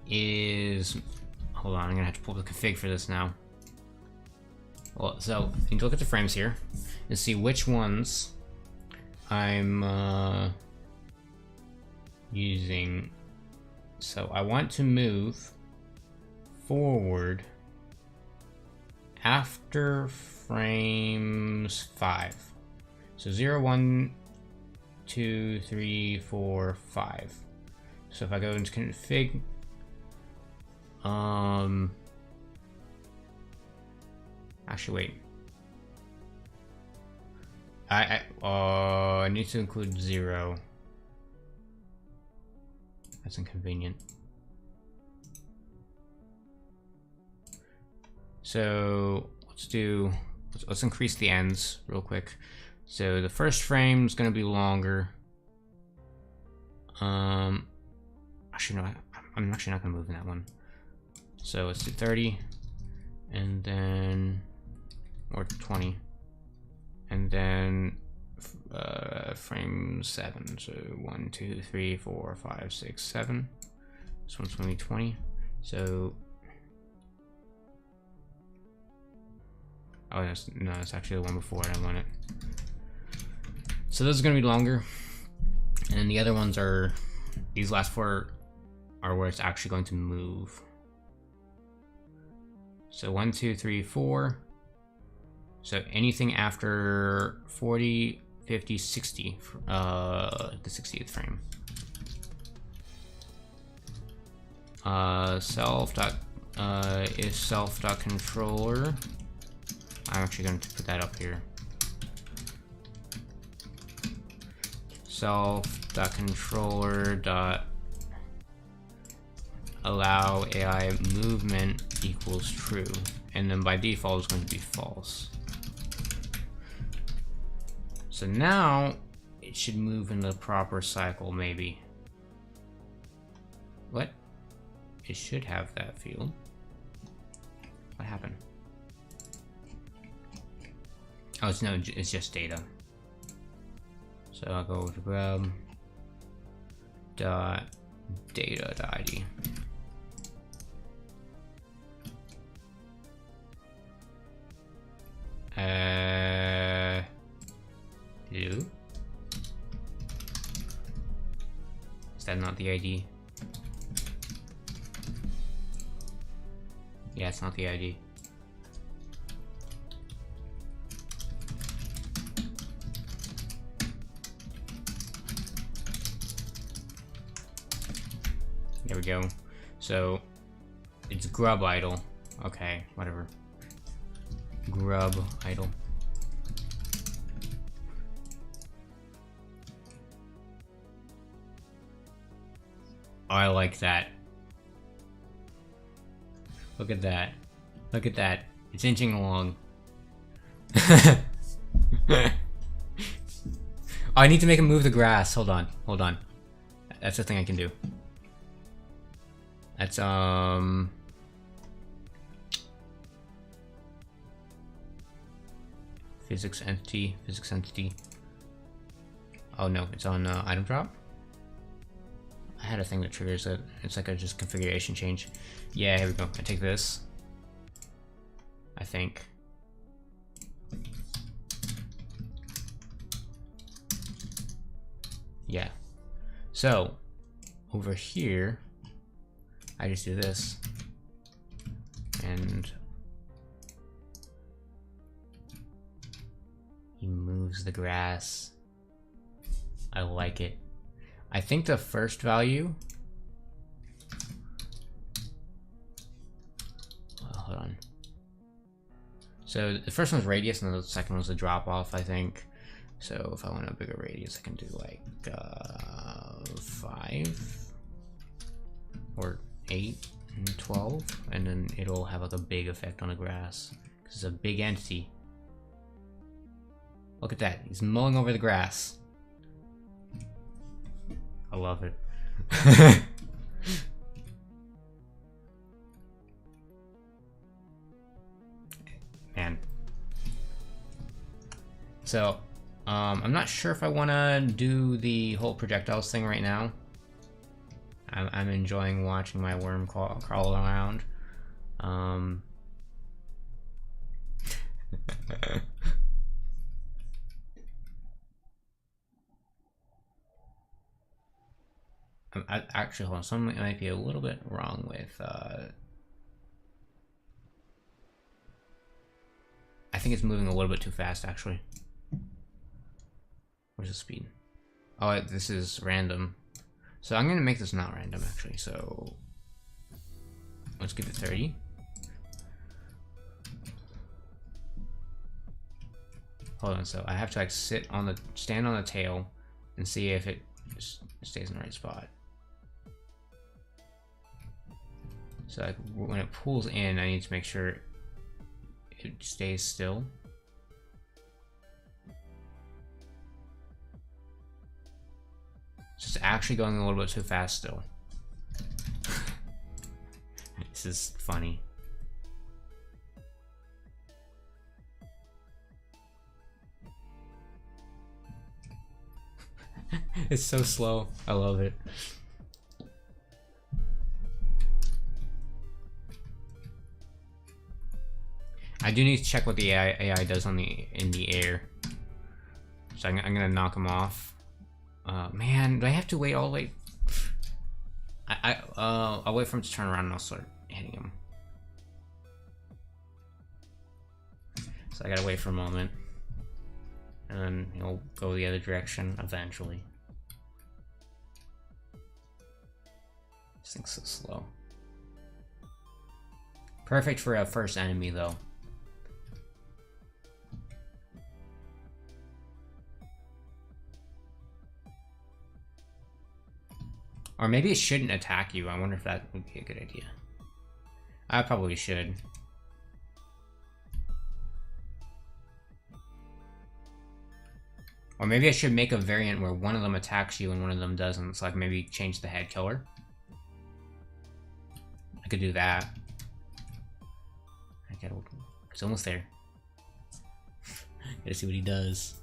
Speaker 1: is, hold on, I'm gonna have to pull up the config for this now. Well, so you need to look at the frames here and see which ones I'm using. So I want to move forward after frames 5. So 0, 1, 2, 3, 4, 5. So if I go into config, actually wait, I need to include 0. That's inconvenient. So let's increase the ends real quick. So the first frame is going to be longer. Actually, no, I'm actually not gonna move in that one. So let's do 30, and then, or 20, and then frame 7. So 1, 2, 3, 4, 5, 6, 7. This one's gonna be 20. So, oh no, it's actually the one before it. I want it. So this is gonna be longer, and then the other ones are, these last 4 are where it's actually going to move. So 1, 2, 3, 4. So anything after 40, 50, 60, the 60th frame. Is self.controller. I'm actually going to put that up here. Self.controller.allow AI movement equals true, and then by default it's going to be false. So now it should move in the proper cycle, maybe. What? It should have that field. What happened? Oh, it's just data. So I'll go to grub dot data .id. Hello? Is that not the ID? Yeah, it's not the ID. There we go. So it's grub idle. Okay, whatever. Grub idle. I like that. Look at that. Look at that. It's inching along. Oh, I need to make him move the grass. Hold on. Hold on. That's the thing I can do. That's, physics entity. Oh no, it's on item drop. I had a thing that triggers it. It's like a just configuration change. Yeah, here we go. I take this. I think. Yeah. So, over here, I just do this. And he moves the grass. I like it. I think the first value. Hold on. So the first one's radius, and the second one's the drop off, I think. So if I want a bigger radius, I can do like 5 or 8 and 12, and then it'll have like a big effect on the grass because it's a big entity. Look at that, he's mowing over the grass. I love it. Man. So, I'm not sure if I want to do the whole projectiles thing right now. I'm enjoying watching my worm crawl around. Actually, hold on. Something might be a little bit wrong with. I think it's moving a little bit too fast, actually. Where's the speed? Oh, this is random. So I'm gonna make this not random, actually. So let's give it 30. Hold on. So I have to like stand on the tail, and see if it stays in the right spot. So like when it pulls in, I need to make sure it stays still. It's just actually going a little bit too fast still. This is funny. It's so slow. I love it. I do need to check what the AI does on in the air. So I'm gonna knock him off. Man, do I have to wait all the way? I'll wait for him to turn around and I'll start hitting him. So I gotta wait for a moment. And then he'll go the other direction eventually. This thing's so slow. Perfect for a first enemy though. Or maybe it shouldn't attack you. I wonder if that would be a good idea. I probably should. Or maybe I should make a variant where one of them attacks you and one of them doesn't. So like maybe change the head killer. I could do that. Okay, it's almost there. Gotta see what he does.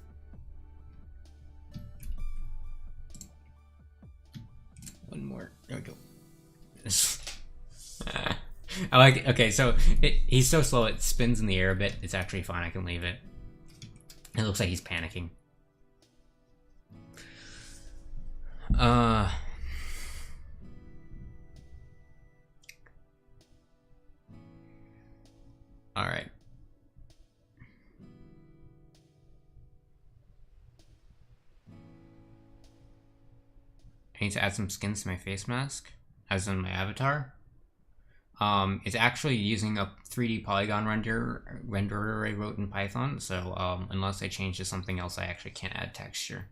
Speaker 1: One more. There we go. I like it. Okay, so he's so slow it spins in the air a bit. It's actually fine. I can leave it. It looks like he's panicking. All right. I need to add some skins to my face mask, as in my avatar. It's actually using a 3D polygon renderer I wrote in Python, so unless I change to something else, I actually can't add texture.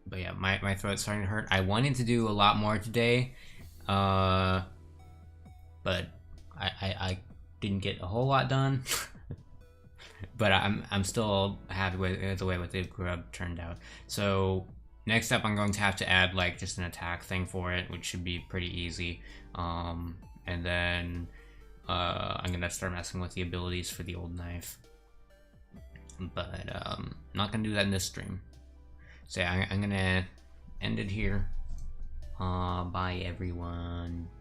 Speaker 1: But yeah, my throat's starting to hurt. I wanted to do a lot more today, but I didn't get a whole lot done. But I'm still happy with the way what the grub turned out. So next up, I'm going to have to add like just an attack thing for it, which should be pretty easy. And then I'm gonna start messing with the abilities for the old knife. But I'm not gonna do that in this stream. So yeah, I'm gonna end it here. Bye everyone.